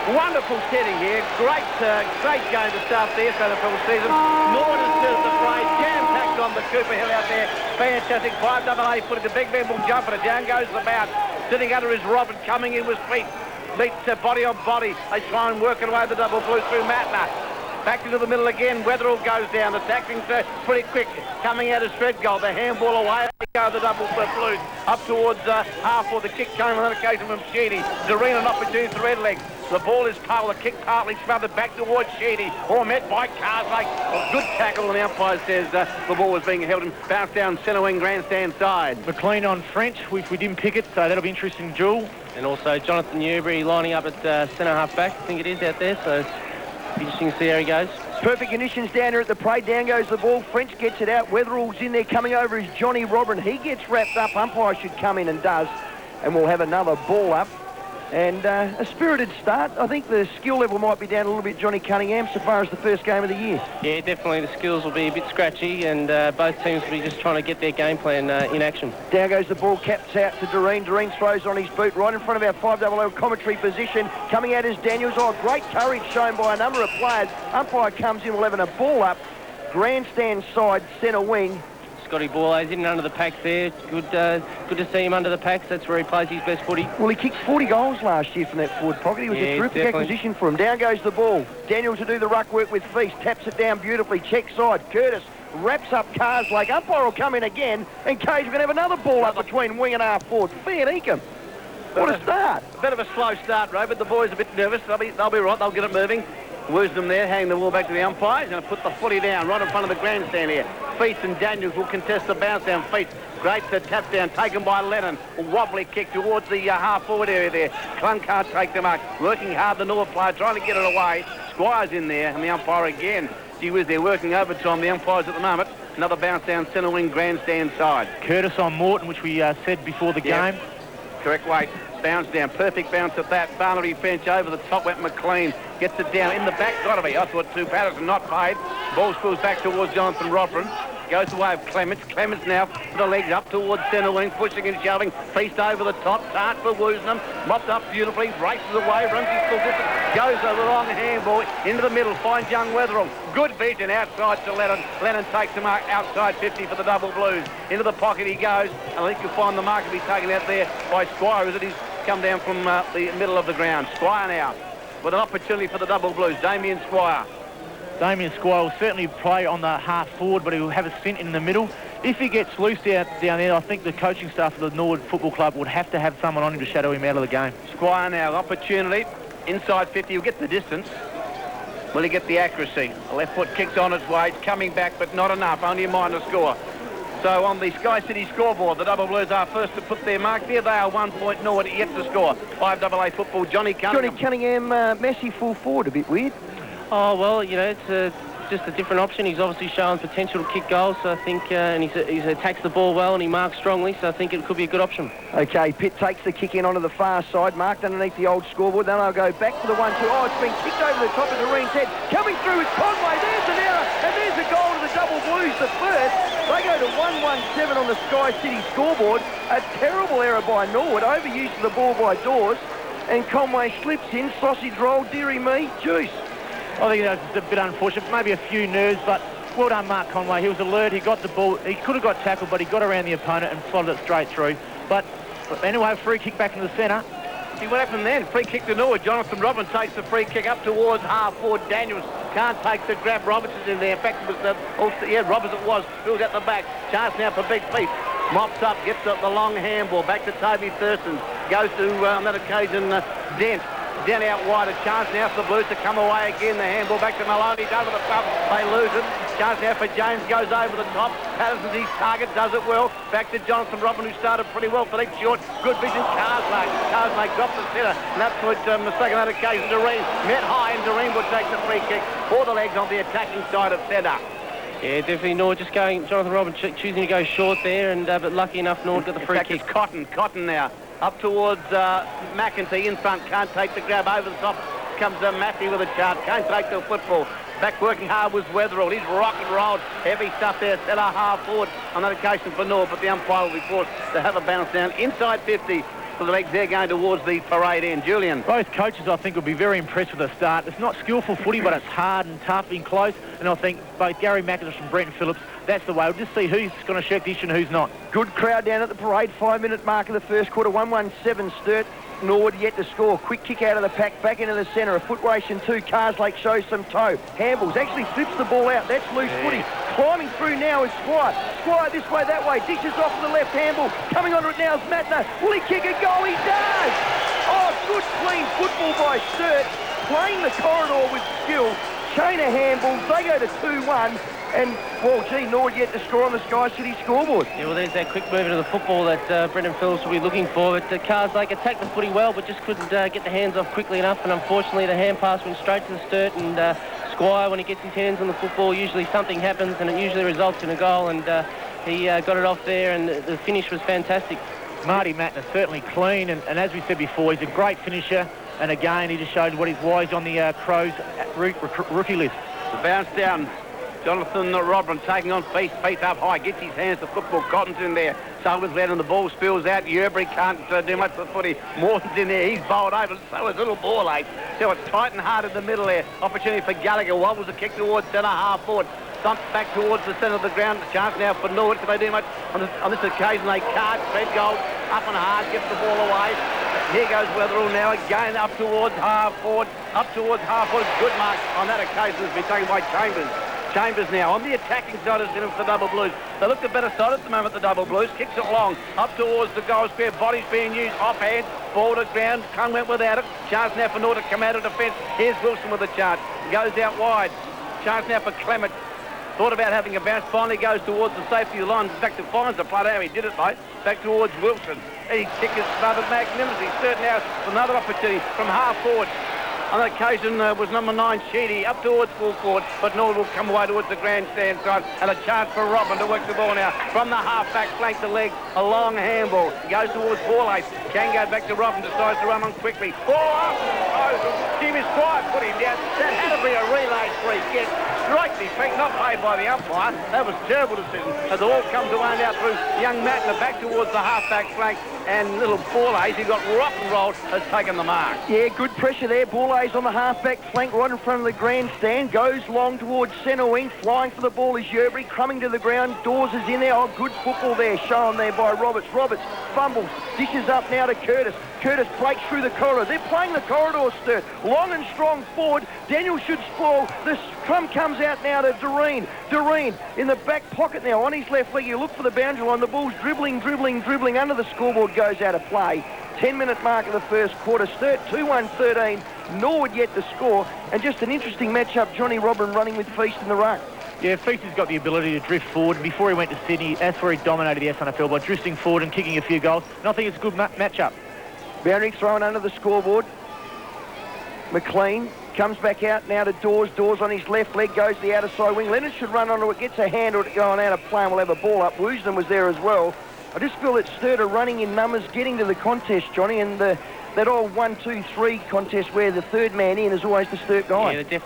Wonderful setting here. Great game to start the SANFL season. Norwood has stood the fray. Jam-packed on the Cooper Hill out there. Fantastic. 5AA putting the big man will jump and down goes the bout. Sitting under is Robin, coming in with feet. Meets body on body. They try and work away the double blue through Matner. Back into the middle again. Wetherill goes down. Attacking pretty quick. Coming out of Stretgold. The handball away. They go the double blues. Up towards half for the kick came on that occasion from Sheedy. Doreen an opportunity for Redleg. The ball is pole. The kick partly smothered back towards Sheedy. Or met by Carslake. A good tackle, and the umpire says the ball was being held and bounced down centre wing grandstand side. McLean on French, if we didn't pick it, so that'll be interesting duel. And also Jonathan Newbury lining up at centre half back. I think it is out there, so interesting to see how he goes. Perfect conditions down here at the parade. Down goes the ball. French gets it out. Wetherall's in there. Coming over is Johnny Robin. He gets wrapped up. Umpire should come in and does. And we'll have another ball up. And a spirited start. I think the skill level might be down a little bit, Johnny Cunningham, so far as the first game of the year. Yeah, definitely the skills will be a bit scratchy, and both teams will be just trying to get their game plan in action. Down goes the ball, caps out to Doreen. Doreen throws on his boot right in front of our 500 commentary position. Coming out is Daniels. Oh, great courage shown by a number of players. Umpire comes in, 11 a ball up. Grandstand side, centre wing. Scotty Borlase in under the packs there. Good to see him under the packs. That's where he plays his best footy. Well, he kicked 40 goals last year from that forward pocket. He was a terrific acquisition for him. Down goes the ball. Daniel to do the ruck work with Feast. Taps it down beautifully. Check side. Curtis wraps up Carslake. Umpire will come in again. And Cage, we're going to have another ball up between wing and half forward. Fair dinkum. What a start. A bit of a slow start, Ray, but the boys are a bit nervous. They'll be right. They'll get it moving. Wisdom there, handing the ball back to the umpire. He's going to put the footy down right in front of the grandstand here. Feast and Daniels will contest the bounce down. Feast, great tap down, taken by Lennon. A wobbly kick towards the half-forward area there. Clun can't take the mark. Working hard, the North player, trying to get it away. Squire's in there, and the umpire again. Gee whiz, they're working overtime, the umpires at the moment. Another bounce down, centre wing, grandstand side. Curtis on Morton, which we said before the game. Correct weight. Bounce down, perfect bounce at that. Barnaby Finch over the top, went McLean. Gets it down in the back, gotta be. I thought two Patterson not paid. Ball spills back towards Jonathan Rodron. Goes the way of Clements. Clements now with the legs up towards centre wing, pushing and shoving. Feast over the top. Start for Woosnam. Mopped up beautifully. Races away. Runs his full distance. Goes over the long handball. Into the middle. Finds young Wetherill. Good vision outside to Lennon. Lennon takes the mark outside 50 for the double blues. Into the pocket he goes. And I think you'll find the mark will be taken out there by Squire as it is come down from the middle of the ground. Squire now with an opportunity for the double blues. Damien Squire. Damien Squire will certainly play on the half forward, but he will have a stint in the middle. If he gets loose down there, I think the coaching staff of the Norwood Football Club would have to have someone on him to shadow him out of the game. Squire now, opportunity. Inside 50, he'll get the distance. Will he get the accuracy? The left foot kicks on its way. It's coming back, but not enough. Only a minor score. So on the Sky City scoreboard, the Double Blues are first to put their mark there. They are 1 point Norwood yet to score. 5AA football, Johnny Cunningham. Johnny Cunningham, Messi full forward, a bit weird. Oh, well, you know, it's just a different option. He's obviously shown potential to kick goals, so I think, and he attacks the ball well and he marks strongly, so I think it could be a good option. Okay, Pitt takes the kick in onto the far side, marked underneath the old scoreboard. Then I'll go back to the 1-2. Oh, it's been kicked over the top of Doreen's head. Coming through is Conway. There's an error, and there's a goal to the Double Blues, the first. They go to 1-1-7 on the Sky City scoreboard. A terrible error by Norwood, overuse of the ball by Dawes, and Conway slips in. Sausage roll, dearie me, juice. I think that's a bit unfortunate, maybe a few nerves, but well done, Mark Conway. He was alert, he got the ball, he could have got tackled, but he got around the opponent and slotted it straight through. But anyway, free kick back in the centre. See what happened then? Free kick to Norwood. Jonathan Robin takes the free kick up towards half forward. Daniels can't take the grab. Robertson's in there. In fact, it was Roberts it was. Who's at the back. Chance now for Big Feet. Mops up, gets the long handball. Back to Toby Thurston. Goes to, on that occasion, Dent. Dent out wide. A chance now for the Blues to come away again. The handball back to Maloney. Over the top. They lose it. Chance now for James. Goes over the top. Patterson's his target. Does it well. Back to Jonathan Robin, who started pretty well for that short. Good vision. Carslake dropped the centre. An absolute mistake on that occasion. Doreen met high, and Doreen would take the free kick for the legs on the attacking side of centre. Yeah, definitely Norwood just going, Jonathan Robin choosing to go short there, and but lucky enough Norwood got the free kick. It's Cotton now. Up towards McEntee in front, can't take the grab over the top. Comes Matthew with a chance, can't take the football. Back working hard was Wetherill. He's rock and rolled. Heavy stuff there, set our half forward on that occasion for Norwood, but the umpire will be forced to have a bounce down inside 50. for the legs. They're going towards the parade end. Julian. Both coaches, I think, will be very impressed with the start. It's not skillful footy, but it's hard and tough in close. And I think both Gary McIntosh and Brenton Phillips, that's the way. We'll just see who's going to shirk the issue and who's not. Good crowd down at the parade. 5-minute mark of the first quarter. 1-1-7 Sturt. Norwood yet to score. Quick kick out of the pack, back into the centre. A foot race in 2. Carslake shows some toe. Hambles actually flips the ball out. That's loose footy. Climbing through now is Squire. Squire this way, that way. Dishes off to the left. Hamble coming onto it now is Matner. Will he kick a goal? He does! Oh, good clean football by Sturt. Playing the corridor with skill. Chain of handballs. They go to 2-1. And, well, gee, Norwood yet to score on the Sky City scoreboard. Yeah, well, there's that quick movement of the football that Brendan Phillips will be looking for. But Carslake attacked the footy well, but just couldn't get the hands off quickly enough. And unfortunately, the hand pass went straight to the Sturt. And Squire, when he gets his hands on the football, usually something happens, and it usually results in a goal. And he got it off there, and the finish was fantastic. Marty Matner certainly clean, and as we said before, he's a great finisher. And again, he just showed why he's on the Crows rookie list. The bounce down. Jonathan Robin taking on feet up high, gets his hands to football. Cotton's in there. Sullivan's led and the ball spills out. Yerbury can't do much for the footy. Morton's in there. He's bowled over. So is little ball late. So it's tight and hard in the middle there. Opportunity for Gallagher. Wobbles a kick towards centre half forward. Thumps back towards the centre of the ground. The chance now for Norwood. Can they do much on this occasion? They can't. Fred Gold up and hard. Gets the ball away. Here goes Weatherall now again up towards half forward. Good mark on that occasion has been taken by Chambers. Chambers now on the attacking side of the Double Blues. They look the better side at the moment, the Double Blues. Kicks it long, up towards the goal square. Body's being used offhand. Ball to ground. Kung went without it. Chance now for Norwood to come out of defence. Here's Wilson with the chance. Goes out wide. Chance now for Clement. Thought about having a bounce. Finally goes towards the safety line. Back to finds the play. How he did it, mate. Back towards Wilson. He kick is smothered magnificently. Sturt now another opportunity from half forward. On that occasion was number 9, Sheedy, up towards full forward, but Norwood will come away towards the grandstand side, and a chance for Robin to work the ball now. From the half-back flank to leg, a long handball. Goes towards ball ace. Can go back to Robin, decides to run on quickly. Ball up! Oh, Jimmy Squire put him down. That had to be a relay free kick. Strike defeat, not paid by the umpire. That was terrible decision. As the ball comes away now through young Matner back towards the half-back flank, and little ball ace, who got rock and rolled, has taken the mark. Yeah, good pressure there. Ball ace on the half-back flank right in front of the grandstand. Goes long towards centre wing. Flying for the ball is Yerbury. Crumbing to the ground. Dawes is in there. Oh, good football there. Shown there by Roberts. Roberts fumbles. Dishes up now to Curtis. Curtis breaks through the corridor. They're playing the corridor, Sturt. Long and strong forward. Daniel should spoil. The scrum comes out now to Doreen. Doreen in the back pocket now on his left leg. You look for the boundary line. The ball's dribbling under the scoreboard. Goes out of play. 10-minute mark of the first quarter. Sturt 2-1-13. Norwood yet to score. And just an interesting matchup. Johnny Robin running with Feast in the ruck. Yeah, Feast has got the ability to drift forward. Before he went to Sydney, that's where he dominated the SNFL by drifting forward and kicking a few goals. And I think it's a good matchup. Boundary thrown under the scoreboard. McLean comes back out now to Dawes. Dawes on his left leg goes to the outer side wing. Leonard should run onto it, gets a hand or going out of play and will have a ball up. Woosden was there as well. I just feel that Sturt are running in numbers, getting to the contest, Johnny, and that old 1-2-3 contest where the third man in is always the Sturt guy. Yeah, they're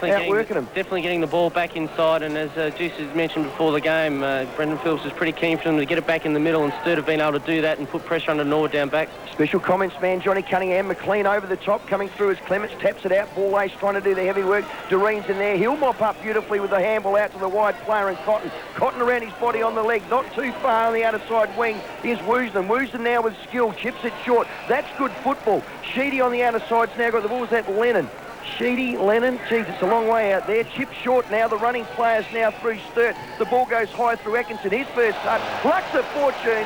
definitely getting the ball back inside, and as Juice has mentioned before the game, Brendan Phillips is pretty keen for them to get it back in the middle, and Sturt have been able to do that and put pressure under Norwood down back. Special comments man Johnny Cunningham. McLean over the top, coming through as Clements taps it out. Ball ace trying to do the heavy work. Doreen's in there. He'll mop up beautifully with the handball out to the wide player and Cotton. Cotton around his body on the leg, not too far on the outer side wing. Here's Woosden. Woosden now with skill, chips it short. That's good football. Sheedy on the outer side's now got the ball. Is that Lennon? Sheedy, Lennon, geez, it's a long way out there. Chip short now. The running players now through Sturt. The ball goes high through Atkinson. His first touch. Lucks of fortune.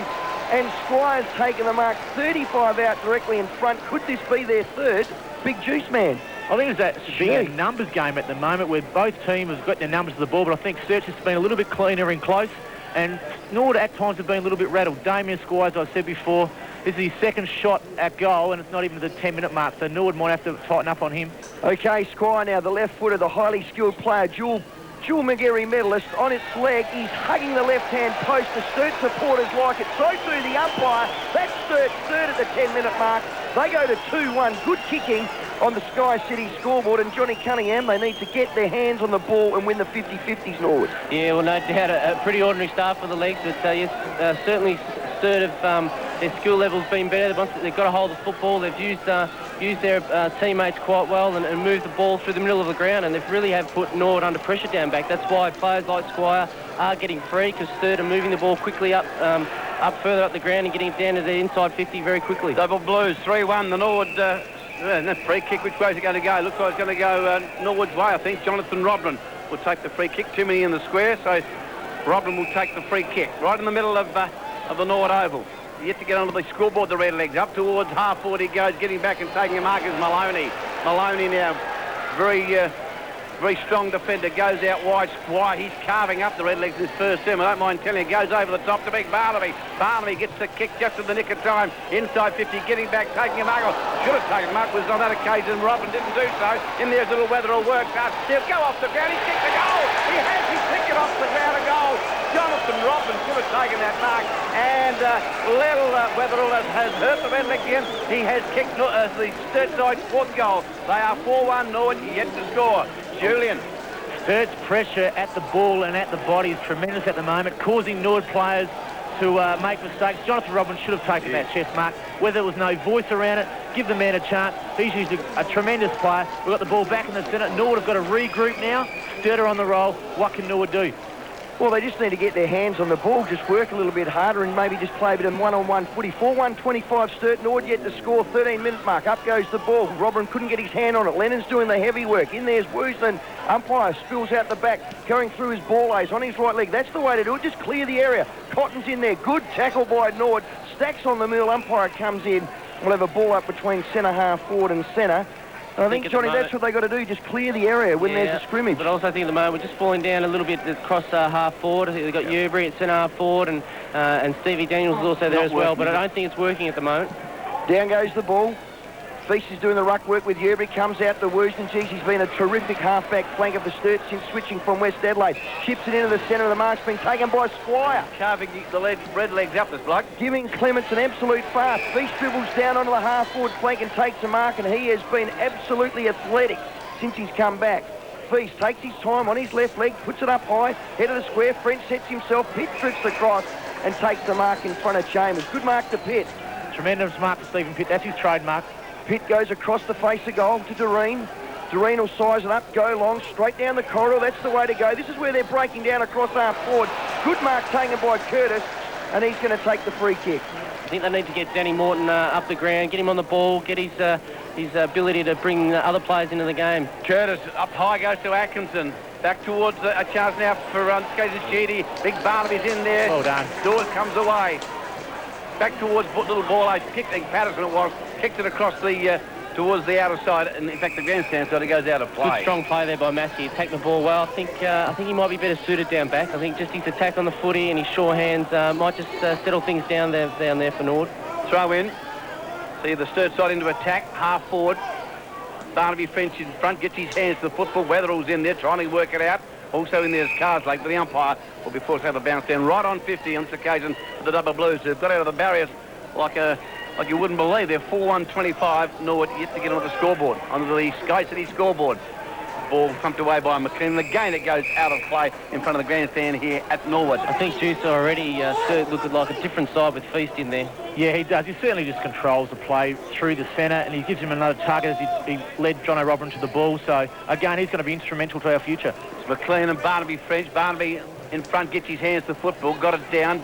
And Squire's taken the mark. 35 out directly in front. Could this be their third? Big Juice man. I think it's being a numbers game at the moment where both teams have got their numbers of the ball, but I think Sturt's has been a little bit cleaner in close. And Norwood at times have been a little bit rattled. Damien Squire, as I said before, this is his second shot at goal, and it's not even the 10-minute mark, so Norwood might have to tighten up on him. OK, Squire now, the left footer, the highly skilled player, Jewel McGarry medalist on its leg. He's hugging the left-hand post. The Sturt supporters like it. So too the umpire. That's Sturt third at the 10-minute mark. They go to 2-1. Good kicking on the Sky City scoreboard. And Johnny Cunningham, they need to get their hands on the ball and win the 50-50s, Norwood. Yeah, well, no doubt a pretty ordinary start for the legs. But yes, certainly Sturt have their skill level's been better. They've got a hold of the football. They've used their teammates quite well and moved the ball through the middle of the ground, and they've really have put Norwood under pressure down back. That's why players like Squire are getting free, because Sturt are moving the ball quickly up further up the ground and getting it down to the inside 50 very quickly. Double Blues, 3-1. The Norwood free kick, which way is it going to go? Looks like it's going to go Norwood's way, I think. Jonathan Robin will take the free kick. Too many in the square, so Robin will take the free kick. Right in the middle of the Norwood Oval. Yet to get onto the scoreboard, the Redlegs. Up towards half forward he goes, getting back and taking a mark is Maloney. Maloney now, very strong defender, goes out wide. Squire, he's carving up the Redlegs in his first term. I don't mind telling you, goes over the top to big Barnaby. Barnaby gets the kick just in the nick of time. Inside 50, getting back, taking a mark. Should have taken a mark, was on that occasion. Robin didn't do so. In there's little weather will work hard. He'll go off the ground, he kicked the goal. He's kicked it off the ground, a goal. Jonathan Robin should have taken that mark. And little Weatherall has hurt the Redlegs again. He has kicked the Sturt side's fourth goal. They are 4-1, Norwood yet to score. Julian. Sturt's pressure at the ball and at the body is tremendous at the moment, causing Norwood players to make mistakes. Jonathan Robbins should have taken that chest mark. Whether there was no voice around it, give the man a chance. He's usually a tremendous player. We've got the ball back in the centre. Norwood have got to regroup now. Sturt are on the roll. What can Norwood do? Well, they just need to get their hands on the ball, just work a little bit harder and maybe just play a bit of one-on-one footy. 4-1-25 Sturt. Norwood yet to score, 13-minute mark. Up goes the ball. Robin couldn't get his hand on it. Lennon's doing the heavy work. In there's Woosland. Umpire spills out the back, going through his ball lays on his right leg. That's the way to do it. Just clear the area. Cotton's in there. Good tackle by Norwood. Stacks on the middle. Umpire comes in. We'll have a ball up between centre, half forward and centre. I think, Johnny, that's what they've got to do, just clear the area when there's a scrimmage. But also I think at the moment we're just falling down a little bit across half forward. I think they've got Yeobury at centre half forward and Stevie Daniels is also there as well, but I don't think it's working at the moment. Down goes the ball. Feast is doing the ruck work with Yeobury, comes out to Wooston. Geez, he's been a terrific half-back flank of the Sturt since switching from West Adelaide. Chips it into the centre of the mark's been taken by Squire. Carving the red legs up, this bloke. Giving Clements an absolute fast. Feast dribbles down onto the half-forward flank and takes a mark, and he has been absolutely athletic since he's come back. Feast takes his time on his left leg, puts it up high, head of the square. French sets himself, Pitt drifts across and takes the mark in front of Chambers. Good mark to Pitt. Tremendous mark to Stephen Pitt. That's his trademark. Pitt goes across the face of goal to Doreen. Doreen will size it up, go long, straight down the corridor. That's the way to go. This is where they're breaking down across half forward. Good mark taken by Curtis, and he's going to take the free kick. I think they need to get Danny Morton up the ground, get him on the ball, get his ability to bring other players into the game. Curtis up high goes to Atkinson. Back towards a chance now for Sheedy. Big Barnaby's in there. Well done. Dawes comes away. Back towards little ball eight. Patterson it was. Kicked it across the towards the outer side, and in fact the grandstand side, it goes out of play. Good strong play there by Massey. He taken the ball well. I think he might be better suited down back. I think just his attack on the footy and his sure hands might just settle things down there for Norwood. Throw in. See the Sturt side into attack, half forward. Barnaby French in front, gets his hands to the football. Weatherall's in there trying to work it out. Also in there is Carslake, but the umpire will be forced to have a bounce down right on 50 on this occasion for the Double Blues. They've got out of the barriers like you wouldn't believe. They're 4-1-25. Norwood yet to get on the scoreboard, onto the Sky City scoreboard. Ball thumped away by McLean. Again, it goes out of play in front of the grandstand here at Norwood. I think Juice already looked like a different side with Feast in there. Yeah, he does. He certainly just controls the play through the centre, and he gives him another target as he led John O'Robin to the ball. So, again, he's going to be instrumental to our future. It's McLean and Barnaby French. Barnaby in front gets his hands to the football, got it down.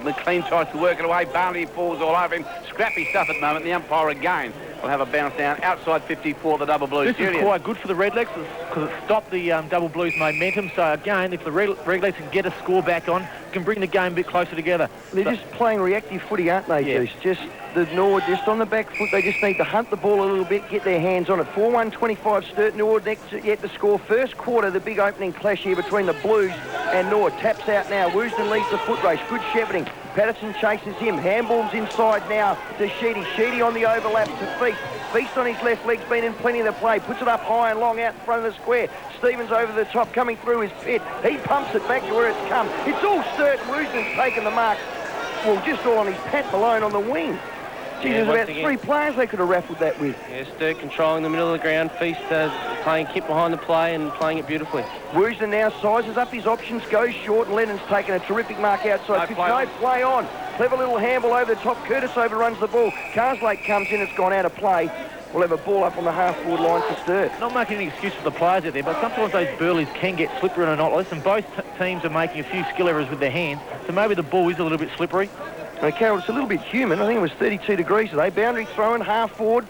McLean tries to work it away. Barnaby falls all over him. Scrappy stuff at the moment. The umpire again will have a bounce down outside 54, the Double Blues. This is quite good for the Redlegs because it stopped the Double Blues momentum. So again, if the Redlegs can get a score back on, can bring the game a bit closer together. They're just playing reactive footy, aren't they, Juice? Just the Norwood just on the back foot. They just need to hunt the ball a little bit, get their hands on it. 4-1-25 Sturt. Norwood next yet to score. First quarter, the big opening clash here between the Blues and Norwood. Taps out now. Wooston leads the foot race. Good shepherding. Patterson chases him. Handball's inside now to Sheedy. Sheedy on the overlap to Feast. Feast on his left leg's been in plenty of the play. Puts it up high and long out in front of the square. Stevens over the top, coming through his pit. He pumps it back to where it's come. It's all Sturt. Wooston's taken the mark. Well, just all on his pat Malone on the wing. Gee, there's about 3 players they could have raffled that with. Yeah, Sturt controlling the middle of the ground. Feast playing kit behind the play and playing it beautifully. Wooston now sizes up his options, goes short, and Lennon's taken a terrific mark outside. No play on. Clever little handball over the top. Curtis overruns the ball. Carslake comes in. It's gone out of play. We'll have a ball up on the half-forward line for Sturt. Not making any excuse for the players out there, but sometimes those burleys can get slippery on a knot. Listen, both teams are making a few skill errors with their hands, so maybe the ball is a little bit slippery. Now, Carol, it's a little bit humid. I think it was 32 degrees today. Boundary throwing, half-forward.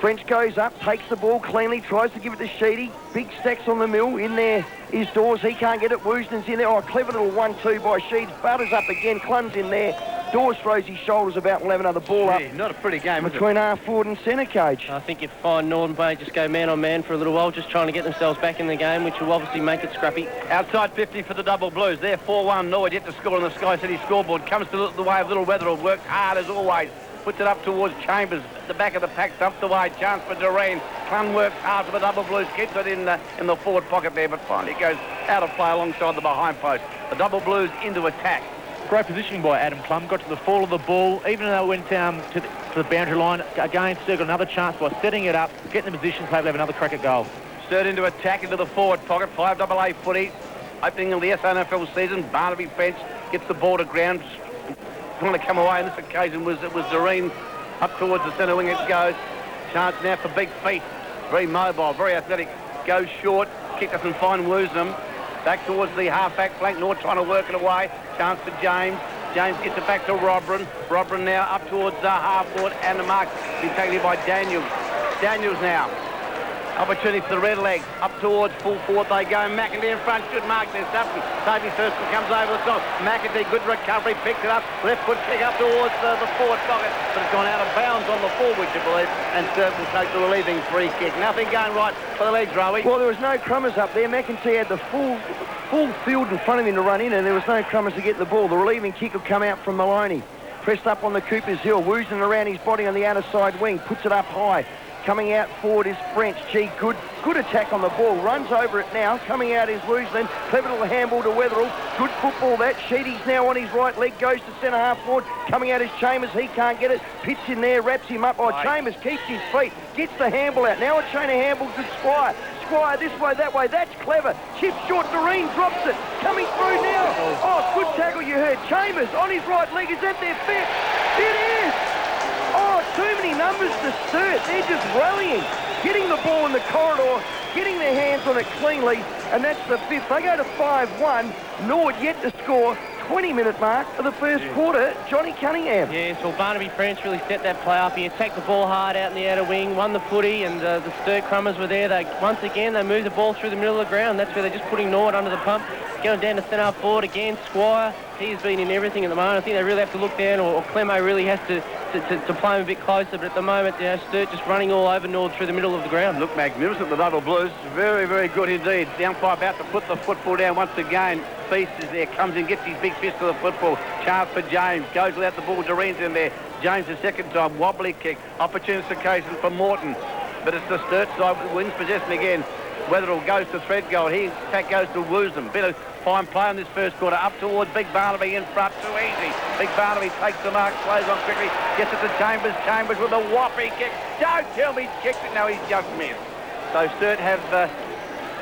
French goes up, takes the ball cleanly, tries to give it to Sheedy. Big stacks on the mill. In there is Dawes. He can't get it. Woosnam's in there. Oh, clever little 1-2 by Sheeds. Butters up again. Clun's in there. Dawes throws his shoulders about and will have another ball up. Not a pretty game, between half-forward and centre cage. I think if Northern may just go man-on-man for a little while, just trying to get themselves back in the game, which will obviously make it scrappy. Outside 50 for the double blues. They're 4-1. Norwood yet to score on the Sky City scoreboard. Comes to the way of Little Wetherill. Works hard as always. Puts it up towards Chambers. At the back of the pack, stumped away. Chance for Doreen. Clun works hard for the double blues. Gets it in the forward pocket there, but finally goes out of play alongside the behind post. The double blues into attack. Great positioning by Adam Plum. Got to the fall of the ball. Even though it went to the boundary line, again, Sturt got another chance by setting it up, getting the position, so hopefully have another crack at goal. Sturt into attack into the forward pocket. 5AA footy. Opening of the SNFL season. Barnaby French gets the ball to ground. Trying to come away on this occasion was Doreen. Up towards the centre wing it goes. Chance now for Big Feet. Very mobile, very athletic. Goes short. Kick doesn't find Woosnam. Back towards the half-back flank. North trying to work it away. Chance for James. James gets it back to Robran. Robran now up towards half-forward, and the mark being taken here by Daniels. Daniels now. Opportunity for the Redlegs. Up towards full forward they go. McIntyre in front. Good mark there. Sutton. Davey Thurston comes over the top. McIntyre, good recovery. Picks it up. Left foot kick up towards the forward pocket. But it's gone out of bounds on the full, would you believe? And Sturt will take the relieving free kick. Nothing going right for the legs, Rowie. Well, there was no crummers up there. McIntyre had the full field in front of him to run in, and there was no crummers to get the ball. The relieving kick will come out from Maloney. Pressed up on the Cooper's Hill. Woosnam around his body on the outer side wing. Puts it up high. Coming out forward is French. Gee, good attack on the ball. Runs over it now. Coming out is Woosnam. Clever little handball to Wetherill. Good football that. Sheedy's now on his right leg. Goes to centre half forward. Coming out is Chambers. He can't get it. Pits in there. Wraps him up. Oh, Chambers keeps his feet. Gets the handball out. Now a chain of handballs to Squire. Squire this way, that way. That's clever. Chip short. Doreen drops it. Coming through now. Oh, good tackle you heard. Chambers on his right leg. Is that their fifth? It is. Oh, too many numbers to Sturt. They're just rallying, getting the ball in the corridor, getting their hands on it cleanly, and that's the fifth. They go to 5-1. Norwood yet to score. 20-minute mark of the first quarter. Johnny Cunningham. Yes, well, Barnaby French really set that play up. He attacked the ball hard out in the outer wing, won the footy, and the Sturt Crummers were there. Once again, they moved the ball through the middle of the ground. That's where they're just putting Norwood under the pump. Going down to centre forward again. Squire, he's been in everything at the moment. I think they really have to look down, or Clemo really has to play him a bit closer. But at the moment, Sturt just running all over Norwood through the middle of the ground. Look magnificent, the double blues. Very, very good indeed. The umpire about to put the football down once again. Feast is there, comes in, gets his big fist to the football. Chance for James, goes without the ball. Doreen's in there. James the second time, wobbly kick. Opportunist occasion for Morton. But it's the Sturt side that wins possession again. Wetherill goes to Threadgold. His attack goes to Woosnam. Bit of fine play in this first quarter. Up towards Big Barnaby in front. Too easy. Big Barnaby takes the mark, slows on quickly. Gets it to Chambers. Chambers with a whopping kick. Don't tell me he's kicked it. No, he's just missed. So Sturt have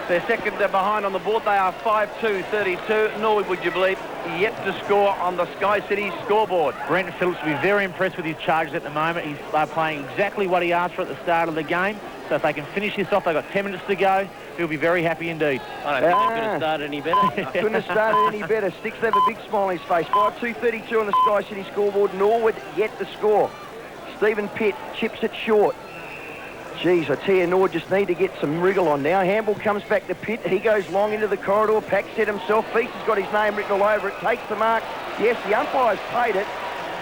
their second behind on the board. They are 5-2-32. Norwood, would you believe, yet to score on the Sky City scoreboard. Brenton Phillips will be very impressed with his charges at the moment. He's playing exactly what he asked for at the start of the game. So if they can finish this off, they've got 10 minutes to go. He'll be very happy indeed. I don't think he could have started any better. Couldn't have started any better. Sticks have a big smile on his face. 5-2-32 on the Sky City scoreboard. Norwood yet to score. Stephen Pitt chips it short. Geez, I tell you, Norwood just need to get some wriggle on now. Handball comes back to Pitt. He goes long into the corridor. Pack set himself. Feast has got his name written all over it. Takes the mark. Yes, the umpire's paid it.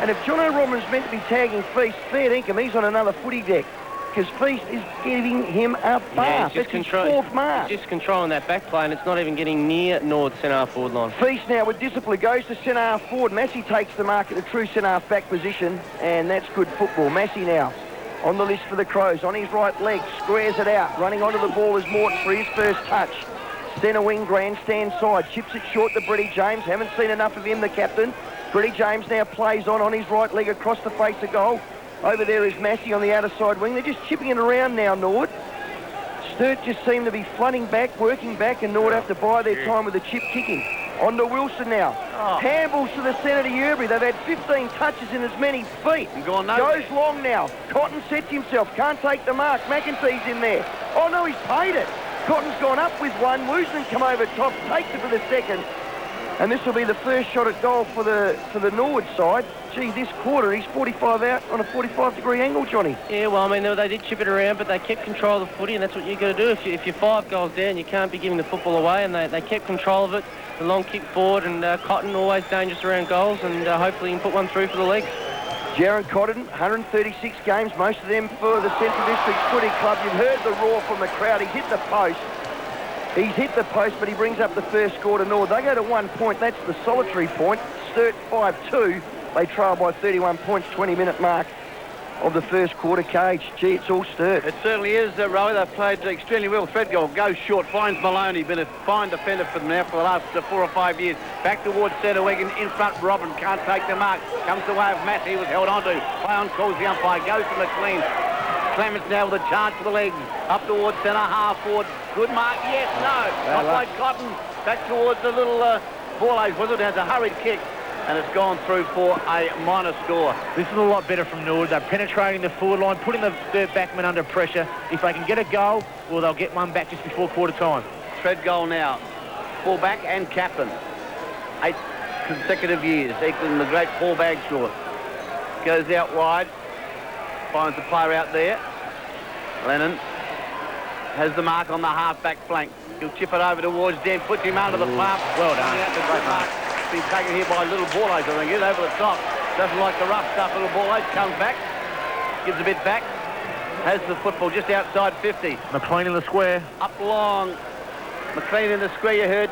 And if John O'Robin's meant to be tagging Feast, fair dinkum, he's on another footy deck. Because Feast is giving him a bath. That's his fourth mark. He's just controlling that back play, and it's not even getting near Norwood's centre-half forward line. Feast now with discipline goes to centre-half forward. Massey takes the mark at the true centre-half back position, and that's good football. Massey now on the list for the Crows. On his right leg, squares it out. Running onto the ball is Morton for his first touch. Centre wing, grandstand side. Chips it short to Brady James. Haven't seen enough of him, the captain. Brady James now plays on his right leg across the face of goal. Over there is Massey on the outer side wing. They're just chipping it around now, Norwood. Sturt just seem to be flooding back, working back, and Norwood have to buy their time with the chip kicking. On to Wilson now. Handballs to the centre to Yearbury. They've had 15 touches in as many feet. Goes long now. Cotton sets himself. Can't take the mark. McEntee's in there. Oh, no, he's paid it. Cotton's gone up with one. Woosnam come over top. Takes it for the second. And this will be the first shot at goal for the Norwood side. Gee, this quarter, he's 45 out on a 45-degree angle, Johnny. Yeah, well, I mean, they did chip it around, but they kept control of the footy, and that's what you've got to do. If you're 5 goals down, you can't be giving the football away, and they kept control of it. The long kick forward, and Cotton always dangerous around goals, and hopefully he can put one through for the legs. Jared Cotton, 136 games, most of them for the Central District Footy Club. You've heard the roar from the crowd. He's hit the post. He's hit the post, but he brings up the first score to Norwood. They go to 1 point. That's the solitary point. Sturt 5-2. They trail by 31 points, 20-minute mark of the first quarter. Cage. Gee, it's all Sturt. It certainly is, Rowie. They've played extremely well. Threadgold goes short, finds Maloney. Been a fine defender for them now for the last 4 or 5 years. Back towards centre. Wigan in front. Robin can't take the mark. Comes the way of Matt. He was held on to. Play on calls the umpire. Goes to McLean. Clements now with a chance for the legs. Up towards centre, half forward. Good mark, yes, no. Not like Cotton. Back towards the little ball age. Was it has a hurried kick. And it's gone through for a minor score. This is a lot better from Norwood. They're penetrating the forward line, putting the Sturt backman under pressure. If they can get a goal, well, they'll get one back just before quarter time. Threadgold now. Fullback and captain. 8 consecutive years, equaling the great Paul Bagshaw. Goes out wide. Finds the player out there. Lennon has the mark on the half-back flank. He'll chip it over towards Dan, puts him under the pump. Well done. Been taken here by Little Ball Age, I think. Get over the top. Doesn't like the rough stuff. Little Ball Age comes back. Gives a bit back. Has the football just outside 50. McLean in the square. Up long. McLean in the square. You heard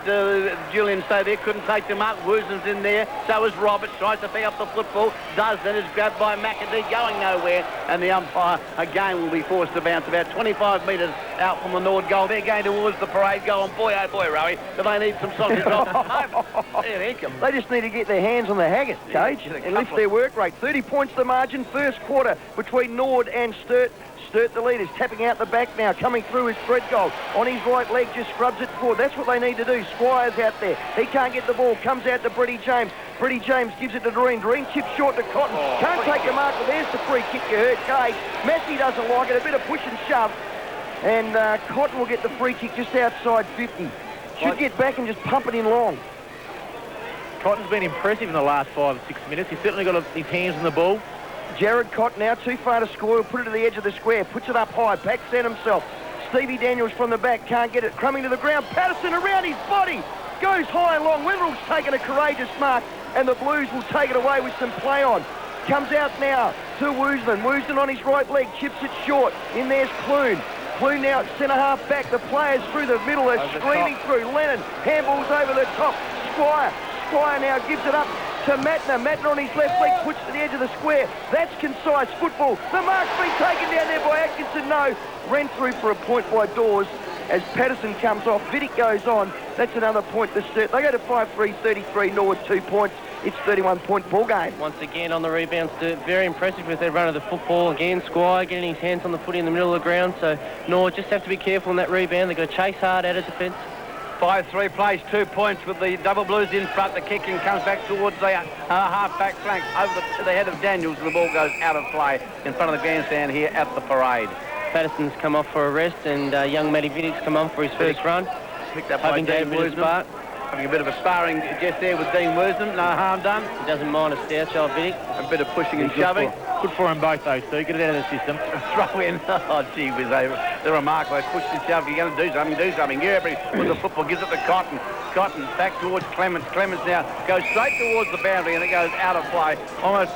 Julian say there. Couldn't take the mark. Woosnam's in there. So is Roberts. Tries to pick up the football. Does. Then is grabbed by McAdee. Going nowhere. And the umpire again will be forced to bounce about 25 metres out from the Norwood goal. They're going towards the parade goal. And boy, oh boy, Rowie, do they need some sausage off. They just need to get their hands on the haggis, Cage, and lift their work rate. 30 points the margin. First quarter between Norwood and Sturt. Sturt, the leaders, tapping out the back now. Coming through is Threadgold. On his right leg, just scrubs it forward. That's what they need to do. Squire's out there. He can't get the ball. Comes out to Brady James. Brady James gives it to Doreen. Doreen chips short to Cotton. Can't take the mark, but there's the free kick. You heard Cage. Massey doesn't like it. A bit of push and shove. And Cotton will get the free kick just outside 50. Should get back and just pump it in long. Cotton's been impressive in the last 5 or 6 minutes. He's certainly got his hands on the ball. Jared Cotton now too far to score. He'll put it to the edge of the square. Puts it up high. Backs in himself. Stevie Daniels from the back. Can't get it. Crumbing to the ground. Patterson around his body. Goes high and long. Wetherell's taken a courageous mark. And the Blues will take it away with some play on. Comes out now to Woosnam. Woosnam on his right leg. Chips it short. In there's Clune. Clune now at centre half back. The players through the middle are screaming through. Lennon. Handballs over the top. Squire. Squire now gives it up to Mattner. Mattner on his left leg puts to the edge of the square. That's concise football. The mark's been taken down there by Atkinson. No. Ran through for a point by Dawes as Patterson comes off. Vidic goes on. That's another point to Sturt. They go to 5-3-33. Norwood 2 points. It's 31-point ball game. Once again on the rebound, Sturt very impressive with their run of the football. Again, Squire getting his hands on the footy in the middle of the ground. So Norwood just have to be careful in that rebound. They've got to chase hard out of defence. 5-3 plays 2 points with the double Blues in front. The kicking comes back towards the half-back flank over to the head of Daniels. The ball goes out of play in front of the grandstand here at the parade. Patterson's come off for a rest, and young Matty Vidic's come on for his first run. Picked up by Dean Woosnam. Having a bit of a sparring just there with Dean Woosnam. No harm done. He doesn't mind a Stouchild, Vidic. A bit of pushing and shoving. Good for them both, though, Stu. Get it out of the system. Throw in. Oh, gee whiz, they're remarkable. They push and shove. You're going to do something, do something. Everybody with the football gives it to Cotton. Cotton back towards Clements. Clements now goes straight towards the boundary, and it goes out of play. Almost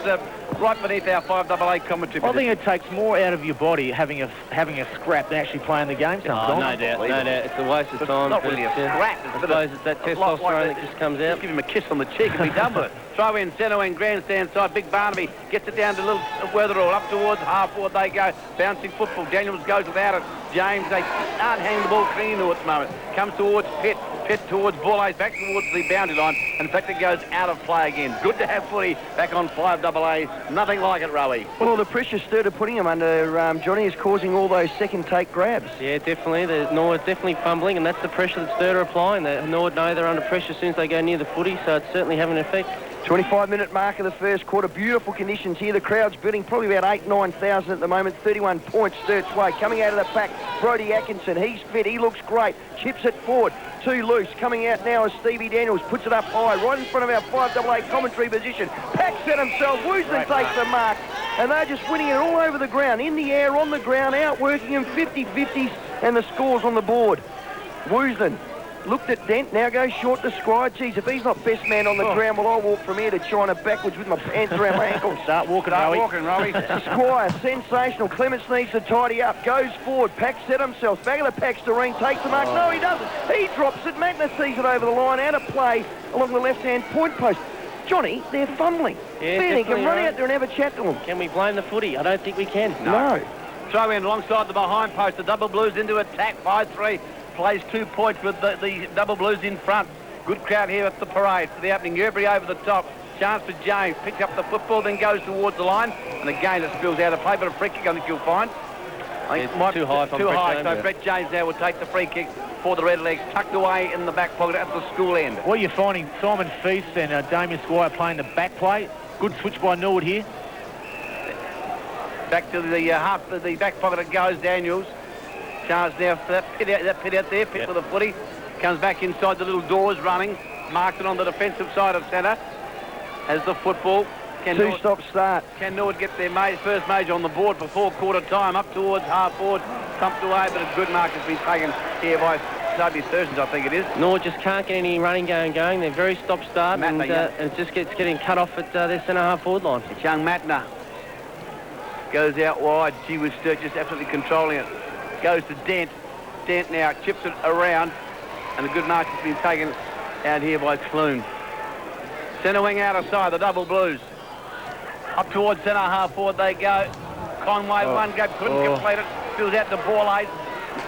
right beneath our 5AA commentary. I think it takes more out of your body having a scrap than actually playing the game sometimes. Oh, no doubt, no doubt. It's a waste of time. It's not really a scrap. I suppose it's that testosterone that just comes out. Just give him a kiss on the cheek and be done with it. Throw in, centre in, grandstand side. Big Barnaby gets it down to little Wetherell. Up towards half forward they go. Bouncing football. Daniels goes without it. James, they aren't handing the ball clean at the moment. Comes towards Pitt. Pitt towards Borlase, back towards the boundary line. In fact, it goes out of play again. Good to have footy back on 5AA. Nothing like it, Rowie. Well, the pressure Sturt are putting him under, Johnny, is causing all those second take grabs. Yeah, definitely. Norwood's definitely fumbling, and that's the pressure that Sturt are applying. Norwood know they're under pressure as soon as they go near the footy, so it's certainly having an effect. 25-minute mark of the first quarter. Beautiful conditions here. The crowd's building probably about 8,000-9,000 at the moment. 31 points Sturt's way. Coming out of the pack, Brodie Atkinson. He's fit. He looks great. Chips it forward. Too loose. Coming out now is Stevie Daniels. Puts it up high, right in front of our 5AA commentary position. Pack set himself. Woosden takes the mark. And they're just winning it all over the ground. In the air, on the ground, outworking him 50-50s. And the score's on the board. Woosden looked at Dent, now goes short to Squire. Geez, if he's not best man on the ground, well, I'll walk from here to China backwards with my pants around my ankles. Start walking, Rowie. Squire, sensational. Clements needs to tidy up. Goes forward. Pack set himself. Back of the pack, Storeen takes the mark. No, he doesn't. He drops it. Magna sees it over the line. Out of play along the left-hand point post. Johnny, they're fumbling. Yeah, Fanny can run out there and have a chat to them. Can we blame the footy? I don't think we can. No. Throw in alongside the behind post. The Double Blues into attack. 5-3. Plays 2 points with the Double Blues in front. Good crowd here at the parade for the opening. Yerbury over the top. Chance for James. Picks up the football, then goes towards the line. And again, it spills out of play, but a free kick I think you'll find. I think it's too high from Too Brett high, James, so yeah. Brett James now will take the free kick for the Redlegs, tucked away in the back pocket at the school end. What you're finding, Simon Feast and Damien Squire playing the back play. Good switch by Norwood here. Back to the half of the back pocket it goes, Daniels. Chance now for that pit out there, Pitt with the footy. Comes back inside the little doors running. Marks it on the defensive side of centre. Has the football. Two-stop start. Can Norwood get their first major on the board before quarter time? Up towards half forward. Thumped away, but a good mark has been taken here by Toby Thurston, I think it is. Norwood just can't get any running going. They're very stop-start, and it just getting cut off at their centre-half forward line. It's young Matner. Goes out wide. Gee whiz, Sturt just absolutely controlling it. Goes to Dent. Dent now chips it around, and a good mark has been taken out here by Clune. Centre wing out of side, the Double Blues. Up towards centre half forward they go. Conway one go, couldn't complete it. Spills out to Borlase.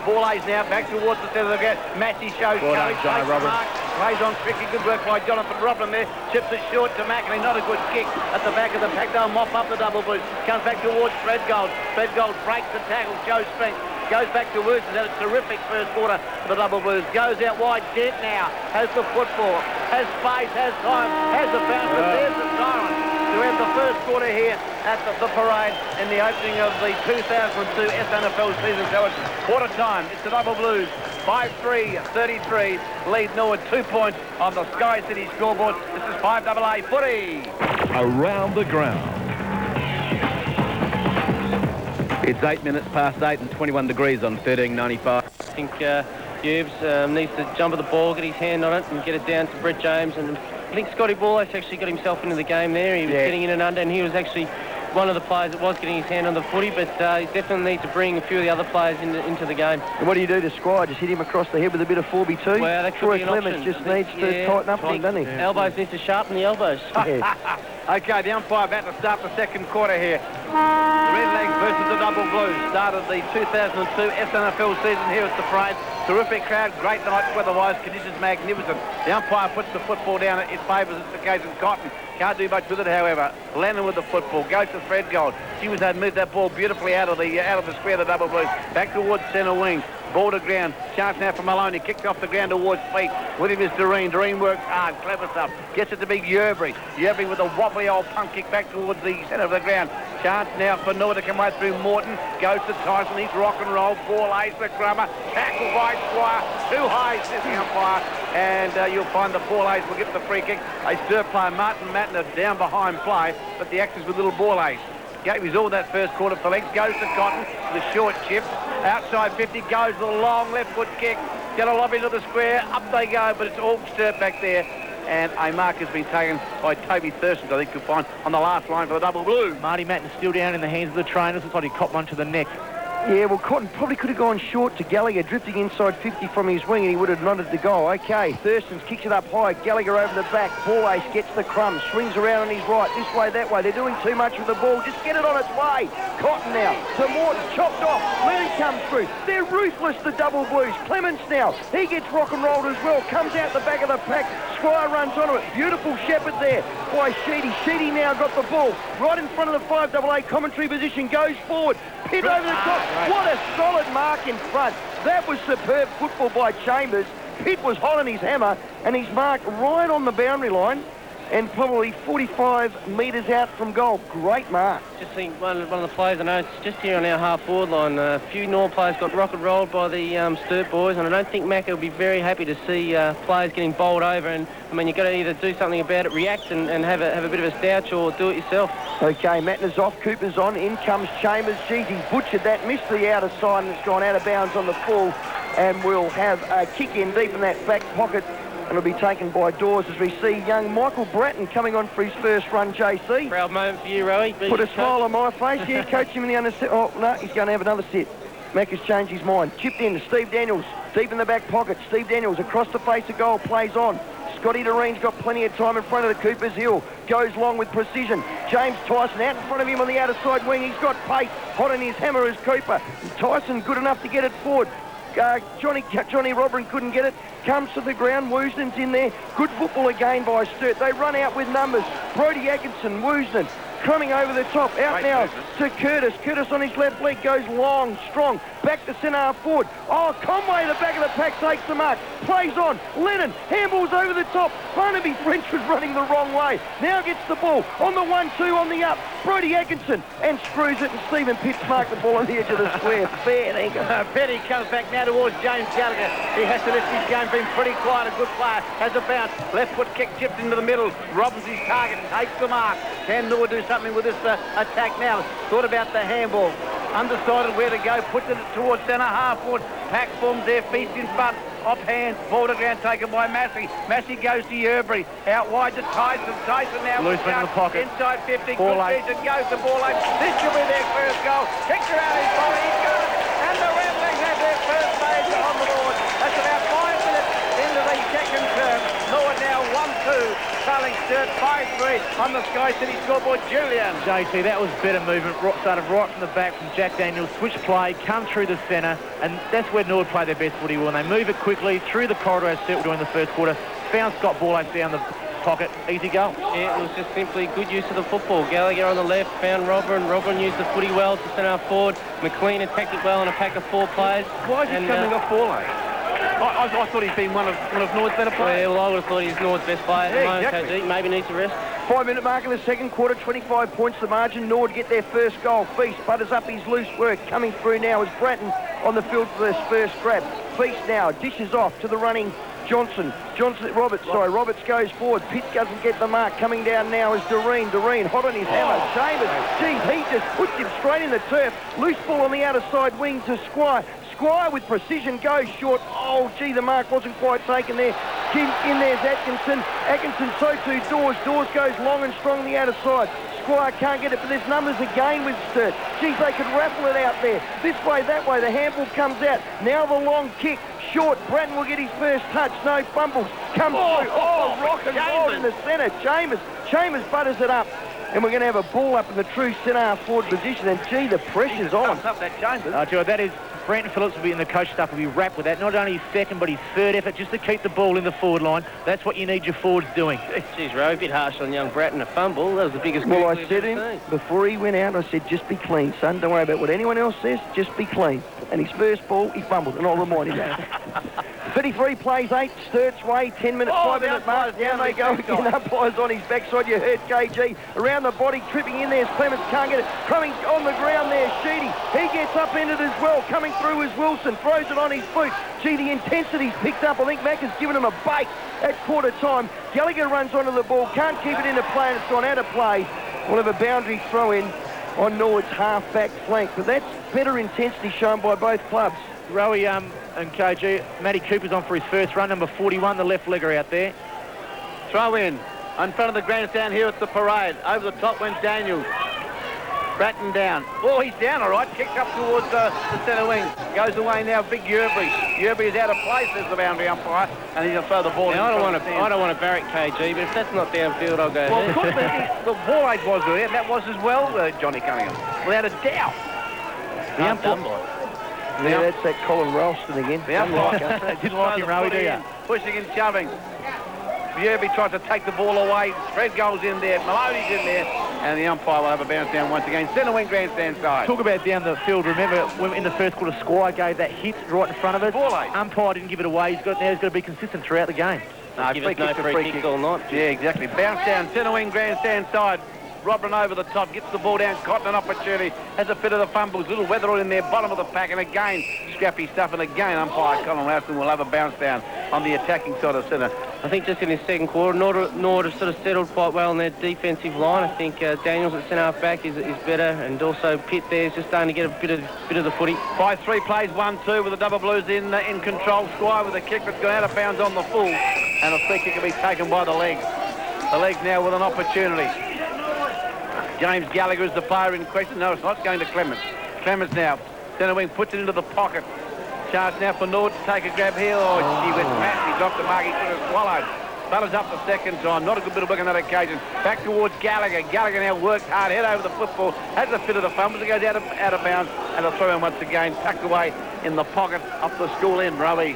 Borlase now back towards the centre of the ground. Matty shows courage. Takes the mark. Plays on tricky. Good work by Jonathan Robin there. Chips it short to Mackley. Not a good kick at the back of the pack. They'll mop up the Double Blues. Comes back towards Fredgold. Fredgold breaks the tackle. Shows strength. Goes back to Woosden. Had a terrific first quarter for the Double Blues. Goes out wide. Dent now has the football. Has space. Has time. Has the bounce. But there's the siren to end the first quarter here at the parade in the opening of the 2002 SNFL season. So it's quarter time. It's the Double Blues. 5-3, 33. Lead Norwood 2 points on the Sky City scoreboard. This is 5AA footy. Around the ground. It's 8 minutes past 8 and 21 degrees on 1395. I think Hughes needs to jump at the ball, get his hand on it, and get it down to Brett James. And I think Scotty Borlase actually got himself into the game there. He was getting in and under, and he was actually one of the players that was getting his hand on the footy, but he definitely needs to bring a few of the other players into the game. And what do you do to Squire? Just hit him across the head with a bit of 4x2? Well, that could Troy be an Clements option. just needs to tighten up, doesn't he? Elbows needs to sharpen the elbows. Okay, the umpire about to start the second quarter here. The Redlegs versus the Double Blues. Started the 2002 SNFL season here at the parade. Terrific crowd, great night weather-wise, conditions magnificent. The umpire puts the football down. It favours its occasion Cotton. Can't do much with it, however. Lennon with the football, goes to Fredgold. She was had moved that ball beautifully out of the square, the Double Blues. Back towards centre wing. Ball to ground. Chance now for Maloney. Kicks off the ground towards feet. With him is Doreen. Doreen works hard. Clever stuff. Gets it to big Yerbury. Yerbury with a wobbly old pump kick back towards the centre of the ground. Chance now for Norwood to come right through Morton. Goes to Tyson. He's rock and roll. Ball ace the crummer. Tackle by Squire. Too high, says the umpire. And you'll find the ball ace will get the free kick. A Sturt player, Martin Matner, down behind play. But the actors with little ball ace. Gave his all that first quarter for legs. Goes to Cotton. The short chip. Outside 50 goes the long left foot kick. Get a lob into the square. Up they go, but it's all Sturt back there. And a mark has been taken by Toby Thurston, I think you'll find, on the last line for the Double Blue. Marty Matten's still down in the hands of the trainers. Looks like he copped one to the neck. Yeah, well, Cotton probably could have gone short to Gallagher, drifting inside 50 from his wing, and he would have nodded to go. Okay, Thurston's kicks it up high. Gallagher over the back. Ball ace gets the crumb, swings around on his right, this way, that way. They're doing too much with the ball. Just get it on its way. Cotton now to Morton, chopped off. Lenny comes through. They're ruthless, the double blues. Clements now, he gets rock and rolled as well. Comes out the back of the pack. Squire runs onto it. Beautiful Shepherd there by Sheedy. Sheedy now got the ball right in front of the 5AA commentary position. Goes forward. Pitt over the top. What a solid mark in front. That was superb football by Chambers. Pitt was hot on his hammer, and he's marked right on the boundary line and probably 45 metres out from goal. Great mark. Just think one of the players, I know it's just here on our half-forward line, a few Norwood players got rock and rolled by the Sturt boys, and I don't think Macca will be very happy to see players getting bowled over. And I mean, you've got to either do something about it, react and have a bit of a stouch, or do it yourself. Okay, Matner's off, Cooper's on, in comes Chambers. Geez, he butchered that, missed the outer side, and it's gone out of bounds on the full, and we'll have a kick in deep in that back pocket. And it'll be taken by Dawes as we see young Michael Bratton coming on for his first run, JC. Proud moment for you, Rowie. Put a smile on my face. Yeah, coach him in the underset. Oh, no, he's going to have another set. Mac has changed his mind. Chipped in to Steve Daniels. Deep in the back pocket. Steve Daniels across the face of goal. Plays on. Scotty Doreen's got plenty of time in front of the Cooper's Hill. Goes long with precision. James Tyson out in front of him on the outer side wing. He's got pace. Hot in his hammer as Cooper. Tyson good enough to get it forward. Johnny Robin couldn't get it. Comes to the ground. Woosnan's in there. Good football again by Sturt. They run out with numbers. Brody Atkinson, Woosnan coming over the top. Out now to Curtis. Curtis on his left leg goes long, strong. Back to centre half forward. Oh, Conway, the back of the pack, takes the mark. Plays on. Lennon handballs over the top. Barnaby French was running the wrong way. Now gets the ball on the 1-2 on the up. Brody Atkinson and screws it, and Stephen Pitts marked the ball on the edge of the square. Fair dinkum. Petty comes back now towards James Gallagher. He has to lift his game, been pretty quiet, a good player. Has a bounce. Left foot kick chipped into the middle. Robbins his target, takes the mark. Can Norwood do something with this attack now? Thought about the handball. Undecided where to go, puts it towards centre half forward. Pack forms there, feast in front, off hands, ball to ground taken by Massey. Massey goes to Yerbury, out wide to Tyson. Tyson now loose in the pocket. Inside 50, ball good vision, goes to ball eight. This should be their first goal. Kicks around his body, he's got it. And the Ramblings have their first major on the board. That's about 5 minutes into the second term. Norwood now 1-2. Trailing Sturt 5-3 on the Sky City scoreboard. Julian. JT, that was better movement. Started right from the back from Jack Daniels. Switch play, come through the centre, and that's where Norwood play their best footy. When they move it quickly through the corridor as Sturt were doing the first quarter, found Scott Ball down the pocket, easy goal. Yeah, it was just simply good use of the football. Gallagher on the left, found Robin. Robin used the footy well to centre forward. McLean attacked it well on a pack of 4 players. Why is he coming off ball eight? I thought he'd been one of Norwood's better players. Yeah, well, I would have thought he's Norwood's best player at the moment, exactly. KG. Maybe needs a rest. 5-minute mark in the second quarter, 25 points the margin. Norwood get their first goal. Feast butters up his loose work. Coming through now is Bratton on the field for this first grab. Feast now dishes off to the running Roberts goes forward. Pitt doesn't get the mark. Coming down now is Doreen hot on his hammer. Chambers, geez, he just puts him straight in the turf. Loose ball on the outer side wing to Squire. Squire with precision goes short. Oh, gee, the mark wasn't quite taken there. In there's Atkinson. Atkinson so too Dawes. Dawes goes long and strong on the outer side. Squire can't get it, but there's numbers again with Sturt. Geez, they could raffle it out there. This way, that way. The handball comes out. Now the long kick. Short. Bratton will get his first touch. No fumbles. Comes through. Oh, rock and roll in the centre. Chambers butters it up. And we're going to have a ball up in the true centre half forward position. And, gee, the pressure's on. Up that Chambers. That is... Brandon Phillips will be in the coach stuff, will be wrapped with that. Not only his second, but his third effort, just to keep the ball in the forward line. That's what you need your forwards doing. Jeez, Rowe, a bit harsh on young Bratton, a fumble. That was the biggest goal I said him, before he went out, I said, just be clean, son. Don't worry about what anyone else says. Just be clean. And his first ball, he fumbled, and I'll remind him that. 33 plays 8, Sturt's way, 10 minutes, 5-minute mark. Down they go again. Umpires on his backside. You heard KG around the body, tripping in there. Clements can't get it. Coming on the ground there, Sheedy. He gets up in it as well. Coming through is Wilson. Throws it on his boot. Gee, the intensity's picked up. I think Mac has given him a bait at quarter time. Gallagher runs onto the ball. Can't keep it into play, and it's gone out of play. We'll have a boundary throw in on Norwood's half-back flank. But that's better intensity shown by both clubs. Rowie and KG, Matty Cooper's on for his first run, number 41, the left legger out there. Throw in front of the grandstand here at the parade. Over the top went Daniels. Bratton down. Oh, he's down, all right. Kicked up towards the centre wing. Goes away now, big Yerbury. Yerbury is out of place as the boundary umpire, and he's going to throw the ball in. I don't want to barrack KG, but if that's not downfield, I'll go Well, ahead. could be. The ball age was there, and that was as well, Johnny Cunningham. Without a doubt. The umpire. Yeah, that's that Colin Ralston again. The umpire. Didn't like him, Rowie, do you? Pushing and shoving. Yerby tries to take the ball away. Fred goes in there. Maloney's in there. And the umpire will have a bounce down once again. Centre wing grandstand side. Talk about down the field. Remember, when in the first quarter, Squire gave that hit right in front of us. Ball eight. Umpire didn't give it away. Now he's got to be consistent throughout the game. No, Give us no free kicks all night. Yeah, exactly. Bounce down. Centre wing grandstand side. Robin over the top, gets the ball down, Cotton an opportunity, has a bit of the fumbles, little Weatherall in there, bottom of the pack, and again, scrappy stuff, and again, umpire Colin Ralston will have a bounce down on the attacking side of centre. I think just in his second quarter, Nord have sort of settled quite well in their defensive line. I think Daniels at centre-half back is better, and also Pitt there is just starting to get a bit of the footy. 5-3 plays 1-2 with the double blues in control. Squire with a kick that's gone out of bounds on the full, and a free kick will be taken by the legs. The legs now with an opportunity. James Gallagher is the player in question. No, it's not going to Clements. Clements now. Centre wing puts it into the pocket. Chance now for Nord to take a grab here. Oh, she went smashed. He dropped the mark. He could have swallowed. Butters up the second time. Not a good bit of work on that occasion. Back towards Gallagher. Gallagher now works hard. Head over the football. Has a fit of the fumbles. It goes out of bounds. And a throw in once again. Tucked away in the pocket up the school end. Rowie.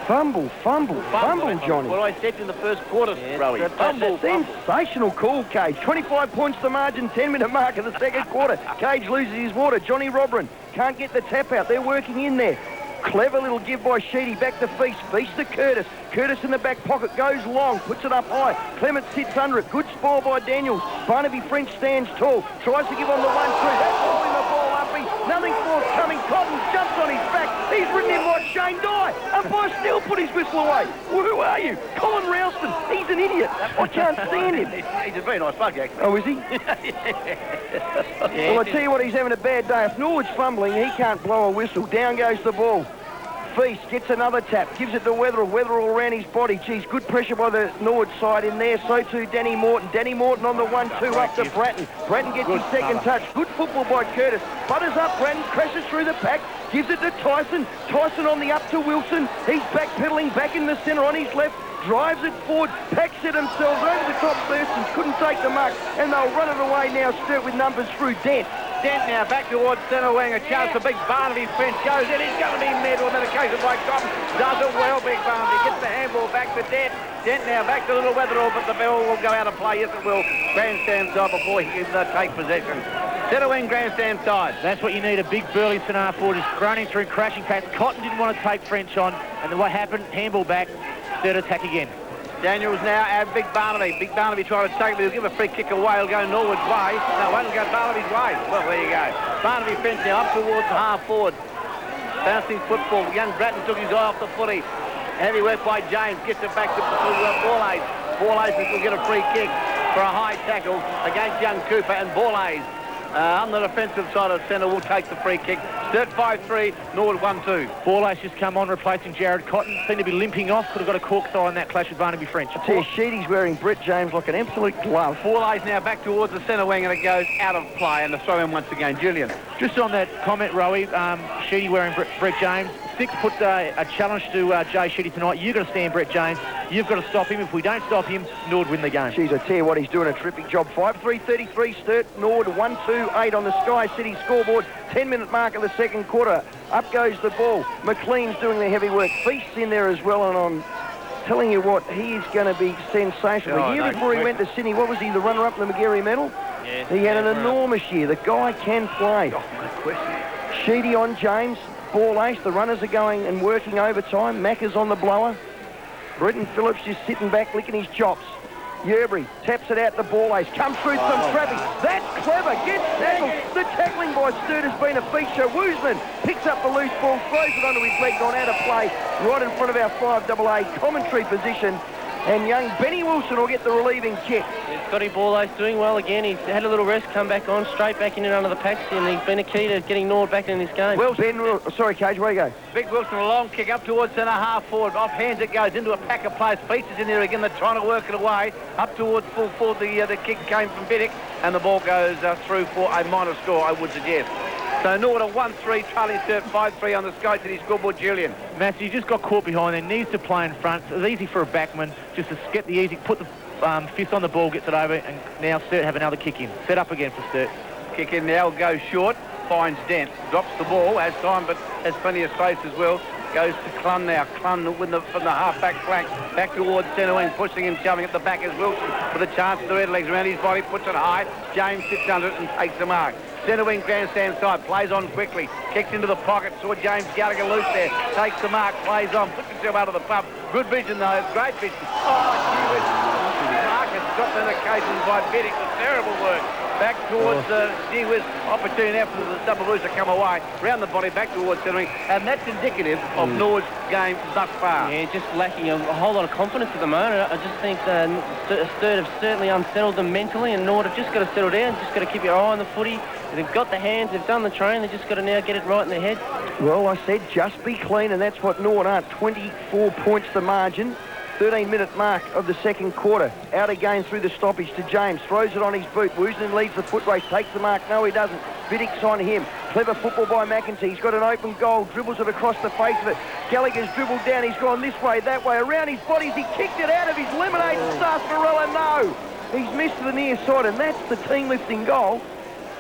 Fumble, Johnny. What I said in the first quarter, Rowie. Fumble. Sensational call, Cage. 25 points the margin, 10-minute mark of the second quarter. Cage loses his water. Johnny Robran can't get the tap out. They're working in there. Clever little give by Sheedy. Back to Feast. Feast to Curtis. Curtis in the back pocket. Goes long. Puts it up high. Clements sits under it. Good spoil by Daniels. Barnaby French stands tall. Tries to give on the 1-2. That's holding the ball up. Nothing forthcoming. Cotton jumps on his back. He's ridden him like Shane Dye. Umpire still put his whistle away. Well, who are you? Colin Ralston. He's an idiot. I can't stand him. He's a very nice bug, actually. Oh, is he? Well, I tell you what, he's having a bad day. If Norwood's fumbling, he can't blow a whistle. Down goes the ball. Feast gets another tap, gives it to Weatherall. Weatherall around his body. Geez, good pressure by the Norwood side in there. So too Danny Morton. Danny Morton on the 1-2 up to Bratton. Bratton gets his second touch. Good football by Curtis. Butters up Bratton, crashes through the pack, gives it to Tyson. Tyson on the up to Wilson. He's backpedaling back in the centre on his left. Drives it forward, packs it themselves over the top. Thurston's couldn't take the mark, and they'll run it away now. Sturt with numbers through Dent. Dent now back towards centre wing. A chance for big Barnaby. French goes in. He's going to be met with an occasion by Cotton. Does it well, big Barnaby. Gets the handball back to Dent. Dent now back to Little Weatherall, but the ball will go out of play. Yes, it will. Grandstand side before he can take possession. Centre wing grandstand side. That's what you need, a big burly centre forward. Just running through crashing past. Cotton didn't want to take French on, and then what happened? Handball back. Third attack again. Daniels now at Big Barnaby. Big Barnaby trying to take it, but he'll give a free kick away. He'll go Norwood's way. No, won't go Barnaby's way. Well, there you go. Barnaby French now up towards the half forward. Bouncing football. Young Bratton took his eye off the footy. Heavy work by James. Gets it back to Borlase. Borlase will get a free kick for a high tackle against young Cooper, and Borlase on the defensive side of centre will take the free kick. Sturt 5-3, Norwood 1-2. Borlase just come on, replacing Jared Cotton. Seemed to be limping off. Could have got a cork throw on that clash with Barnaby French. I tell you, Sheedy's wearing Brett James like an absolute glove. Borlase now back towards the centre wing, and it goes out of play, and the throw in once again. Julian. Just on that comment, Rowie, Sheedy wearing Brett James. Six put a challenge to Jay Sheedy tonight. You've got to stand Brett James. You've got to stop him. If we don't stop him, Nord win the game. Jeez, I tell you what, he's doing a terrific job. 5-3-33 Sturt. Nord 1-2-8 on the Sky City scoreboard. 10-minute mark of the second quarter. Up goes the ball. McLean's doing the heavy work. Feast's in there as well, and I'm telling you what, he is going to be sensational. The year before he went to Sydney, what was he, the runner-up in the McGarry medal? Yes, he had an enormous year. The guy can play. Oh, no question. Sheedy on James. Ball ace. The runners are going and working overtime. Macca's on the blower. Britton Phillips just sitting back, licking his chops. Yerbury taps it out the ball ace. Comes through some traffic. That's clever. Gets tackled. The tackling by Sturt has been a feature. Woosman picks up the loose ball, throws it onto his leg, gone out of play, right in front of our 5AA commentary position. And young Benny Wilson will get the relieving kick. Scotty Borlase doing well again. He's had a little rest, come back on, straight back in and under the packs, and he's been a key to getting Norwood back in this game. Sorry, Cage, where you go? Big Wilson, a long kick up towards centre half forward. Off hands it goes into a pack of players. Features in there again. They're trying to work it away. Up towards full forward. The kick came from Biddick, and the ball goes through for a minor score, I would suggest. So Norwood a 1-3, trailing Sturt 5-3 on the Sky City scoreboard. Julian. Matthew just got caught behind there, needs to play in front. It's easy for a backman just to get the easy, put the fist on the ball, gets it over, and now Sturt have another kick in. Set up again for Sturt. Kick in now, goes short, finds Dent, drops the ball, has time but has plenty of space as well. Goes to Clun now. Clun from the half-back flank, back towards centre wing, pushing him, shoving at the back as Wilson with a chance to the red legs around his body, puts it high. James sits under it and takes the mark. Centre wing grandstand side, plays on quickly, kicks into the pocket, saw James Gallagher loose there, takes the mark, plays on, puts himself out of the pub. Good vision though, great vision. Oh, mark has dropped on occasion by Biddick, with terrible work. Back towards gee whiz, opportunity now for the double loser come away, round the body, back towards centre wing, and that's indicative of Norwood's game thus far. Yeah, just lacking a whole lot of confidence at the moment. I just think Sturt have certainly unsettled them mentally, and Norwood have just got to settle down, just got to keep your eye on the footy. They've got the hands, they've done the training, they've just got to now get it right in their head. Well, I said just be clean, and that's what Norwood are. 24 points the margin. 13-minute mark of the second quarter. Out again through the stoppage to James. Throws it on his boot. Woosnam leads the foot race. Takes the mark. No, he doesn't. Biddick's on him. Clever football by McEntee. He's got an open goal. Dribbles it across the face of it. Gallagher's dribbled down. He's gone this way, that way. Around his body. He kicked it out of his lemonade. Sarsaparilla, no. He's missed the near side, and that's the team-lifting goal.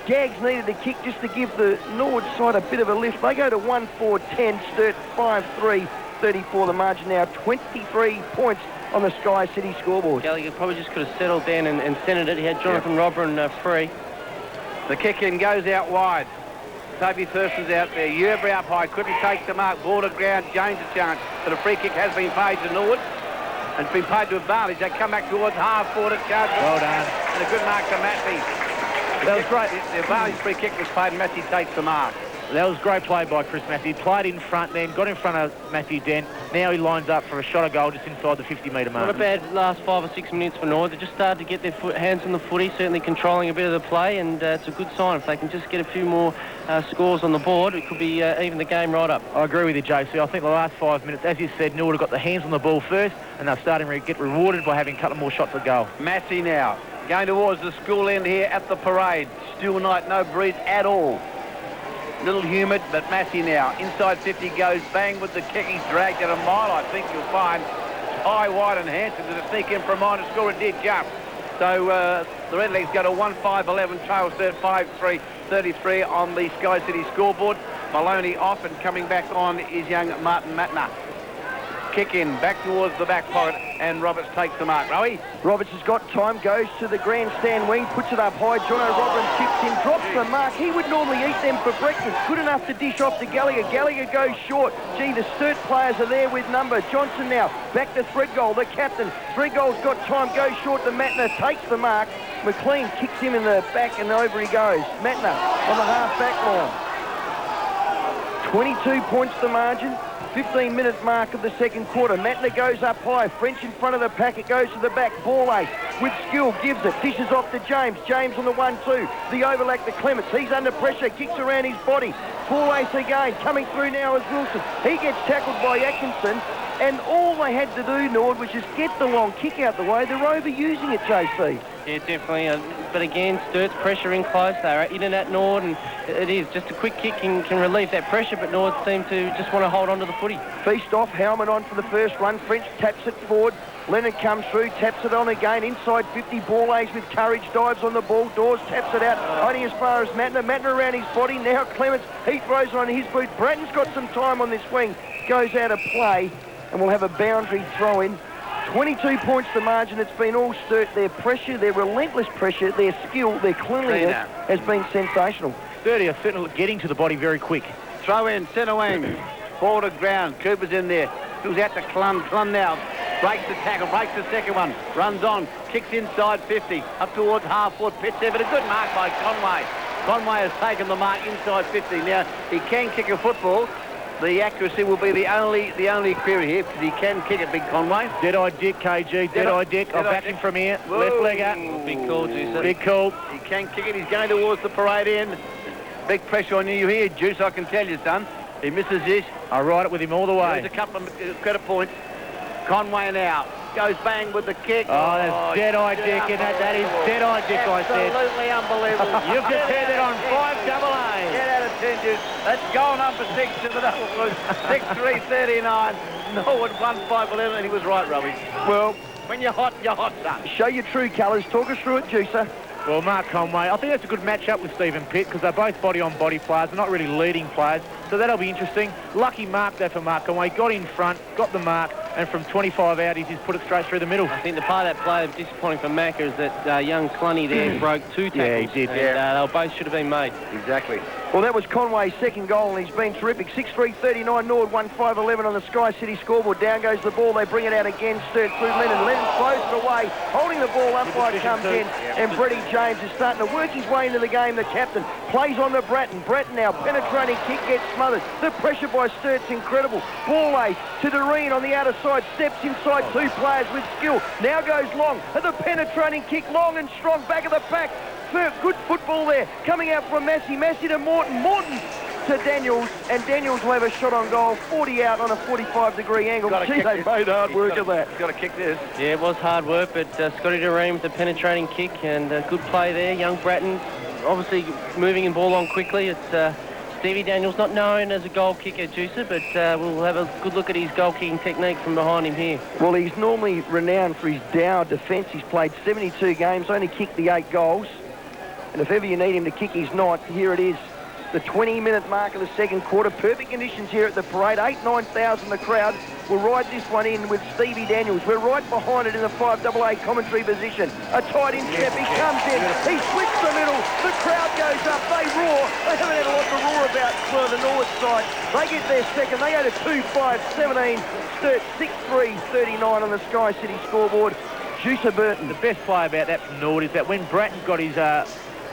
Gags needed the kick just to give the Norwood side a bit of a lift. They go to 1-4-10. Sturt 5-3. 34 the margin now, 23 points on the Sky City scoreboard. Gallagher probably just could have settled down and centred it. He had Jonathan Robben free. The kick in goes out wide. Toby Thurston's out there. Yerbury up high, couldn't take the mark. Border ground, James a chance. But a free kick has been paid to Norwood. And it's been paid to advantage. They come back towards half forward at charge. Well done. And a good mark to Massey. That was great. The advantage free kick was paid and Massey takes the mark. That was great play by Chris Matthew. Played in front then, got in front of Matthew Dent. Now he lines up for a shot of goal just inside the 50-metre mark. Not a bad last 5 or 6 minutes for Norwood. They just started to get their hands on the footy, certainly controlling a bit of the play, and it's a good sign. If they can just get a few more scores on the board, it could be even the game right up. I agree with you, JC. I think the last 5 minutes, as you said, Norwood have got the hands on the ball first, and they're starting to get rewarded by having a couple more shots at goal. Massey now, going towards the school end here at the parade. Still night, no breeze at all. Little humid, but Massey now. Inside 50 goes, bang with the kick. He's dragged it a mile, I think you'll find. High, wide and Hanson to sneak in for a minor score. It did jump. So the Redlegs go to 1-5-11, trail Sturt 5-3, 33 on the Sky City scoreboard. Maloney off, and coming back on is young Martin Matner. Kick in, back towards the back pocket, and Roberts takes the mark. Rowie? Roberts has got time, goes to the grandstand wing, puts it up high. Jono Robin chips in, drops the mark. He would normally eat them for breakfast. Good enough to dish off to Gallagher. Gallagher goes short. Gee, the Sturt players are there with number. Johnson now, back to Threadgold, the captain. Threadgold's got time, goes short to Matner, takes the mark. McLean kicks him in the back, and over he goes. Matner on the half-back line. 22 points the margin. 15-minute mark of the second quarter. Matner goes up high. French in front of the pack. It goes to the back. Borlase with skill gives it. Dishes off to James. James on the 1-2. The overlap to Clements. He's under pressure. Kicks around his body. Borlase again. Coming through now is Wilson. He gets tackled by Atkinson. And all they had to do, Nord, was just get the long kick out the way. They're overusing it, JC. Yeah, definitely. But again, Sturt's pressure in close. They're in and at Nord, and it is just a quick kick can relieve that pressure, but Nord seem to just want to hold on to the footy. Feast off. Howman on for the first run. French taps it forward. Leonard comes through, taps it on again. Inside 50, Borlase with courage, dives on the ball. Dawes taps it out, only as far as Matner. Matner around his body. Now Clements, he throws it on his boot. Bratton's got some time on this wing. Goes out of play, and we'll have a boundary throw in. 22 points the margin. It's been all Sturt. Their pressure, their relentless pressure, their skill, their cleanliness has been sensational. 30 are certainly getting to the body very quick. Throw in, centre wing. Ball to ground. Cooper's in there. Goes out to Clun. Clun now breaks the tackle, breaks the second one. Runs on, kicks inside 50. Up towards half-foot. Pitch there, but a good mark by Conway. Conway has taken the mark inside 50. Now, he can kick a football. the accuracy will be the only query here, because he can kick it, Big Conway. Dead-eye Dick, KG. Dead-eye Dick. I'll back him from here. Whoa. Left leg up. Big call, Juicer. Big call. He can kick it. He's going towards the parade end. Big pressure on you here, Juice, I can tell you, son. He misses this. I ride it with him all the way. There's a couple of credit points. Conway now goes bang with the kick. Oh, that's dead-eye Dick, and that is dead-eye Dick, I said. Absolutely unbelievable. You've just turned it on 5AA. Get out of 10, Juice. That's goal number 6 to the double blues. 6-3-39. Norwood 1-5-11, and he was right, Robbie. Well, when you're hot, son. show your true colours. Talk us through it, Juicer. Well, Mark Conway, I think that's a good match-up with Stephen Pitt, because they're both body-on-body players. They're not really leading players, so that'll be interesting. Lucky mark there for Mark Conway. Got in front, got the mark, and from 25 out, he's just put it straight through the middle. I think the part of that play that's disappointing for Macca is that young Clunny there broke 2 tackles. Yeah, he did. And they both should have been made. Exactly. Well, that was Conway's second goal, and he's been terrific. 6-3-39, Norwood 1-5-11 on the Sky City scoreboard. Down goes the ball. They bring it out again. Sturt through Lennon. Lennon throws it away. Holding the ball, umpire comes in, and Brady James is starting to work his way into the game. The captain plays on to Bratton. Bratton now, penetrating kick, gets smothered. The pressure by Sturt's incredible. Ball ace to Doreen on the outer side. Steps inside 2 players with skill. Now goes long. And the penetrating kick, long and strong, back of the pack. Good football there. Coming out from Massey. Massey to Morton. Morton to Daniels. And Daniels will have a shot on goal. 40 out on a 45-degree angle. Gee, they made hard work of that. He's got to kick this. Yeah, it was hard work, but Scotty Doreen with the penetrating kick and good play there. Young Bratton obviously moving the ball on quickly. It's Stevie Daniels, not known as a goal kicker, Juicer, but we'll have a good look at his goal-kicking technique from behind him here. Well, he's normally renowned for his dour defence. He's played 72 games, only kicked the 8 goals. And if ever you need him to kick, he's not. Here it is. The 20-minute mark of the second quarter. Perfect conditions here at the parade. 8,000-9,000 the crowd will ride this one in with Stevie Daniels. We're right behind it in the 5AA commentary position. A tight in step. He comes in. He splits the middle. The crowd goes up. They roar. They haven't had a lot to roar about for the Norwood side. They get their second. They go to 2-5-17. Sturt 6-3-39 on the Sky City scoreboard. Juicer Burton. The best play about that from Norwood is that when Bratton got his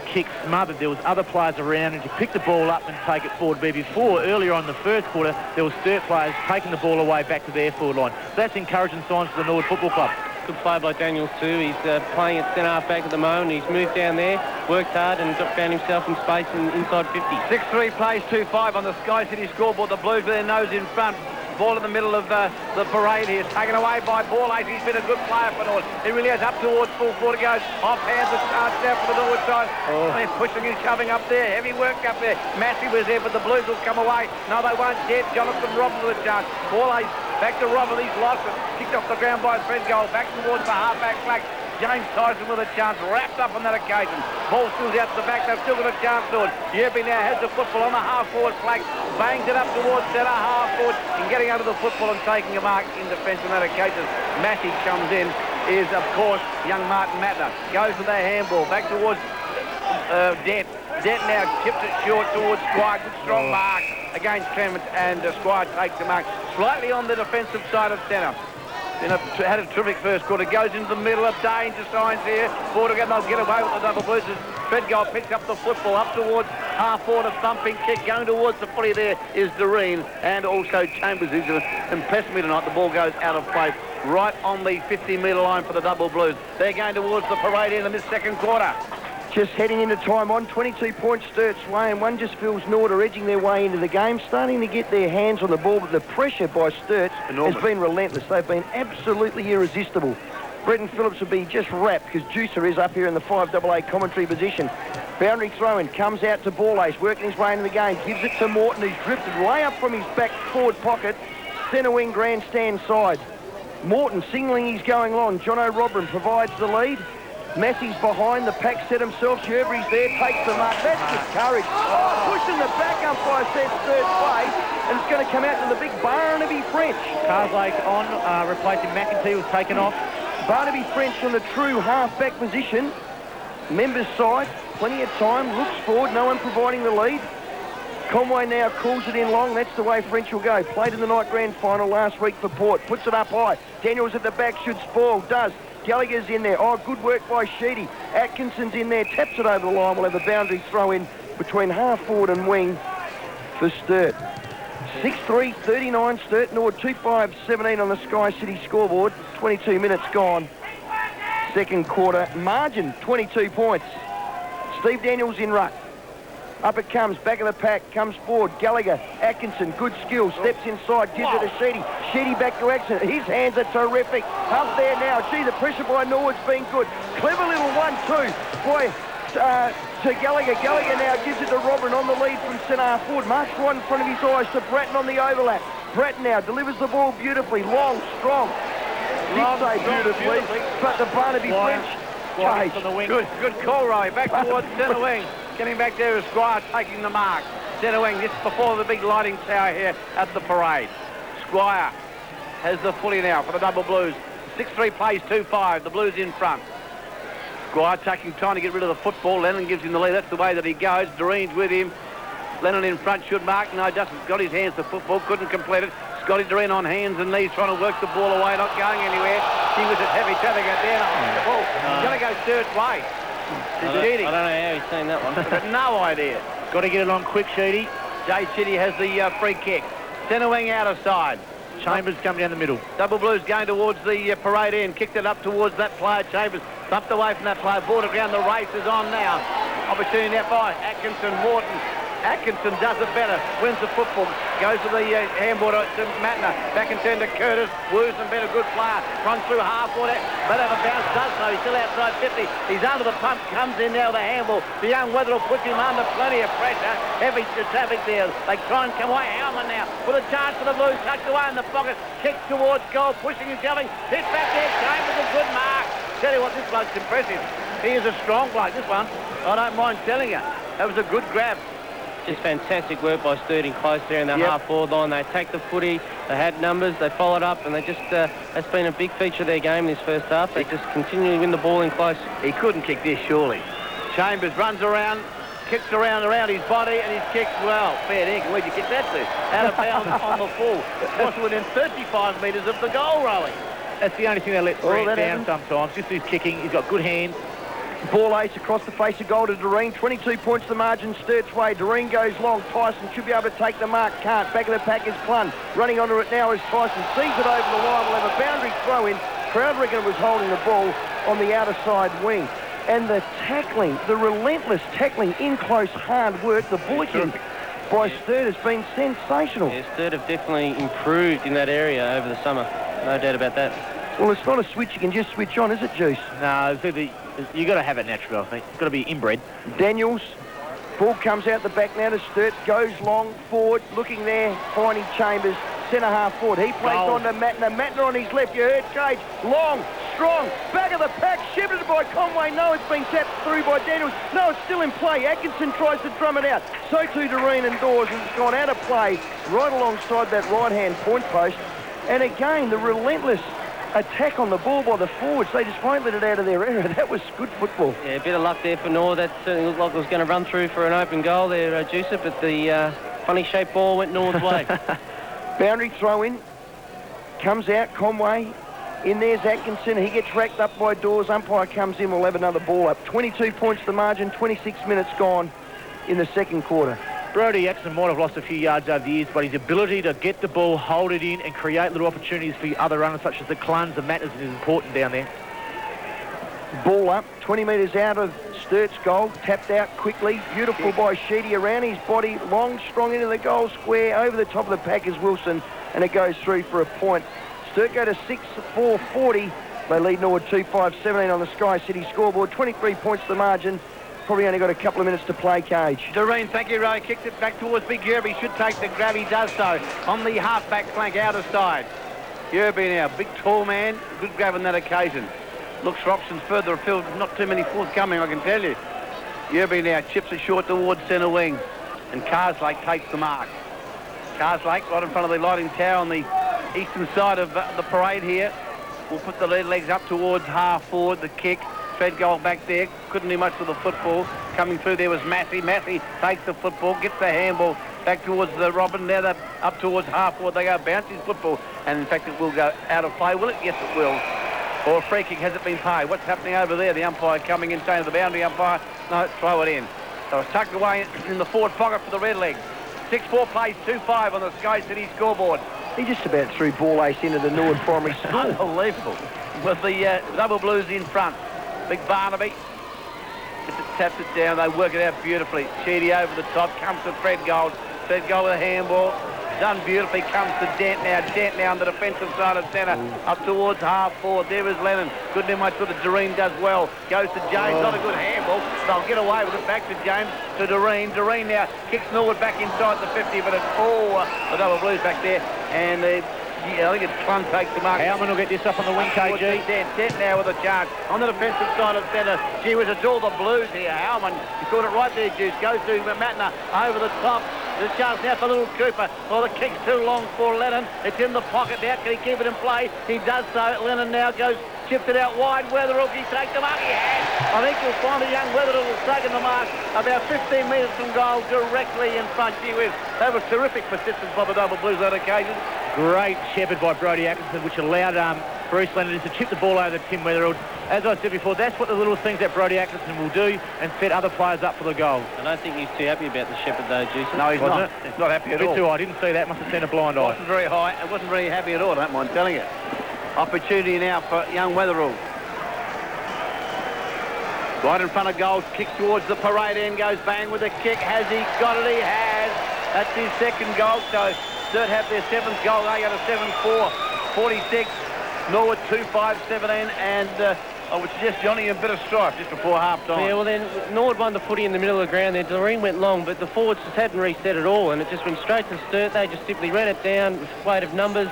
kick smothered, there was other players around and to pick the ball up and take it forward. But before, earlier on in the first quarter, there was Sturt players taking the ball away back to their forward line. So that's encouraging signs for the Norwood Football Club. Good play by Daniels too. He's playing at centre half back at the moment. He's moved down there, worked hard and found himself in space inside 50. 6-3 plays 2-5 on the Sky City scoreboard. The Blues with their nose in front. Ball in the middle of the parade here. Taken away by Ball Ace. He's been a good player for Norwood. He really has up towards full quarter goes. Off hands the chance now for the Norwood side. They're pushing and shoving up there. Heavy work up there. Massey was there, but the Blues will come away. No, they won't yet. Jonathan Robin with a chance. Ball Ace back to Robin. He's lost it. Kicked off the ground by his friend goal. Back towards the half-back flank. James Tyson with a chance, wrapped up on that occasion. Ball still out to the back, they've still got a chance to it. Yerby now has the football on the half-forward flank, bangs it up towards centre half-forward, and getting under the football and taking a mark in defence on that occasion. Massey comes in, is of course young Martin Matner. Goes with that handball, back towards Dent. Dent now chips it short towards Squire, good strong mark against Clement, and Squire takes the mark. Slightly on the defensive side of centre. Had a terrific first quarter. Goes into the middle of danger signs here. Forward again, they'll get away with the double blues. Treadgold picks up the football up towards half forward, a thumping kick. Going towards the footy there is Doreen and also Chambers, who's impressed me tonight. The ball goes out of play right on the 50-metre line for the double blues. They're going towards the parade end in this second quarter. Just heading into time on, 22 points Sturt's way, and one just feels Norwood are edging their way into the game, starting to get their hands on the ball, but the pressure by Sturt has been relentless. They've been absolutely irresistible. Bretton Phillips will be just wrapped because Juicer is up here in the 5AA commentary position. Boundary throw-in, comes out to Ball Ace, working his way into the game, gives it to Morton, who's drifted way up from his back forward pocket, centre wing grandstand side. Morton signaling he's going long. Jono Robin provides the lead. Massey's behind, the pack set himself. Sherbury's there, takes the mark. That's just courage. Pushing the back umpire says third place, and it's going to come out to the big Barnaby French. Carslake on, replacing McEntee, was taken off. Barnaby French on the true half-back position. Members side, plenty of time, looks forward, no one providing the lead. Conway now calls it in long. That's the way French will go. Played in the night grand final last week for Port. Puts it up high. Daniels at the back should spoil. Does. Gallagher's in there. Oh, good work by Sheedy. Atkinson's in there. Taps it over the line. We'll have a boundary throw in between half forward and wing for Sturt. 6-3, 39, Sturt, Norwood 2-5, 17 on the Sky City scoreboard. 22 minutes gone. Second quarter, margin 22 points. Steve Daniels in ruck. Up it comes, back of the pack, comes forward. Gallagher, Atkinson, good skill, steps inside, gives it to Sheedy. Sheedy back to Atkinson. His hands are terrific. Up there now. Gee, the pressure by Norwood's been good. Clever little 1-2. Boy, to Gallagher. Gallagher now gives it to Robin on the lead from centre half forward. Marks right in front of his eyes to Bratton on the overlap. Bratton now delivers the ball beautifully. Long, strong. Did say beautifully, but the Barnaby French chase. On the wing. Good call, Ray. Back towards centre wing. Getting back there is Squire taking the mark. Centre wing, this before the big lighting tower here at the parade. Squire has the fully now for the double Blues. 6-3 plays 2-5. The Blues in front. Squire taking time to get rid of the football. Lennon gives him the lead. That's the way that he goes. Doreen's with him. Lennon in front should mark. No, Justin's got his hands to football. Couldn't complete it. Scotty Doreen on hands and knees trying to work the ball away. Not going anywhere. He was at heavy traffic out there. The ball. He's going to go Sturt's way. I don't know how he's seen that one. I've got no idea. Got to get it on quick, Sheedy. Jay Chitty has the free kick. Centre wing out of side. Chambers coming down the middle. Double Blues going towards the parade end. Kicked it up towards that player. Chambers bumped away from that player. Ball to ground. The race is on now. Opportunity now by Atkinson, Morton. Atkinson does it better. Wins the football. Goes to the handball to Matner. Back and turn to Curtis. Woosen been a good player. Runs through half water. But have a bounce. Does so. He's still outside 50. He's under the pump. Comes in now the handball. The young Wetherill puts him under plenty of pressure. Heavy traffic there. They try and come away. Howman now with a chance for the Blues. Tucked away in the pocket. Kicks towards goal. Pushing and shoving. Hits back there. Chambers a good mark. Tell you what, this bloke's impressive. He is a strong bloke, this one. I don't mind telling you. That was a good grab. Just fantastic work by Sturt in close there in the half-forward line. They attacked the footy, they had numbers, they followed up, and they just, that's been a big feature of their game this first half. They just continually win the ball in close. He couldn't kick this, surely. Chambers runs around, kicks around his body, and he's kicked well. Fair dinkum, where'd you kick that to? Out of bounds on the full. Was within 35 metres of the goal, Rowie. That's the only thing they let Grant down sometimes. Just his kicking. He's got good hands. Ball ace across the face of goal to Doreen. 22 points the margin, Sturt's way. Doreen goes long. Tyson should be able to take the mark. Can't. Back of the pack is Clun. Running onto it now is Tyson. Sees it over the line. Will have a boundary throw in. Crowd reckon was holding the ball on the outer side wing. And the tackling, the relentless tackling in close, hard work, the bullocking by Sturt has been sensational. Yeah, Sturt have definitely improved in that area over the summer. No doubt about that. Well, it's not a switch you can just switch on, is it, Juice? No, you got to have it natural, I think. It's got to be inbred. Daniels, ball comes out the back now to Sturt, goes long, forward, looking there, finding Chambers, centre half forward. He plays on to Matner. Matner on his left, you heard Cage, long, strong, back of the pack, shepherded by Conway. No, it's been tapped through by Daniels. No, it's still in play. Atkinson tries to drum it out. So too Doreen and Dawes, and it's gone out of play right alongside that right-hand point post. And again, the relentless attack on the ball by the forwards. They just won't let it out of their area. That was good football. Yeah, a bit of luck there for Nor. That certainly looked like it was going to run through for an open goal there, Juicer, but the funny-shaped ball went Nor's way. Boundary throw in. Comes out, Conway. In there's Atkinson. He gets racked up by Dawes. Umpire comes in. We'll have another ball up. 22 points the margin. 26 minutes gone in the second quarter. Brody Atkinson might have lost a few yards over the years, but his ability to get the ball, hold it in, and create little opportunities for other runners, such as the Cluns and Matters, is important down there. Ball up, 20 metres out of Sturt's goal, tapped out quickly. Beautiful by Sheedy around his body, long, strong into the goal square. Over the top of the pack is Wilson, and it goes through for a point. Sturt go to 6-4-40. They lead Norwood 2-5-17 on the Sky City scoreboard. 23 points the margin. Probably only got a couple of minutes to play, Cage. Doreen, thank you, Ray. Kicked it back towards Big Yerby. Should take the grab. He does so on the half-back flank, outer side. Yerby now, big tall man. Good grab on that occasion. Looks for options further afield. Not too many forthcoming, I can tell you. Yerby now chips it short towards centre wing. And Carslake takes the mark. Carslake right in front of the lighting tower on the eastern side of the parade here. We'll put the legs up towards half forward, the kick. Fed goal back there, couldn't do much with the football. Coming through there was Massey. Massey takes the football, gets the handball back towards the Robin. Now they're up towards half forward. They go bouncing football, and in fact it will go out of play. Will it? Yes, it will. Or a free kick. Has it been paid? What's happening over there? The umpire coming in, saying to the boundary umpire, no, throw it in. So it's tucked away in the forward pocket for the Redlegs. 6-4 plays 2-5 on the Sky City scoreboard. He just about threw ball ace into the Norwood Primary School. Unbelievable. With the double blues in front. Big Barnaby. Taps it down. They work it out beautifully. Sheedy over the top. Comes to Fred Gold. Fred Gold with a handball. Done beautifully. Comes to Dent now. Dent now on the defensive side of centre. Up towards half forward. There is Lennon. Good in much with it. Doreen does well. Goes to James. Not a good handball. They'll get away with it. Back to James. To Doreen. Doreen now kicks Norwood back inside the 50. But it's the double blues back there. And I think it's Clun takes the mark. Howman will get this up on the wing, KG. Dent now with a charge on the defensive side of centre. Gee whiz, it's all the blues here. Howman, he caught it right there, Juice. Goes to Matner over the top. There's a chance now for little Cooper. Well, the kick's too long for Lennon. It's in the pocket now. Can he keep it in play? He does so. Lennon now goes, chips it out wide. Weatherall, he takes the mark. He has. I think you'll find the young Weatherall has taken the mark about 15 metres from goal directly in front. Gee whiz, that was terrific persistence by the double blues on that occasion. Great shepherd by Brodie Atkinson, which allowed Bruce Lennon to chip the ball over to Tim Weatherall. As I said before, that's what the little things that Brodie Atkinson will do and set other players up for the goal. I don't think he's too happy about the shepherd, though, Jason. No, he's not. He's not happy at all. Me too. I didn't see that. Must have seen a blind eye. It wasn't very high. It wasn't very happy at all, I don't mind telling you. Opportunity now for young Weatherall. Right in front of goal, kick towards the parade end, goes bang with a kick. Has he got it? He has. That's his second goal. So Sturt have their 7th goal. They got a 7-4, 46. Norwood 2-5-17, and I would suggest Johnny a bit of strife just before half-time. Yeah, well then, Norwood won the footy in the middle of the ground there. Doreen went long, but the forwards just hadn't reset at all, and it just went straight to Sturt. They just simply ran it down with weight of numbers.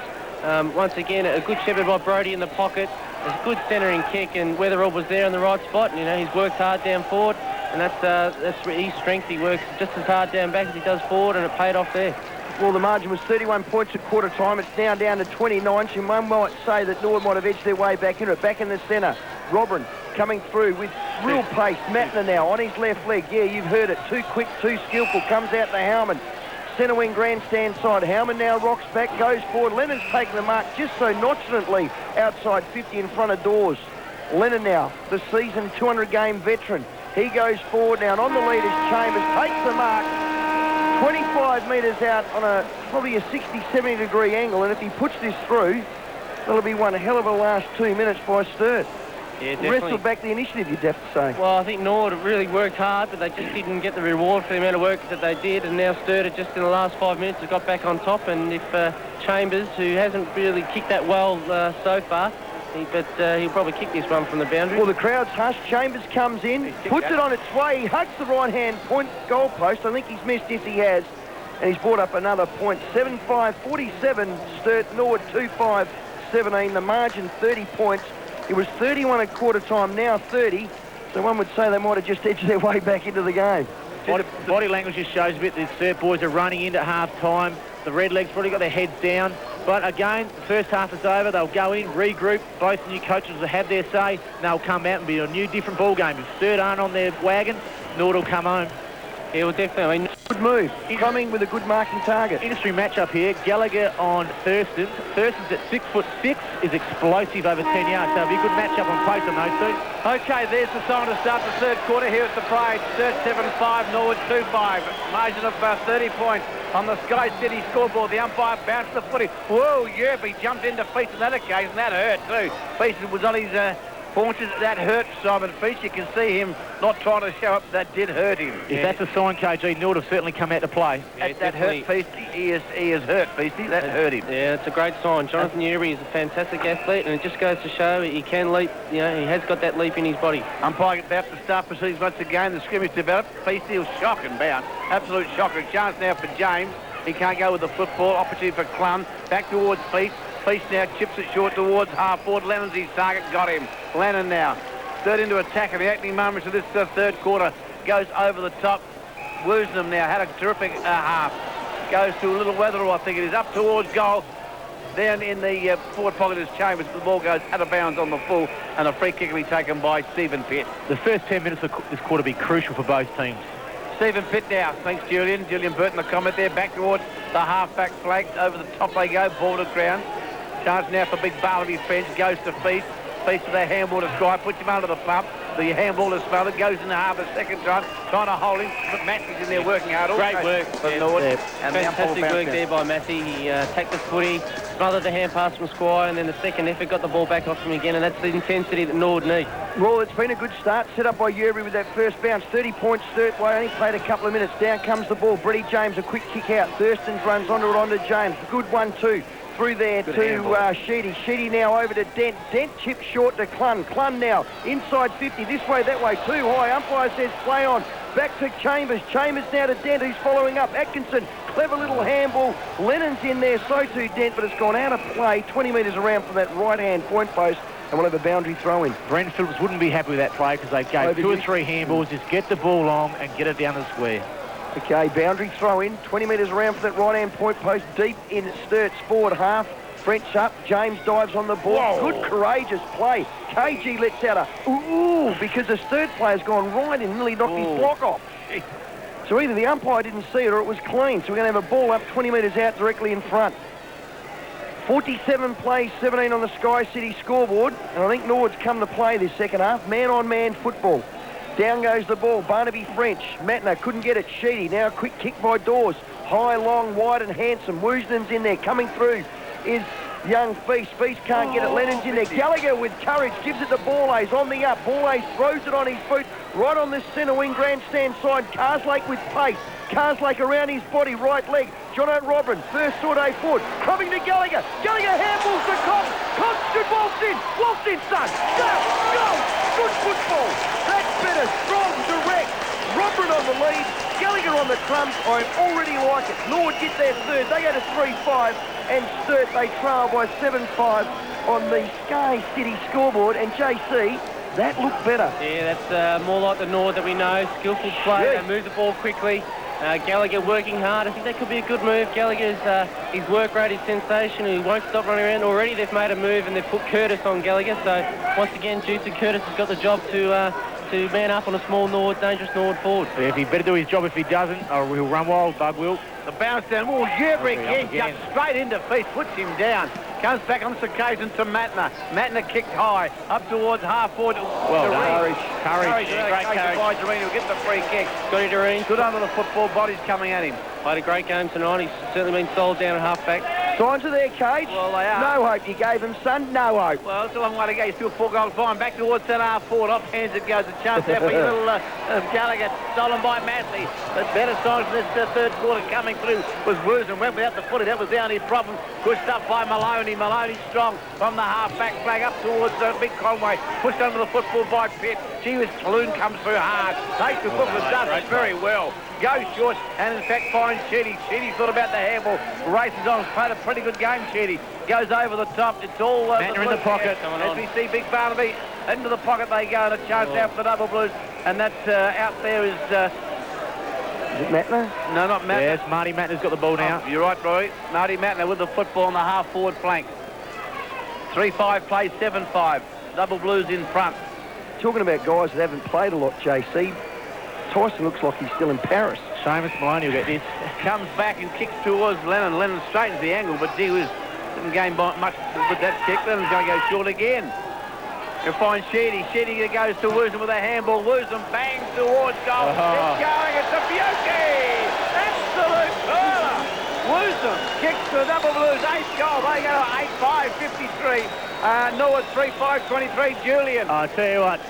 Once again, a good shepherd by Brodie in the pocket. A good centering kick, and Weatherall was there in the right spot. And, you know, he's worked hard down forward, and that's his strength. He works just as hard down back as he does forward, and it paid off there. Well, the margin was 31 points at quarter time. It's now down to 29. So one might say that Norwood might have edged their way back into it. Back in the centre, Robin coming through with real pace. Matner now on his left leg. Yeah, you've heard it. Too quick, too skillful. Comes out to Howman. Centre wing grandstand side. Howman now rocks back, goes forward. Lennon's taking the mark just so nonchalantly outside 50 in front of doors. Lennon now, the season 200-game veteran. He goes forward now, and on the lead is Chambers. Takes the mark. 25 metres out on probably a 60, 70 degree angle, and if he puts this through, that'll be one hell of a last 2 minutes by Sturt. Yeah, definitely. Wrestled back the initiative, you'd have to say. Well, I think Norwood really worked hard, but they just didn't get the reward for the amount of work that they did, and now Sturt just in the last 5 minutes has got back on top, and if Chambers, who hasn't really kicked that well so far, he'll probably kick this one from the boundary. Well, the crowd's hushed. Chambers comes in, puts it on its way. He hugs the right-hand point goalpost. I think he's missed if he has. And he's brought up another point. 7-5-47, Sturt, Norwood 2-5-17. The margin 30 points. It was 31 at quarter time, now 30. So one would say they might have just edged their way back into the game. Body language just shows a bit. The Sturt boys are running into half-time. The Redlegs probably got their heads down. But again, the first half is over. They'll go in, regroup. Both new coaches will have their say. And they'll come out and be a new, different ball game. If Sturt aren't on their wagon, Norwood will come home. Yeah, well, definitely. I mean, good move. Coming with a good marking target. Industry matchup here. Gallagher on Thurston. Thurston's at 6'6", is explosive over 10 yards. So it'll be a good matchup on pace on those two. Okay, there's the sign to start the third quarter here at the parade. Sturt 7-5, Norwood 2-5. Margin of 30 points on the Sky City scoreboard. The umpire bounced the footy. Whoa, yeah, he jumped into Feast on that occasion. That hurt too. Feast was on his haunches. That hurt Simon Feast. You can see him not trying to show up. That did hurt him. If that's a sign, KG, Norwood have certainly come out to play. Yeah, that hurt Feast. He is hurt, Feasty. That hurt him. Yeah, it's a great sign. Jonathan Newby is a fantastic athlete, and it just goes to show he can leap. You know, he has got that leap in his body. Umpire about to start proceedings once again. The scrimmage developed. Feasty was shocking bound. Absolute shocker. Chance now for James. He can't go with the football. Opportunity for Clun. Back towards Feast. Feast now chips it short towards half forward. Lennon's his target. Got him. Lennon now. Third into attack in the opening moments of this third quarter. Goes over the top. Woosnam now had a terrific half. Goes to a little Weatherall, I think it is. Up towards goal. Down in the forward pocket is Chambers. The ball goes out of bounds on the full. And a free kick will be taken by Stephen Pitt. The first 10 minutes of this quarter will be crucial for both teams. Stephen Pitt now. Thanks, Julian. Julian Burton, the comment there. Back towards the half-back flank. Over the top they go. Ball to ground. Chance now for Big Barnaby's bench. Goes to Feast. Feast with their handball to Sky. Puts him under the pump. The handball is smothered, goes in the half a second run, trying to hold him, but Massey's in there working hard. Great work for Norwood. And fantastic work there by Massey. He attacked the footy, smothered the hand pass from Squire, and then the second effort got the ball back off him again, and that's the intensity that Norwood needs. Well, it's been a good start, set up by Yerbury with that first bounce. 30 points, Sturt way, only played a couple of minutes. Down comes the ball. Brady James, a quick kick out. Thurston's runs onto James. Good 1-2. Through there to Sheedy. Sheedy now over to Dent. Dent chips short to Clun. Clun now inside 50. This way, that way, too high. Umpire says play on. Back to Chambers. Chambers now to Dent, who's following up. Atkinson, clever little handball. Lennon's in there, so too Dent, but it's gone out of play. 20 metres around from that right-hand point post. And we'll have a boundary throw in. Brendan Phillips wouldn't be happy with that play because they gave 2 or 3 handballs. Just get the ball long and get it down the square. Okay, boundary throw in, 20 metres around for that right-hand point post, deep in Sturt's forward half. French up, James dives on the ball. Whoa. Good, courageous play. KG lets out a ooh, because the Sturt player's gone right in and nearly knocked his block off. So either the umpire didn't see it or it was clean. So we're going to have a ball up 20 metres out directly in front. 47 plays, 17 on the Sky City scoreboard. And I think Norwood's come to play this second half. Man-on-man football. Down goes the ball. Barnaby French. Matner couldn't get it. Sheedy. Now a quick kick by Dawes. High, long, wide and handsome. Woosnam's in there. Coming through is young Feast. Feast can't get it. Lennon's in there. Gallagher with courage gives it to Borlaze on the up. Borlaze throws it on his boot. Right on this centre wing grandstand side. Carslake with pace. Carslake around his body. Right leg. Jono Robin. First Sorday forward. Crumbing to Gallagher. Gallagher handballs to Cox. Cox should waltz in. Waltz in, son. Go. Go. Good football. That's better. Strong, direct. Robin on the lead. Gallagher on the crumbs. I already like it. Norwood get their third. They go to 3-5. And Sturt, they trail by 7-5 on the Sky City scoreboard. And JC, that looked better. Yeah, that's more like the Norwood that we know. Skillful play. Yes. They move the ball quickly. Gallagher working hard. I think that could be a good move. Gallagher's his work rate is sensational. He won't stop running around. Already they've made a move and they've put Curtis on Gallagher. So once again, Juicy Curtis has got the job to man up on a small Norwood, dangerous Norwood forward. Yeah, if he better do his job if he doesn't, or he'll run wild, Bug will. The bounce down. Oh, Yerbury again jumps straight into feet, puts him down. Comes back on this occasion to Matner. Matner kicked high, up towards half forward. Well done. Courage. Yeah, great courage. By Doreen, who'll get the free kick. Scotty Doreen. Good under the football, bodies coming at him. Played a great game tonight. He's certainly been solid down at half-back. Signs are there, Cage. Well, they are. No hope you gave him, son. No hope. Well, it's a long way to go. He's still 4 goals behind. Back towards that half forward. Off hands it goes. A chance there for your little Gallagher. Stolen by Massey. But better signs in this third quarter coming through was Woosnam. Went without the footy. That was the only problem. Pushed up by Maloney. Maloney strong from the half-back flag up towards Big Conway. Pushed under the football by Pitt. Taloon comes through hard. Takes the foot and does it very well. Goes short and in fact finds Sheedy. Sheedy thought about the handball. Races on. Played a pretty good game, Sheedy. Goes over the top. It's all... Matner in the pocket. As we see Big Barnaby into the pocket they go and a chance out for the double blues. And that out there is... Is it Matner? No, not Matner. Yes, Marty Matner's got the ball now. You're right, Roy. Marty Matner with the football on the half-forward flank. 3-5 plays 7-5. Double blues in front. Talking about guys that haven't played a lot, JC, Tyson looks like he's still in Paris. Seamus Maloney will get this. Comes back and kicks towards Lennon. Lennon straightens the angle, but gee whiz, didn't gain much with that kick. Lennon's going to go short again. He'll find Sheedy. Sheedy goes to Woosnam with a handball. Woosnam bangs towards goal. It's going. It's a beauty. Absolute curler. Woosnam kicks to the double blues. 8th goal. They go to 8-5, 53. Norwood 3-5, 23. Julian. I tell you what,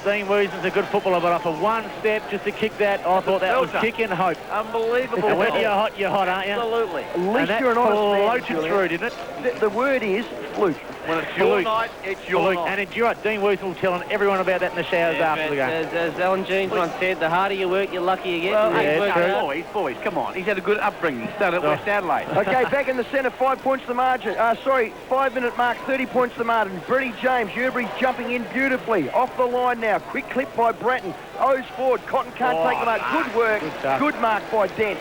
Dean Woosnam's a good footballer, but for one step just to kick that, I thought that was kicking hope. Unbelievable. And when you're hot, aren't you? Absolutely. At least you're an honest man, floated through, didn't it? The word is fluke. When it's your night, it's your night. And you're right, Dean Woosnam was telling everyone about that in the showers after the game. As Alan Jeans once said, the harder you work, the luckier you get. Well, boys, come on. He's had a good upbringing. He started at West Adelaide. Okay, back in the centre, 5 points to the margin. 5-minute mark, 30 points to the margin. Brady James, Yerbury's jumping in beautifully. Off the line now. Quick clip by Bratton. O's forward. Cotton can't take the mark. Good work. Good mark by Dent.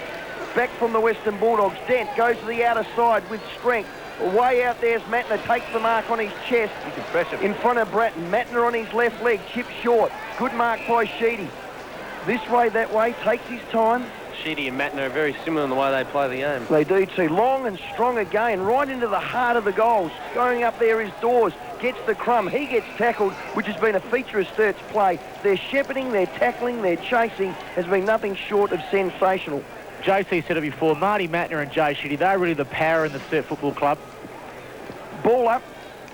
Back from the Western Bulldogs. Dent goes to the outer side with strength. Way out there's Matner, takes the mark on his chest. He's impressive. In front of Bratton. Matner on his left leg, chip short. Good mark by Sheedy. This way, that way, takes his time. Sheedy and Mattner are very similar in the way they play the game. They do too. Long and strong again, right into the heart of the goals. Going up there is Dawes. Gets the crumb. He gets tackled, which has been a feature of Sturt's play. Their shepherding, their tackling, their chasing has been nothing short of sensational. JC said it before, Marty Mattner and Jay Sheedy, they're really the power in the Sturt Football Club. Ball up,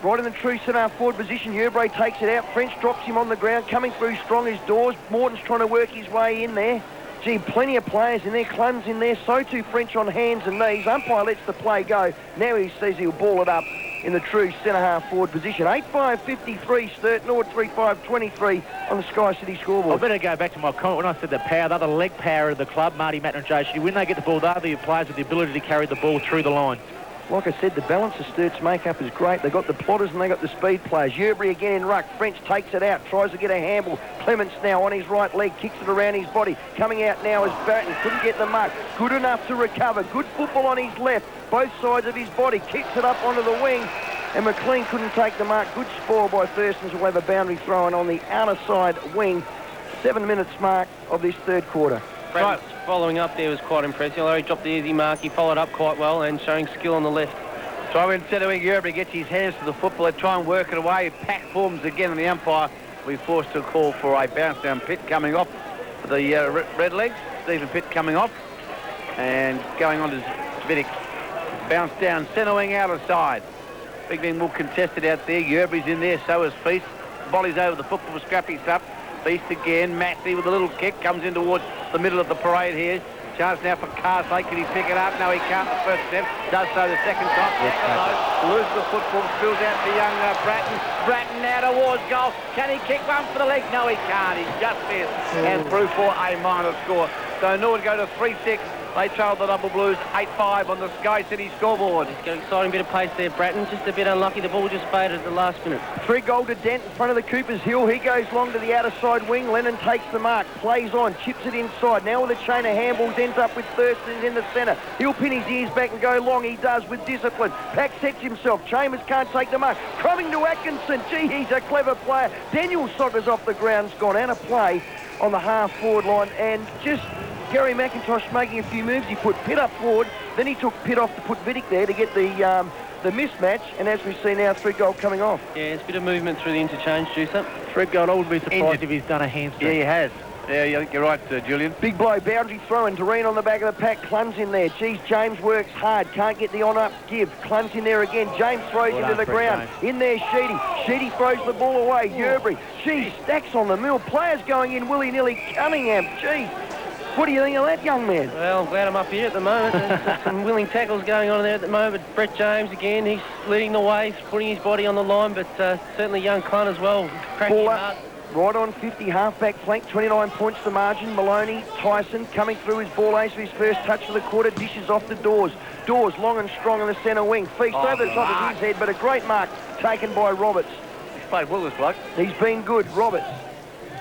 right in the true centre forward position. Yerbury takes it out. French drops him on the ground. Coming through strong is Dawes. Morton's trying to work his way in there. Gee, plenty of players in there. Clun's in there. So too French on hands and knees. Umpire lets the play go. Now he says he'll ball it up in the true centre-half forward position. 8-5-53 Sturt, Norwood 3-5-23 on the Sky City scoreboard. I better go back to my comment when I said the power, the other leg power of the club, Marty Mattner and Jay Sheedy. When they get the ball, they're the players with the ability to carry the ball through the line. Like I said, the balance of Sturt's makeup is great. They've got the plotters and they've got the speed players. Yerbury again in ruck. French takes it out, tries to get a handball. Clements now on his right leg, kicks it around his body. Coming out now is Barton. Couldn't get the mark. Good enough to recover. Good football on his left. Both sides of his body. Kicks it up onto the wing. And McLean couldn't take the mark. Good spoil by Thurston's. We'll have a boundary throw-in on the outer side wing. 7 minutes mark of this third quarter. Brad's following up there was quite impressive. Although he dropped the easy mark, he followed up quite well and showing skill on the left. So instead of Yerbury gets his hands to the football, they try and work it away. Pack forms again, and the umpire will be forced to call for a bounce down. Pitt coming off the red legs. Stephen Pitt coming off. And going on to Vidic. Bounce down, centre wing out of side. Big Ben will contest it out there. Yerbury's in there, so is Feast. Volley's over the football, Scrappy's up. Feast again. Maxey with a little kick comes in towards the middle of the parade here. Chance now for Carslake. Can he pick it up? No, he can't. The first step does so the second time. Loses the football, spills out to young Bratton. Bratton now towards goal. Can he kick one for the leg? No, he can't. He's just missed. And through for a minor score. So Norwood go to 3-6. They trail the Double Blues 8-5 on the Sky City scoreboard. He's got an exciting bit of pace there, Bratton. Just a bit unlucky. The ball just faded at the last minute. 3 goal to Dent in front of the Cooper's Hill. He goes long to the outer side wing. Lennon takes the mark. Plays on. Chips it inside. Now with a chain of handballs. Ends up with Thurston in the centre. He'll pin his ears back and go long. He does with discipline. Pack sets himself. Chambers can't take the mark. Crumbing to Atkinson. Gee, he's a clever player. Daniel Soccer's off the ground. Has gone out of play on the half-forward line. And just Gary McIntosh making a few moves. He put Pitt up forward, then he took Pitt off to put Vidic there to get the mismatch, and as we see now, 3 goal coming off. Yeah, it's a bit of movement through the interchange, Juicer. Fred Gold, I wouldn't be surprised if he's done a handstand. Yeah, he has. Yeah, I think you're right, Julian. Big blow, boundary throw, and Doreen on the back of the pack. Clun's in there. Geez, James works hard. Can't get the on-up give. Clun's in there again. James throws into the ground. In there, Sheedy. Sheedy throws the ball away. Yerbury. Geez, stacks on the mill. Players going in willy-nilly. Cunningham. Geez. What do you think of that, young man? Well, I'm glad I'm up here at the moment. There's some willing tackles going on there at the moment. Brett James, again, he's leading the way, putting his body on the line, but certainly young Clun as well. Cracking hard. Right on 50, half-back flank, 29 points to margin. Maloney, Tyson coming through his ball ace for his first touch of the quarter. Dishes off the Dawes. Dawes long and strong on the centre wing. Feast over the top of his head, but a great mark taken by Roberts. He's played well, this bloke. He's been good. Roberts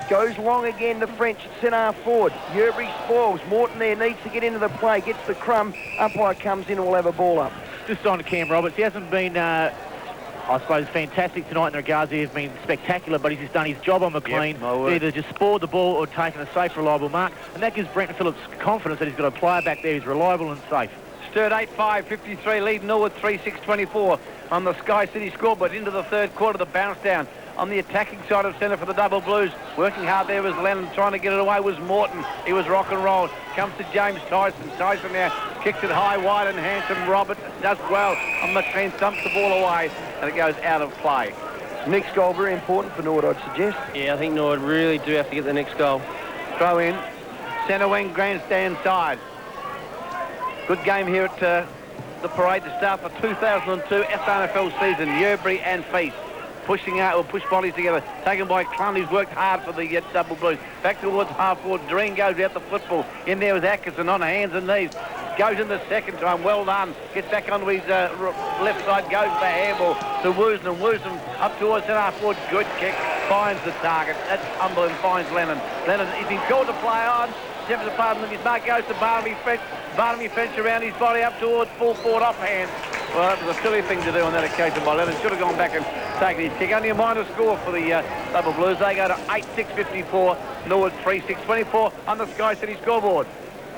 goes long again to French at centre forward. Yerbury spoils. Morton there needs to get into the play. Gets the crumb. Umpire comes in and will have a ball up. Just on to Cam Roberts. He hasn't been, I suppose, fantastic tonight in regards. He's been spectacular, but he's just done his job on McLean. Either just spoiled the ball or taken a safe, reliable mark. And that gives Brenton Phillips confidence that he's got a player back there who's reliable and safe. Sturt 8-5-53, lead Norwood 3-6-24 on the Sky City scoreboard. Into the third quarter, the bounce down on the attacking side of centre for the Double Blues. Working hard there was Lennon. Trying to get it away was Morton. He was rock and roll. Comes to James Tyson. Tyson now kicks it high, wide and handsome. Robert does well on McLean. Dumps the ball away and it goes out of play. Next goal very important for Norwood, I'd suggest. Yeah, I think Norwood really do have to get the next goal. Throw in. Centre wing, grandstand side. Good game here at the parade to start the 2002 SANFL season. Yerbury and Feast pushing out, or push bodies together. Taken by Clun, who's worked hard for the Double Blues. Back towards half forward. Doreen goes out the football. In there was Atkinson on hands and knees. Goes in the second time. Well done. Gets back onto his left side. Goes for the handball to Woosnam. Woosnam up towards half forward. Good kick. Finds the target. That's unbelievable. Finds Lennon. Lennon, he's been called to play on. Jefferson Pardon, his mark goes to Barnaby French. Barnaby French around his body up towards full forward offhand. Well, that was a silly thing to do on that occasion by Lennon. Should have gone back and taken his kick. Only a minor score for the Double Blues. They go to 8-6-54. Norwood 3-6-24 on the Sky City scoreboard.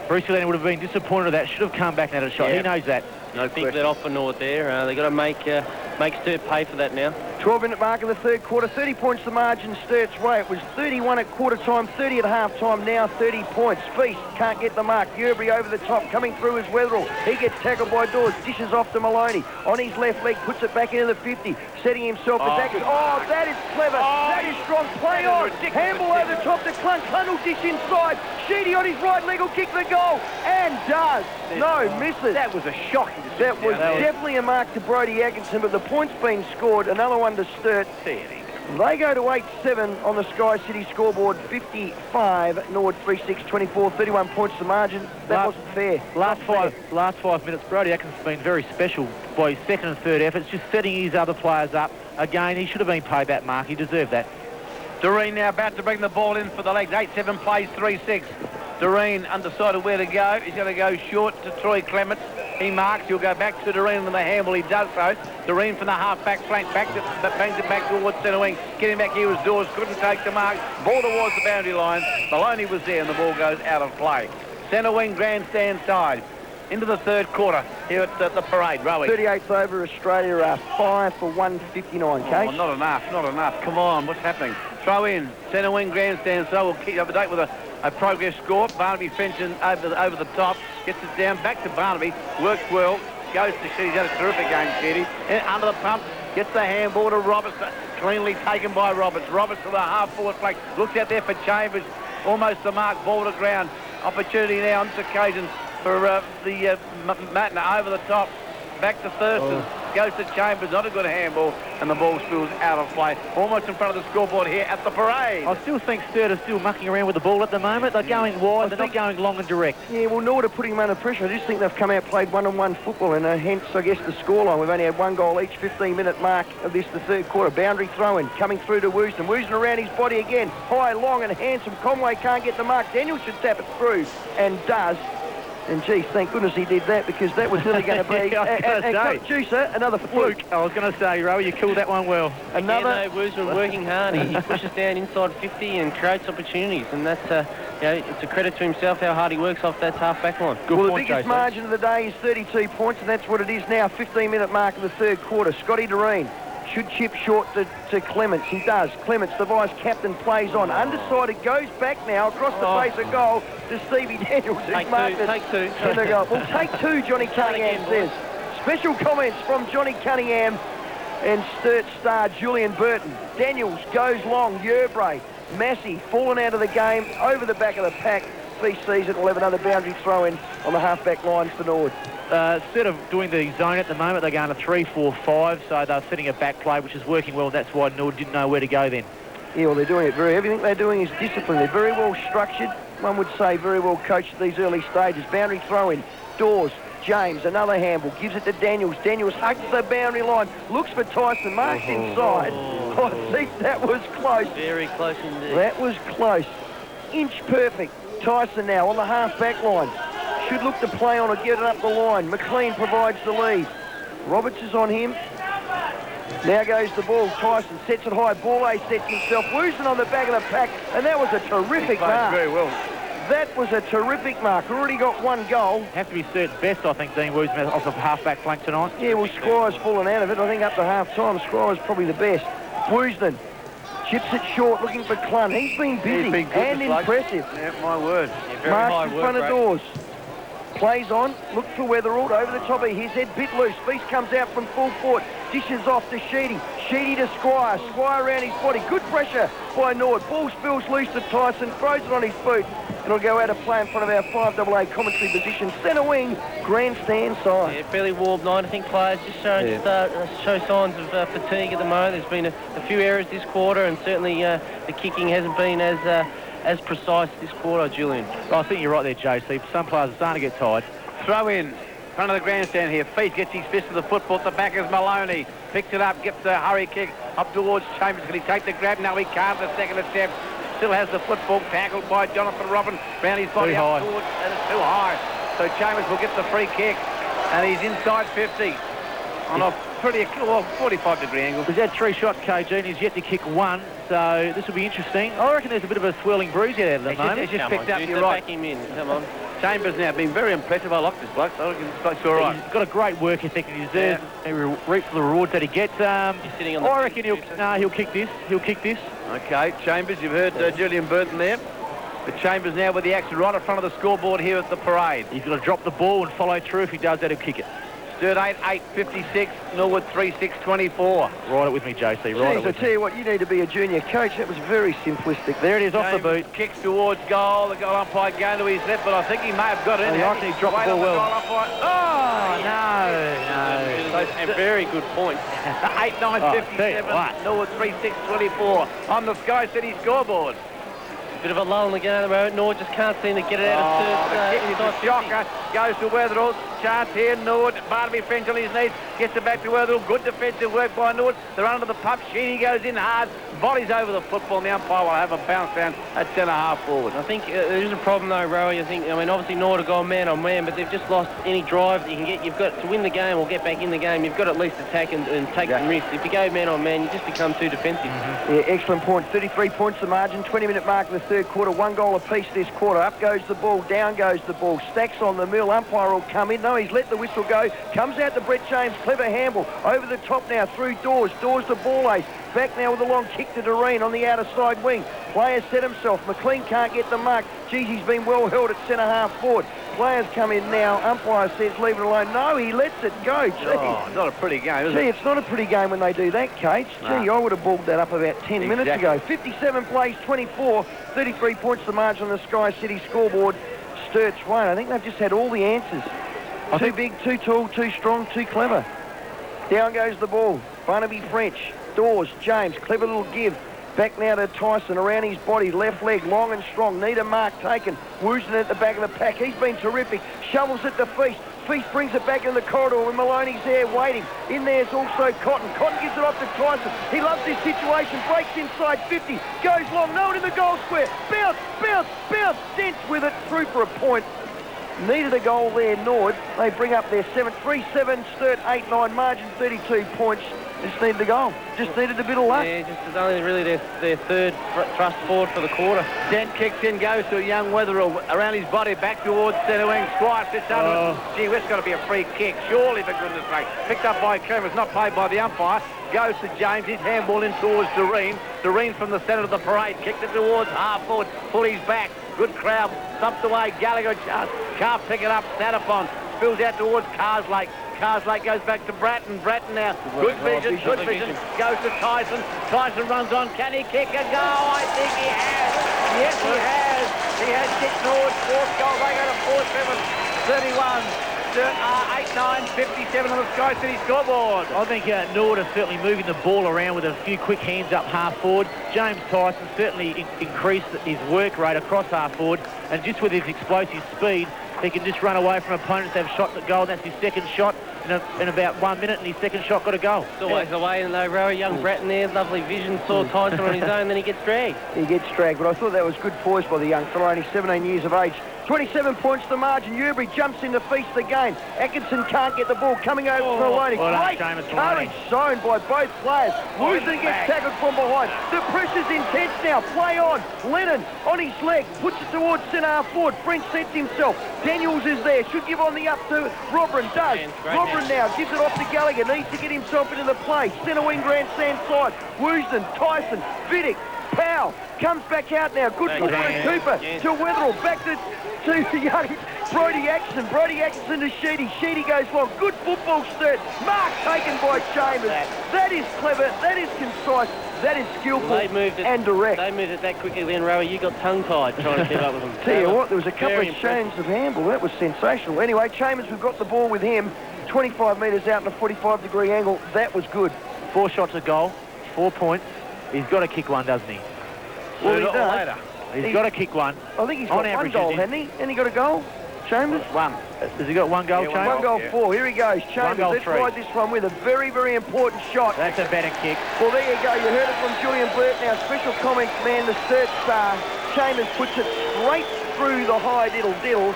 Bruce Glenn would have been disappointed with that. Should have come back and had a shot. Yeah. He knows that. No big let off for Norwood there. They've got to make Sturt pay for that now. 12-minute mark in the third quarter. 30 points the margin Sturt's way. It was 31 at quarter time, 30 at half time, now 30 points. Feast can't get the mark. Yerbury over the top, coming through is Wetherell. He gets tackled by Dawes, dishes off to Maloney. On his left leg, puts it back into the 50, setting himself for tackles. Oh, that is clever. That is strong. Play on. Handball over the top to Clunt. Clunt will dish inside. Sheedy on his right leg will kick the goal. And does. No, misses. That was a shocking decision. That was definitely a mark to Brodie Atkinson, but the point's been scored. Another one to Sturt. They go to 8-7 on the Sky City scoreboard. 55, Norwood 3-6, 24, 31 points to margin. That wasn't fair. Last 5 minutes, Brodie Atkinson's been very special by his second and third efforts, just setting his other players up. Again, he should have been paid that mark. He deserved that. Doreen now about to bring the ball in for the legs. 8-7 plays 3-6. Doreen undecided where to go. He's going to go short to Troy Clements. He marks. He'll go back to Doreen with the handball. He does so. Doreen from the half-back flank, bangs it back towards centre wing. Getting back here was Dawes. Couldn't take the mark. Ball towards the boundary line. Maloney was there and the ball goes out of play. Centre wing grandstand side. Into the third quarter here at the parade, rowing. 38th over Australia, 5 for 159, Case. Oh, not enough. Come on, what's happening? Throw in, centre wing grandstand, so we'll keep up to date with a progress score. Barnaby Fenton over the top, gets it down, back to Barnaby, works well, goes to Sheedy. He's had a terrific game, Sheedy. Under the pump, gets the handball to Roberts, cleanly taken by Roberts. Roberts to the half-forward flank, looks out there for Chambers, almost the mark, ball to ground. Opportunity now on this occasion for the Matna over the top, back to Thurston, goes to Chambers, not a good handball, and the ball spills out of play, almost in front of the scoreboard here at the parade. I still think Sturt are still mucking around with the ball at the moment. They're going wide, they're not going long and direct. Yeah, well, Norwood are putting them under pressure. I just think they've come out, played one-on-one football, and hence, I guess, the scoreline. We've only had one goal each, 15-minute mark of this, the third quarter. Boundary throw-in, coming through to Woosden. Woosden around his body again, high, long, and handsome. Conway can't get the mark. Daniel should tap it through, and does. And gee, thank goodness he did that, because that was really going to be juicer, another fluke. I was going to say, Rowie, you killed that one well. Another Woosman working hard. He pushes down inside 50 and creates opportunities, and that's it's a credit to himself how hard he works off that half-back line. Good well, point, the biggest margin of the day is 32 points, and that's what it is now. 15-minute mark of the third quarter. Scotty Doreen should chip short to Clements. He does. Clements, the vice-captain, plays on. Undecided, goes back now across the face of goal to Stevie Daniels. Take two. Well, take two, Johnny Cunningham says. Special comments from Johnny Cunningham and Sturt star Julian Burton. Daniels goes long. Yerbury, Massey, fallen out of the game, over the back of the pack. Feast season will have another boundary throw-in on the half-back lines for Norwood. Instead of doing the zone at the moment, they're going to 3-4-5, so they're setting a back play, which is working well. That's why Norwood didn't know where to go then. Yeah, well, they're doing it everything they're doing is disciplined. They're very well structured. One would say very well coached at these early stages. Boundary throw-in. Dawes, James, another handball, gives it to Daniels. Daniels hugs the boundary line, looks for Tyson, marks inside. I think that was close. Very close indeed. That was close. Inch perfect. Tyson now on the half-back line. Should look to play on or get it up the line. McLean provides the lead. Roberts is on him. Now goes the ball. Tyson sets it high. Borley sets himself. Woosden on the back of the pack. And that was a terrific mark. Very well. That was a terrific mark. Already got one goal. Have to be Sturt's best, I think, Dean Woosden off the half-back flank tonight. Yeah, well, Squire's fallen out of it. I think up to half-time, Squire's probably the best. Woosden chips it short, looking for Clun. He's been busy and impressive. Yeah, my word. Yeah, marks in front of Dawes. Plays on, looks for Wetherall, over the top of his head, bit loose. Feast comes out from full court, dishes off to Sheedy. Sheedy to Squire, Squire around his body. Good pressure by Norwood. Ball spills loose to Tyson, throws it on his boot. It'll go out of play in front of our 5AA commentary position. Centre wing, grandstand side. Yeah, fairly warm night. I think players just show signs of fatigue at the moment. There's been a few errors this quarter, and certainly the kicking hasn't been as precise this quarter, Julian. Well, I think you're right there, JC. Some players are starting to get tired. Throw in front of the grandstand here. Feast gets his fist to the football. At the back is Maloney. Picks it up, gets a hurry kick up towards Chambers. Can he take the grab? No, he can't. The second attempt. Still has the football, tackled by Jonathan Robin. Round his body up towards, and it's too high. So Chambers will get the free kick, and he's inside 50 on a pretty 45-degree angle. He's had 3 shots, KG, and he's yet to kick 1, so this will be interesting. I reckon there's a bit of a swirling breeze out at the moment. He's just picked up, you're right. Back him in, come on. Chambers now been very impressive. I like this bloke, so I think this bloke's all right. He's got a great work ethic and he deserves reap for the rewards that he gets. He's sitting on the I reckon he'll kick this. He'll kick this. Okay, Chambers, you've heard Julian Burton there. But Chambers now with the action right in front of the scoreboard here at the parade. He's got to drop the ball and follow through. If he does that, he'll kick it. Sturt 8-8-56, Norwood 3-6-24. Ride it with me, JC. Jeez, I tell you what, you need to be a junior coach. That was very simplistic. There it is, off the boot. Kicks towards goal. The goal umpire going to his left, but I think he may have got it in. I think he dropped the ball well. Oh, no. A very good point. 8-9-57, Norwood 3-6-24 on the Sky City scoreboard. Bit of a lull in the game at the moment. Norwood just can't seem to get it out of Sturt. The shocker goes to Wetherell. Chance here, Norwood. Barnaby French on his knees. Gets it back to Wetherell. Good defensive work by Norwood. They're under the pump. Sheedy goes in hard. Bodies over the football. And the umpire will have a bounce down at centre-half forward. I think there is a problem though, Rowie. I mean, obviously Norwood have gone man on man, but they've just lost any drive that you can get. You've got to win the game or get back in the game. You've got to at least attack and take some risks. If you go man on man, you just become too defensive. Yeah, excellent point. 33 points the margin. 20-minute mark in the third quarter. 1 goal apiece this quarter. Up goes the ball. Down goes the ball. Stacks on the mill. Umpire will come in. No, he's let the whistle go. Comes out to Brett James. Clever handball. Over the top now through Dawes. Dawes to ball ace. Back now with a long kick to Doreen on the outer side wing. Player set himself. McLean can't get the mark. Geez, he's been well held at centre-half forward. Players come in now. Umpire says leave it alone. No, he lets it go. Gee. Oh, not a pretty game, is it? Gee, it's not a pretty game when they do that, Kate. Gee, I would have balled that up about 10 minutes ago. 57 plays, 24. 33 points the margin on the Sky City scoreboard. Sturt's won. I think they've just had all the answers. Too big, too tall, too strong, too clever. Down goes the ball. Barnaby French. Dawes, James, clever little give. Back now to Tyson, around his body, left leg, long and strong. Need a mark taken. Woosden at the back of the pack. He's been terrific. Shovels at the Feast. Feast brings it back in the corridor with Maloney's there waiting. In there's also Cotton. Cotton gives it off to Tyson. He loves this situation. Breaks inside 50. Goes long. No one in the goal square. Bounce, bounce, bounce. Dents with it. Through for a point. Needed a goal there, Norwood. They bring up their 7-3-7, Sturt 8-9, margin 32 points. Just needed a goal. Just needed a bit of luck. Yeah, just it's only really their third thrust forward for the quarter. Dent kicks in, goes to a young Wetherell around his body, back towards centre wing. Squire sits under. Gee, that's got to be a free kick, surely, for goodness sake. Picked up by Clemens, not played by the umpire. Goes to James, his handball in towards Doreen. Doreen from the centre of the parade, kicked it towards half forward, pulleys back. Good crowd, thumped away. Gallagher can't pick it up. Satterpon spills out towards Carslake. Carslake goes back to Bratton. Bratton now. Good vision. Goes to Tyson. Tyson runs on. Can he kick a goal? I think he has. Yes, he has. He has kicked Norwood's fourth goal. They go to 4-7, 31. 8-9, 57 on the Sky City scoreboard. I think Norwood are certainly moving the ball around with a few quick hands up half forward. James Tyson certainly increased his work rate across half forward, and just with his explosive speed, he can just run away from opponents that have shots at goal. That's his second shot in about 1 minute, and his second shot got a goal. It's always away in the row. Young Bratton there, lovely vision, saw Tyson on his own, then he gets dragged. He gets dragged, but I thought that was good poise by the young fellow, only 17 years of age. 27 points to margin. Newbury jumps in to feast again. Atkinson can't get the ball. Coming over to Maloney. Great courage shown by both players. Woosden gets tackled from behind. The pressure's intense now. Play on. Lennon on his leg. Puts it towards centre forward. French sets himself. Daniels is there. Should give on the up to Robrin. Does. Robrin now gives it off to Gallagher. Needs to get himself into the play. Centre wing grandstand side. Woosden, Tyson, Vidic, Powell. Comes back out now. Good for Cooper. To Wetherell. Back to young Brody Atkinson. Brody Atkinson to Sheedy. Sheedy goes long. Good football, Sturt. Mark taken by Chambers. That is clever. That is concise. That is skillful and direct. They moved it that quickly then, Rowie. You got tongue-tied trying to keep up with them. Tell you what, there was a couple of chains of handball. That was sensational. Anyway, Chambers, we've got the ball with him. 25 metres out in a 45-degree angle. That was good. 4 shots a goal, 4 points. He's got to kick one, doesn't he? Well, he does. He's got to kick one. I think he's got one goal, hasn't he? And he got a goal? Chambers? One. Has he got one goal, Chambers? 1 goal, 4. Here he goes. Chambers, let's ride this one with a very, very important shot. That's a better kick. Well, there you go. You heard it from Julian Burt. Now, special comments, man. The Sturt star. Chambers puts it straight through the high diddle-diddle.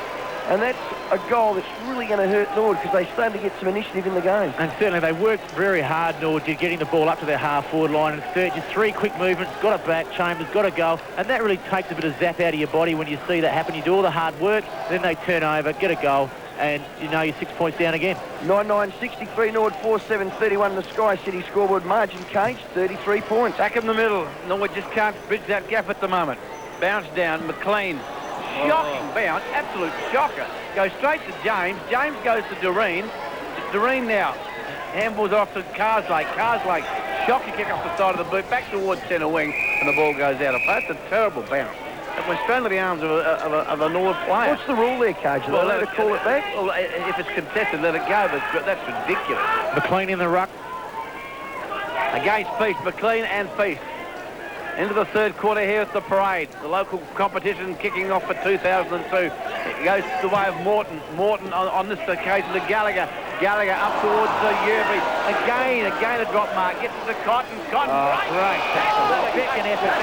And that's a goal that's really going to hurt Norwood because they're starting to get some initiative in the game. And certainly they worked very hard, Norwood, getting the ball up to their half-forward line. And Sturt, just 3 quick movements, got it back, Chambers got a goal. And that really takes a bit of zap out of your body when you see that happen. You do all the hard work, then they turn over, get a goal, and you know you're 6 points down again. 9-9-63, Norwood 4-7-31 in the Sky City scoreboard. Margin Cage, 33 points. Back in the middle. Norwood just can't bridge that gap at the moment. Bounce down, McLean. Shocking bounce, absolute shocker. Goes straight to James. James goes to Doreen. Doreen now handballs off to Carslake. Carslake, shocking kick off the side of the boot, back towards centre wing, and the ball goes out of play. That's a terrible bounce. It went straight into the arms of a Norwood player. What's the rule there, Cage? Well, let it call it back? Well, if it's contested, let it go, but that's ridiculous. McLean in the ruck. Against Feast, McLean and Feast. Into the third quarter here at the Parade. The local competition kicking off for 2002. It goes the way of Morton. Morton on this occasion to Gallagher. Gallagher up towards Yerby. Again a drop mark. Gets to Cotton. Cotton. Great tackle. Second effort.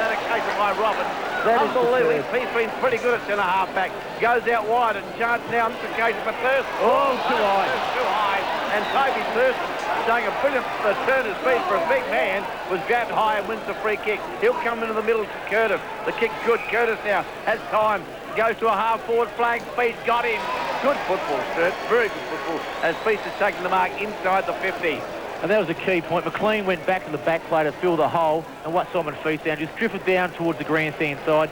That occasion by Robert. Unbelievable. He's been pretty good at centre half back. Goes out wide and chance now on this occasion for Thurston. Oh, too high. Too high. And Toby Thurston, showing a brilliant turn of speed for a big man, was grabbed high and wins the free kick. He'll come into the middle to Curtis. The kick's good. Curtis now has time. Goes to a half-forward flag. Feast got him. Good football, Sturt. Very good football. As Feast is taking the mark inside the 50. And that was a key point. McLean went back to the back play to fill the hole, and what Simon Feast down, just drifted down towards the grandstand side.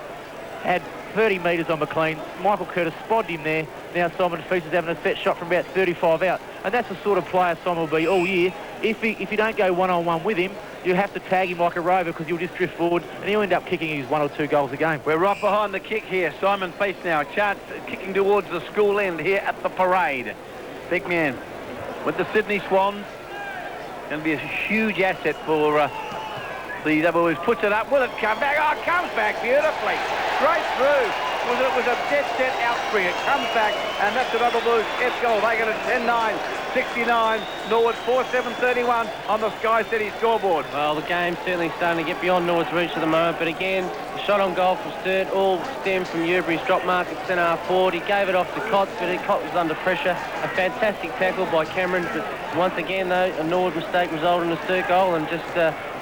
Had 30 metres on McLean. Michael Curtis spotted him there. Now Simon Feast is having a set shot from about 35 out. And that's the sort of player Simon will be all year. If you don't go one-on-one with him, you have to tag him like a rover because he'll just drift forward and he'll end up kicking his 1 or 2 goals a game. We're right behind the kick here. Simon Feast now. Chance kicking towards the school end here at the Parade. Big man with the Sydney Swans. Going to be a huge asset for the Double. Puts it up. Will it come back? Oh, it comes back beautifully. Straight through. It was a dead set outspring. It comes back, and that's the Double Blues. It's goal. They get a 10-9-69. Norwood 4-7-31 on the Sky City scoreboard. Well, the game's certainly starting to get beyond Norwood's reach at the moment, but again, the shot on goal from Sturt all stemmed from Newbury's drop mark at centre half forward. He gave it off to Cotts, but Cotts was under pressure. A fantastic tackle by Cameron, but once again, though, a Norwood mistake resulted in a Sturt goal, and just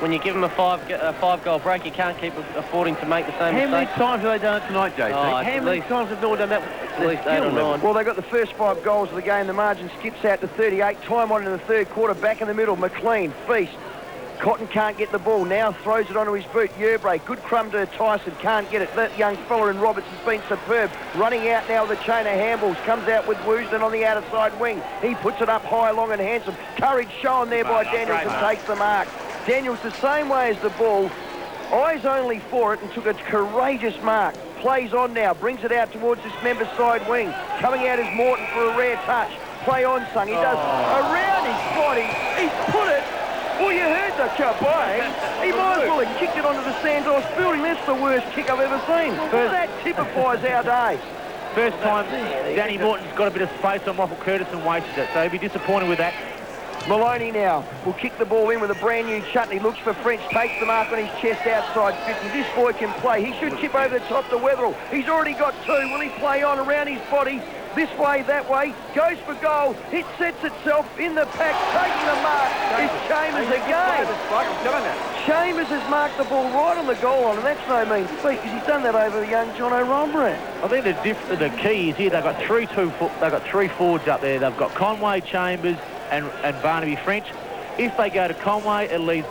when you give him a five-goal break, you can't keep affording to make the same mistake. How many times have they done it tonight, JC? How many times have Norwood done that? At least 8 or 9. Well, they got the first 5 goals of the game. The margin skips out to 38. Time on in the third quarter. Back in the middle. McLean, Feast. Cotton can't get the ball. Now throws it onto his boot. Yerbrae. Good crumb to Tyson. Can't get it. That young fella in Roberts has been superb. Running out now with a chain of handballs. Comes out with Woosden on the outer side wing. He puts it up high, long and handsome. Courage shown there by Daniels and takes the mark. Daniels the same way as the ball. Eyes only for it and took a courageous mark. Plays on now. Brings it out towards this member's side wing. Coming out is Morton for a rare touch. Play on, son. He does around his body. He's put it. Well, you heard the kabang. He might as well have kicked it onto the Santos building. That's the worst kick I've ever seen. That typifies our day. First time Danny Morton's got a bit of space on Michael Curtis and wasted it, so he'll be disappointed with that. Maloney now will kick the ball in with a brand new chutney. Looks for French, takes the mark on his chest outside 50. This boy can play. He should chip over the top to Wetherill. He's already got 2. Will he play on around his body? This way, that way. Goes for goal. It sets itself in the pack. Taking the mark is Chambers again. Chambers has marked the ball right on the goal line, and that's no mean feat because he's done that over the young John O'Rombran. I think the key is here. They've got 3 forwards up there. They've got Conway, Chambers, and Barnaby French. If they go to Conway, it leaves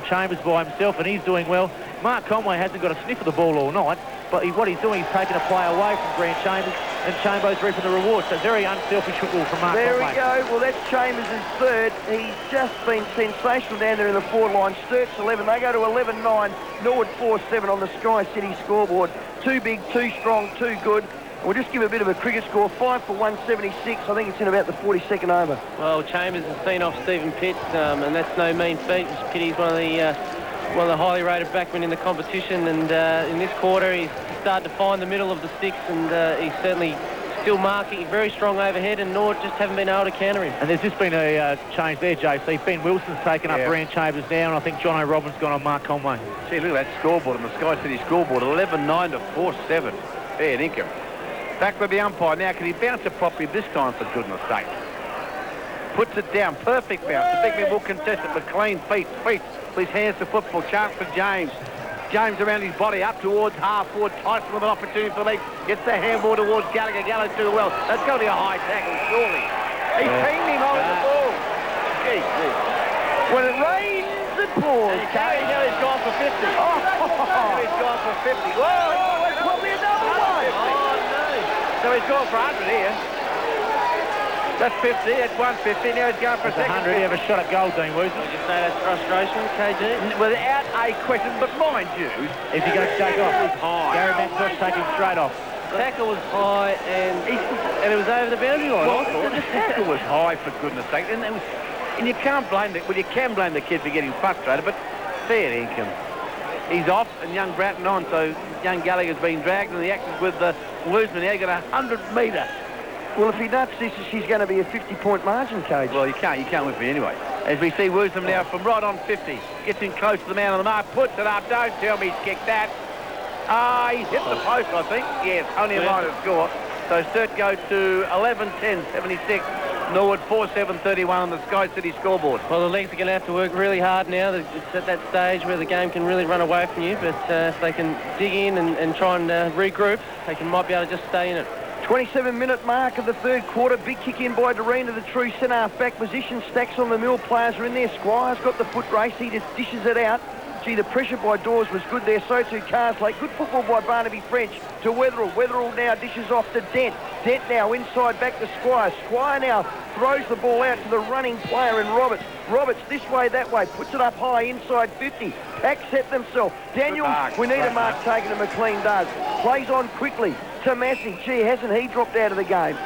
Chambers by himself, and he's doing well. Mark Conway hasn't got a sniff of the ball all night, but what he's doing is taking a play away from Grant Chambers, and Chambo's reaping the reward. So very unselfish football from Mark Conway. There we go. Well, that's Chambers' third. He's just been sensational down there in the forward line. Sturt's 11. They go to 11-9. Norwood 4-7 on the Sky City scoreboard. 2 big, 2 strong, 2 good. We'll just give a bit of a cricket score, 5 for 176. I think it's in about the 42nd over. Well, Chambers has seen off Stephen Pitt, and that's no mean feat. Pitt's one of the highly rated backmen in the competition, and in this quarter he's started to find the middle of the sticks, and he's certainly still marking very strong overhead, and Norwood just haven't been able to counter him. And there's just been a change there, JC. Ben Wilson's taken up Grant Chambers now, and I think John O'Robbins gone on Mark Conway. See, look at that scoreboard on the Sky City scoreboard, 11-9 to 4-7. Fair dinkum. Back with the umpire. Now, can he bounce it properly this time, for goodness sake? Puts it down. Perfect bounce. The big man will contest it with clean feet. With his hands to football. Chance for James. James around his body, up towards half forward. Tyson with an opportunity for legs. Gets the handball towards Gallagher. Gallagher too well. That's going to be a high tackle, surely. He pinged him on the ball. Gee, When it rains, it pours. Now he's gone for 50. Now he's gone for 50. Whoa, It's probably another one. Oh, no. So he's gone for 100 here. That's 50, that's 150, now he's going for a second. 100, you have a shot at goal, Dean Woos. Would you say that's frustration, KG? Without a question, but mind you, If you're going to take off, Gary McIntosh take him straight off. The tackle was high and it was over the boundary line. the tackle was high, for goodness sake, and you can't blame the, well, you can blame the kid for getting frustrated, but fair income. He's off, and young Bratton on, so young Gallagher's been dragged, and the action's with the Woosman. Now he's got a 100-metre. Well, if he nuts this, she's going to be a 50-point margin, Cage. Well, you can't win for me anyway. As we see Woosnam now from right on 50. Gets in close to the man on the mark, puts it up. Don't tell me he's kicked that. He hit the post, I think. Yes, only a minor score. So Sturt go to 11-10-76. Norwood 4-7-31 on the Sky City scoreboard. Well, the legs are going to have to work really hard now. It's at that stage where the game can really run away from you, but if they can dig in and try and regroup, they might be able to just stay in it. 27-minute mark of the third quarter. Big kick in by Dorena, the true centre-half back position. Stacks on the mill. Players are in there. Squire's got the foot race. He just dishes it out. Gee, the pressure by Dawes was good there. So too Carslake. Good football by Barnaby French to Wetherill. Wetherill now dishes off to Dent. Dent now inside back to Squire. Squire now throws the ball out to the running player in Roberts. Roberts this way, that way. Puts it up high inside 50. Pack set themselves. Daniels, we need a mark taken, and McLean does. Plays on quickly to Massey. Gee, hasn't he dropped out of the game?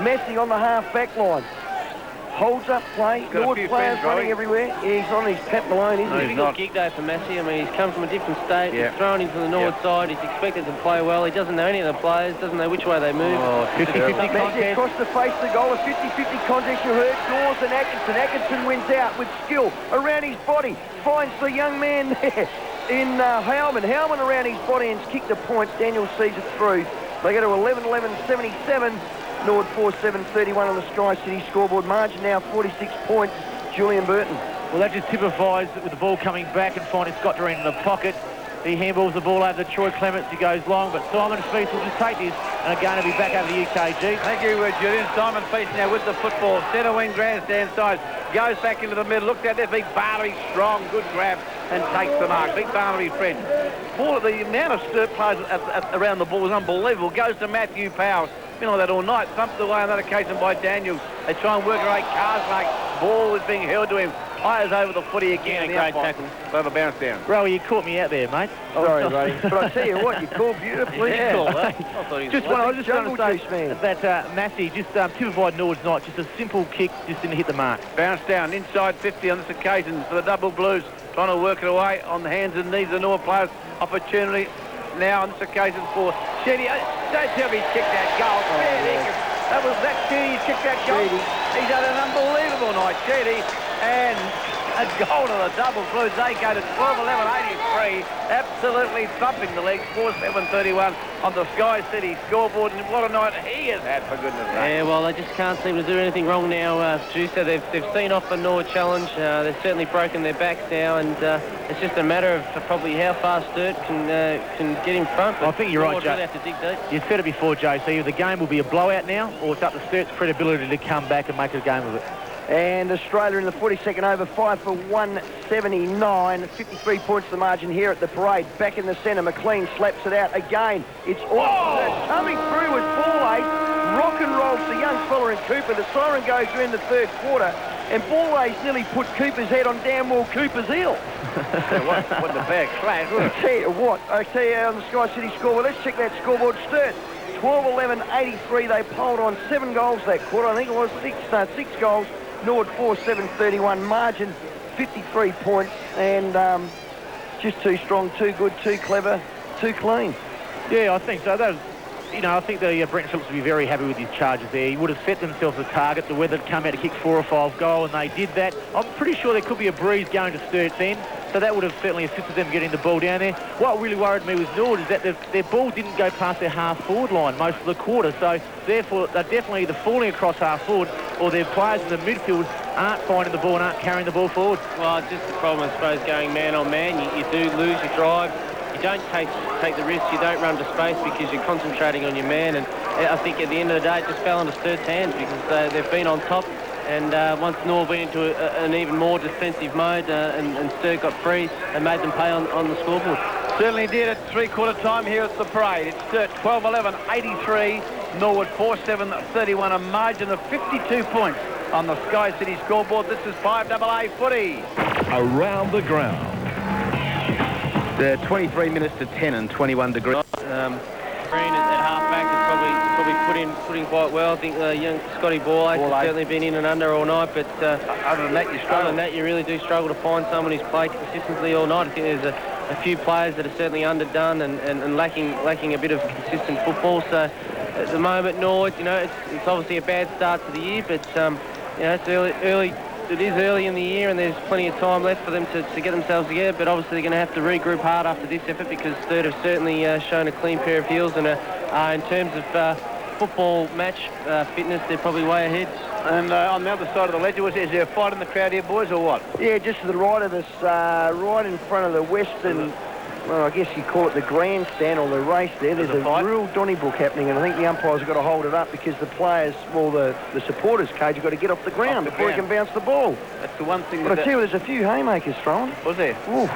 Massey on the half-back line. Holds up play. Norwood players running everywhere. He's on his Pat Malone, isn't he? He's got a gig day for Massey. I mean, he's come from a different state. He's thrown into the Norwood side. He's expected to play well. He doesn't know any of the players. Doesn't know which way they move. 50-50 Massey contest. across the face of the goal. A 50-50 contest. You heard Dawes and Atkinson. Atkinson wins out with skill around his body. Finds the young man there in Howman. Howman around his body and's kicked a point. Daniel sees it through. They go to 11-11-77. Norwood 4-7-31 on the Sky City scoreboard. Margin now 46 points. Julian Burton. Well, that just typifies it with the ball coming back and finding Scott Doreen in the pocket. He handballs the ball over to Troy Clements. He goes long, but Simon Feast will just take this and are going to be back over the UKG. Thank you, Julian. Simon Feast now with the football. Centre wing grandstand side. Goes back into the middle. Looks out there. Big Barnaby, strong, good grab, and takes the mark. Big Barnaby friend. The amount of Sturt players around the ball is unbelievable. Goes to Matthew Powell. Been like that all night. Thumped away on that occasion by Daniels. They try and work away. Carslake. Ball is being held to him. Players over the footy again. Great tackle. Have a bounce down. Rowie, you caught me out there, mate. Sorry, Ray. But I tell you what, you called beautifully. I thought he was I was just Jungle going to juice, say man. that Massey just typified Norwood's night. Just a simple kick, just didn't hit the mark. Bounce down inside 50 on this occasion for the double blues. Trying to work it away on the hands and knees of the Norwood players. Opportunity now on this occasion for Shetty. Don't tell me he kicked that goal. That was that Shetty kicked that goal. He's had an unbelievable night, Shetty. And a goal to the double blues. They go to 12-11-83. Absolutely thumping the legs. 4-7-31 on the Sky City scoreboard. And what a night he has had, for goodness sake. Yeah, well, they just can't seem to do anything wrong now, Juicer. They've seen off the Norwood challenge. They've certainly broken their backs now, and it's just a matter of probably how far Sturt can get in front. I think you're right, Joe. Really have to dig deep. You said it before, Joe. So either the game will be a blowout now, or it's up to Sturt's credibility to come back and make a game of it. And Australia in the 42nd over, 5 for 179. 53 points the margin here at the parade. Back in the centre, McLean slaps it out again. It's all coming through with ball ace. Rock and rolls the young fella in Cooper. The siren goes during the third quarter. And ball ace nearly put Cooper's head on damn well Cooper's heel. What a bad clash. I tell you what, on the Sky City scoreboard, let's check that scoreboard. Sturt, 12-11-83. They polled on 7 goals that quarter. I think it was 6 goals. Norwood 4-7-31 margin, 53 points, and just too strong, too good, too clever, too clean. Yeah, I think so. I think the Brent Phillips would be very happy with his charges there. He would have set themselves a target, the weather had come out to kick 4 or 5 goals, and they did that. I'm pretty sure there could be a breeze going to Sturt's end. So that would have certainly assisted them getting the ball down there. What really worried me was Norwood is that their ball didn't go past their half-forward line most of the quarter. So therefore, they're definitely either falling across half-forward or their players in the midfield aren't finding the ball and aren't carrying the ball forward. Well, just the problem, I suppose, going man on man. You do lose your drive. You don't take the risk. You don't run to space because you're concentrating on your man. And I think at the end of the day, it just fell into Sturt's hands because they've been on top. And once Norwood went into an even more defensive mode and Sturt got free and made them pay on the scoreboard. Certainly did at three-quarter time here at the parade. It's Sturt 12-11, 83. Norwood 4-7, 31. A margin of 52 points on the Sky City scoreboard. This is 5AA footy. Around the ground. 23 minutes to 10 and 21 degrees. Green at half-back has probably put in quite well. I think young Scotty Ball has certainly been in and under all night, but other than that, you struggle. Other than that, you really do struggle to find someone who's played consistently all night. I think there's a few players that are certainly underdone and lacking a bit of consistent football. So at the moment, Norwood, it's obviously a bad start to the year, but it's early. It is early in the year and there's plenty of time left for them to get themselves together, but obviously they're going to have to regroup hard after this effort because Sturt have certainly shown a clean pair of heels and in terms of football match fitness, they're probably way ahead. And on the other side of the ledger, is there a fight in the crowd here, boys, or what? Yeah, just to the right of us, right in front of the Western, well, I guess you call it the grandstand or the race there. There's a real Donnybrook happening, and I think the umpires have got to hold it up because the players, well, the supporters' cage have got to get off the ground before he can bounce the ball. That's the one thing. But I tell you, there's a few haymakers thrown. Was there? Ooh.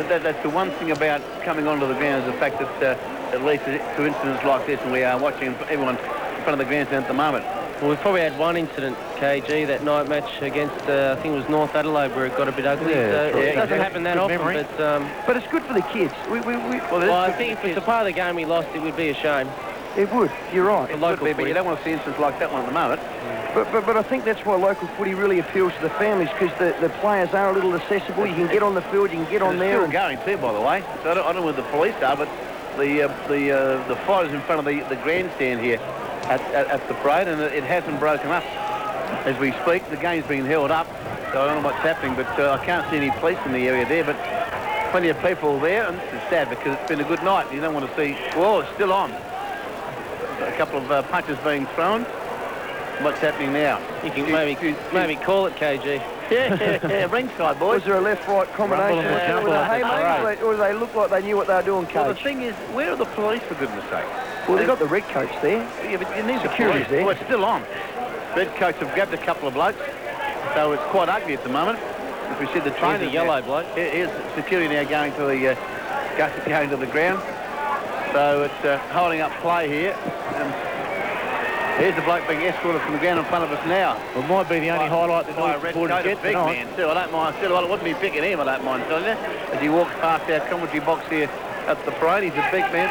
That's the one thing about coming onto the ground is the fact that it leads to incidents like this, and we are watching everyone in front of the grandstand at the moment. Well, we've probably had one incident, KG, that night match against, I think it was North Adelaide, where it got a bit ugly. It doesn't happen that often, but it's good for the kids. Well, I think if it's a part of the game we lost, it would be a shame. It would, you're right. It would be, but you don't want to see incidents like that one at the moment. But I think that's why local footy really appeals to the families because the players are a little accessible. You can get on the field, you can get on there. It's still going too, by the way. So I don't know where the police are, but the fighters in front of the grandstand here at the parade, and it hasn't broken up as we speak. The game's being held up, so I don't know what's happening, but I can't see any police in the area there, but plenty of people there, and it's sad because it's been a good night. You don't want to see, well, it's still on. A couple of punches being thrown. What's happening now? You can maybe call it, KG. Yeah, ringside, boys. Was there a left-right combination? Or do they look like they knew what they were doing, Coach? Well, the thing is, where are the police, for goodness sake? Well, they've got the red coach there. Yeah, but you need security there. Well, it's still on. Red coach have grabbed a couple of blokes, so it's quite ugly at the moment. If we see the trainer, the yellow bloke. Here's security now going to the ground. So it's holding up play here. Here's the bloke being escorted from the ground in front of us now. Well, it might be the only highlight that Norwood supporters get big tonight. Man too. I don't mind. Still, I wouldn't be picking him. I don't mind telling you. As he walks past our commentary box here at the parade, he's a big man.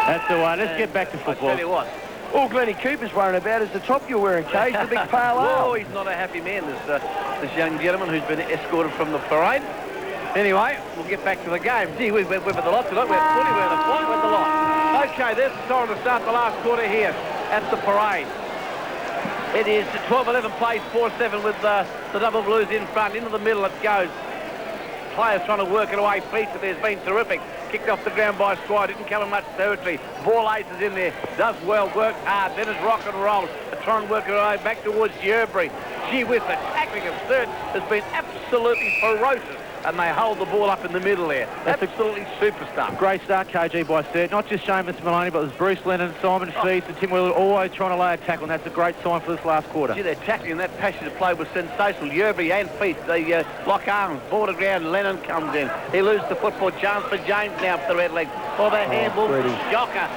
That's the way. Let's get back to football. I tell you what. All Glennie Cooper's worrying about is the top you're wearing, Cage, the big pale Oh, he's not a happy man, this young gentleman who's been escorted from the parade. Anyway, we'll get back to the game. Gee, we've with the lot tonight. We're footy, we're the flight, we're the lot. Okay, there's the time to start the last quarter here at the parade. It is 12-11 plays, 4-7 with the double blues in front. Into the middle it goes. Players trying to work it away. Feature there's been terrific. Kicked off the ground by Squire. Didn't cover much territory. Ball aces in there. Does well. Worked hard. Then it's rock and roll. Try and work it away back towards Yerbury. Gee whiz, the tackling of Sturt has been absolutely ferocious. And they hold the ball up in the middle there. That's absolutely super stuff. Great start, KG, by Sturt. Not just Seamus Maloney, but there's Bruce Lennon, Simon Feast and Tim Wheeler always trying to lay a tackle, and that's a great sign for this last quarter. Gee, their tackling and that passage of play was sensational. Yerbury and Feast, they lock arms, border ground, Lennon comes in. He loses the football chance for James now for the red leg. For the handball, shocker.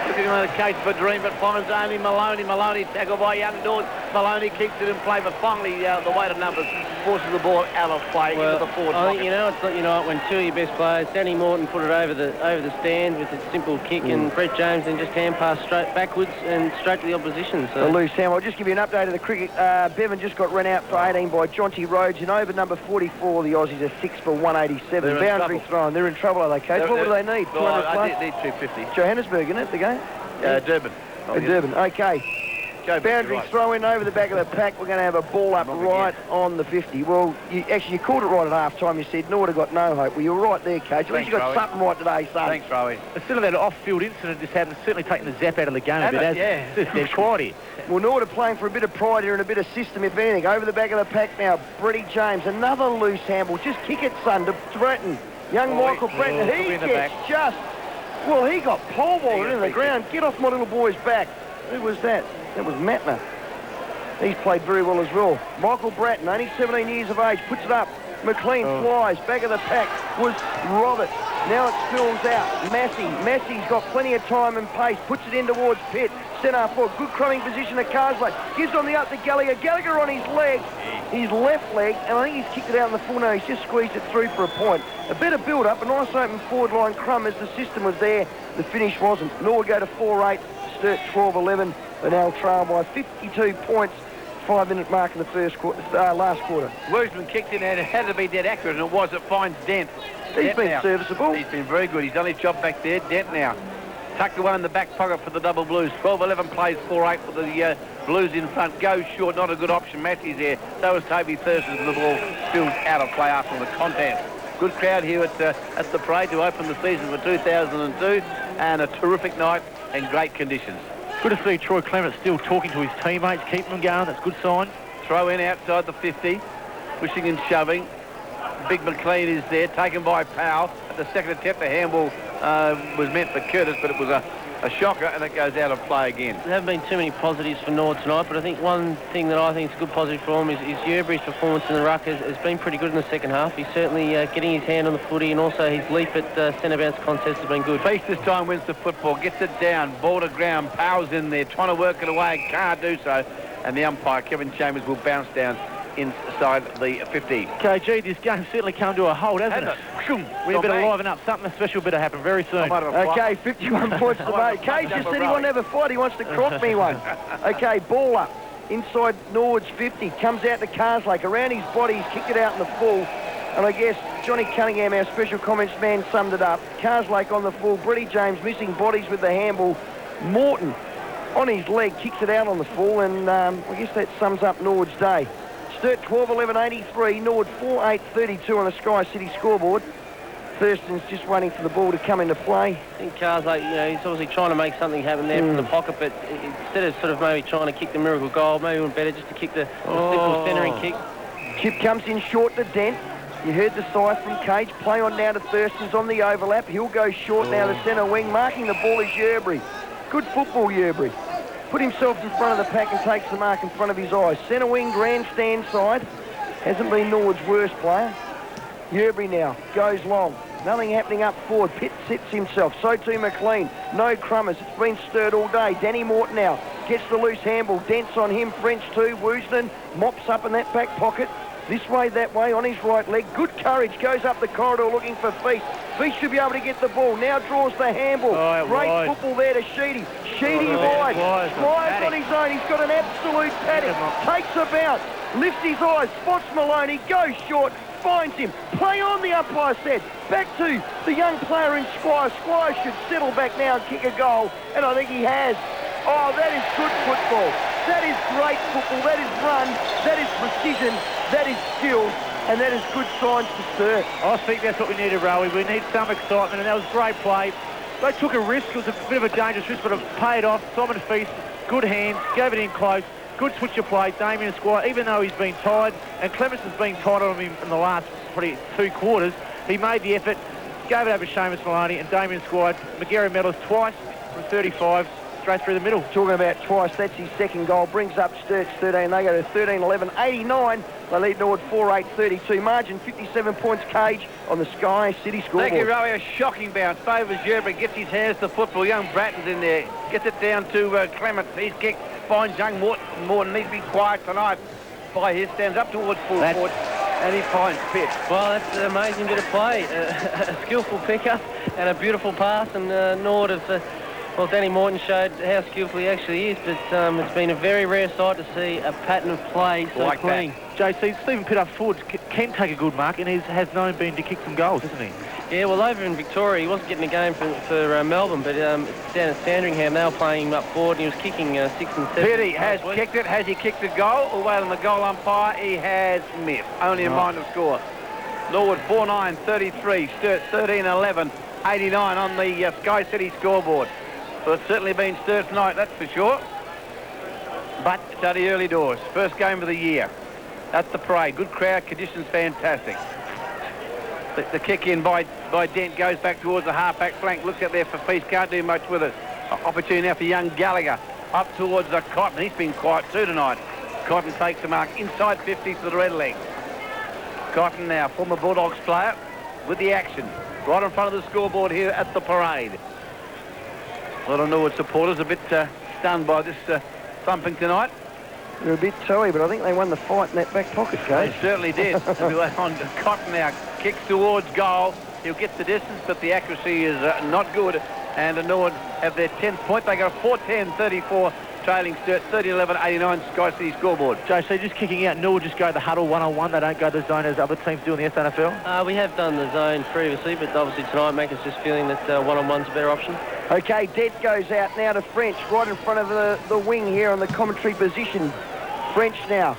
Looking on the case for Dream, but finds only Maloney. Maloney tackled by Young Dawes. Maloney keeps it in play, but finally the weight of numbers forces the ball out of play into the forward pocket. It's not night when two of your best players, Danny Morton put it over the stand with a simple kick, and Brett James then just hand passed straight backwards and straight to the opposition. So. Lou Sam, I'll just give you an update of the cricket. Bevan just got run out for 18 by Jonty Rhodes, and over number 44, the Aussies are 6 for 187. Boundary thrown. They're in trouble, are they, Coach? What do they need? 200 plus? I need 250. Johannesburg, isn't it, the game? Durban. Durban, okay. Boundary throw in over the back of the pack. We're going to have a ball up right on the 50. Well, you called it right at half-time. You said Norwood got no hope. Well, you were right there, Coach. At least you got something right today, son. Thanks, Rowie. Instead of that off-field incident just happened, certainly taking the zap out of the game a bit. They're quiet here. Well, Norwood are playing for a bit of pride here and a bit of system, if anything. Over the back of the pack now, Brady James. Another loose handball. Just kick it, son, to Breton. Young Michael Breton. He gets just... Well, he got pole vaulted in the ground. Get off my little boy's back. Who was that? That was Matner. He's played very well as well. Michael Bratton, only 17 years of age, puts it up. McLean flies. Back of the pack was Robert. Now it spills out. Massey's got plenty of time and pace. Puts it in towards Pitt. Centre forward. Good crumbing position at Carsley. Gives on the up to Gallagher. Gallagher on his leg. His left leg. And I think he's kicked it out in the full. No, he's just squeezed it through for a point. A bit of build-up. A nice open forward line crumb as the system was there. The finish wasn't. Norwood go to 4-8. Sturt 12-11. But now trail by 52 points. 5-minute mark in the last quarter. Woosman kicked in and it had to be dead accurate, and it was. It finds Dent. He's been serviceable. He's been very good. He's done his job back there. Dent now. Tucked the one in the back pocket for the double Blues. 12-11 plays 4-8 for the Blues in front. Goes short, not a good option. Matthews there. So is Toby Thurston. The ball still out of play after the contest. Good crowd here at the parade to open the season for 2002, and a terrific night and great conditions. Good to see Troy Clement still talking to his teammates, keeping them going. That's a good sign. Throw in outside the 50, pushing and shoving. Big McLean is there, taken by Powell. At the second attempt, the handball was meant for Curtis, but it was a shocker, and it goes out of play again. There haven't been too many positives for Norwood tonight, but I think one thing that I think is a good positive for him is Yerbury's performance in the ruck has been pretty good in the second half. He's certainly getting his hand on the footy, and also his leap at centre bounce contest has been good. Feast this time wins the football, gets it down, ball to ground, Powell's in there, trying to work it away, can't do so, and the umpire, Kevin Chambers, will bounce down inside the 50. KG, this game certainly come to a halt, hasn't it? We better liven up. Something special better happen very soon. Okay, 51 points to make. Cage just said he won't have a fight. He wants to crock me one. Okay, ball up. Inside Norwood's 50. Comes out to Carslake. Around his body, he's kicked it out in the full. And I guess Johnny Cunningham, our special comments man, summed it up. Carslake on the full. Brady James missing bodies with the handball. Morton on his leg kicks it out on the full. And I guess that sums up Norwood's day. Sturt 12-11-83, Norwood 4-8-32 on the Sky City scoreboard. Thurston's just waiting for the ball to come into play. I think Carslake, he's obviously trying to make something happen there from the pocket, but instead of sort of maybe trying to kick the miracle goal, maybe it would be better just to kick the simple centering kick. Chip comes in short to Dent. You heard the sigh from Cage. Play on now to Thurston's on the overlap. He'll go short now to centre wing. Marking the ball is Yerbury. Good football, Yerbury. Put himself in front of the pack and takes the mark in front of his eyes. Centre wing, grandstand side. Hasn't been Norwood's worst player. Yerbury now goes long. Nothing happening up forward. Pitt sits himself. So too McLean. No crummers. It's been stirred all day. Danny Morton now gets the loose handball. Dents on him. French too. Woosden mops up in that back pocket. This way, that way, on his right leg. Good courage. Goes up the corridor looking for Feast. Feast should be able to get the ball. Now draws the handball. Great football there to Sheedy. Sheedy wide. Squires on his own. He's got an absolute paddock. Takes a bounce. Lifts his eyes. Spots Maloney. Goes short. Finds him. Play on, the umpire said. Back to the young player in Squire. Squire should settle back now and kick a goal. And I think he has. Oh, that is good football. That is great football. That is run. That is precision. That is skill. And that is good signs for Sturt. I think that's what we needed, Rowie. We need some excitement, and that was great play. They took a risk. It was a bit of a dangerous risk, but it paid off. Simon Feast, good hands, gave it in close. Good switch of play. Damien Squire, even though he's been tired, and Clements has been tired on him in the last probably 2 quarters, he made the effort, gave it over Seamus Maloney, and Damien Squire, McGarry medals twice from 35, straight through the middle. Talking about twice, that's his second goal. Brings up Sturt's 13. They go to 13-11-89. They lead Norwood 4-8-32. Margin 57 points. Cage on the Sky City scoreboard. Thank you, Rowie. A shocking bounce. Favours Yerbury. Gets his hands to football. Young Bratton's in there. Gets it down to Clement. He's kicked. Finds young Morton. Needs to be quiet tonight. By his stands up towards full forward. And he finds Pitt. Well, that's an amazing bit of play. A skillful pickup and a beautiful pass. And Norwood have... Well, Danny Morton showed how skillful he actually is, but it's been a very rare sight to see a pattern of play so clean. JC, Stephen Pitt up forward can take a good mark, and he has known been to kick some goals, hasn't he? Yeah, well, over in Victoria, he wasn't getting a game for Melbourne, but down at Sandringham, they were playing him up forward, and he was kicking 6 and 7. Petty has kicked it. Has he kicked a goal? Away on the goal umpire, he has missed. Only a minor score. Norwood 4-9, 33. Sturt 13-11, 89 on the Sky City scoreboard. So it's certainly been Sturt's night, that's for sure. But it's at the early doors. First game of the year. At the parade. Good crowd, conditions fantastic. The kick in by Dent goes back towards the half-back flank. Looks out there for Feast. Can't do much with it. Opportunity now for young Gallagher. Up towards the Cotton. He's been quiet too tonight. Cotton takes the mark inside 50 for the Redlegs. Cotton now, former Bulldogs player, with the action. Right in front of the scoreboard here at the parade. A lot of Norwood supporters a bit stunned by this thumping tonight. They're a bit toey, but I think they won the fight in that back pocket, Coach. They certainly did. On Cotton now, kicks towards goal. He'll get the distance, but the accuracy is not good. And the Norwood have their 10th point. They go 4-10-34, trailing Sturt 30-11-89 Sky City scoreboard. JC, just kicking out, Norwood just go the huddle one-on-one. They don't go the zone as other teams do in the SNFL? We have done the zone previously, but obviously tonight Macca's just feeling that one-on-one's a better option. Okay, Dent goes out now to French, right in front of the wing here on the commentary position. French now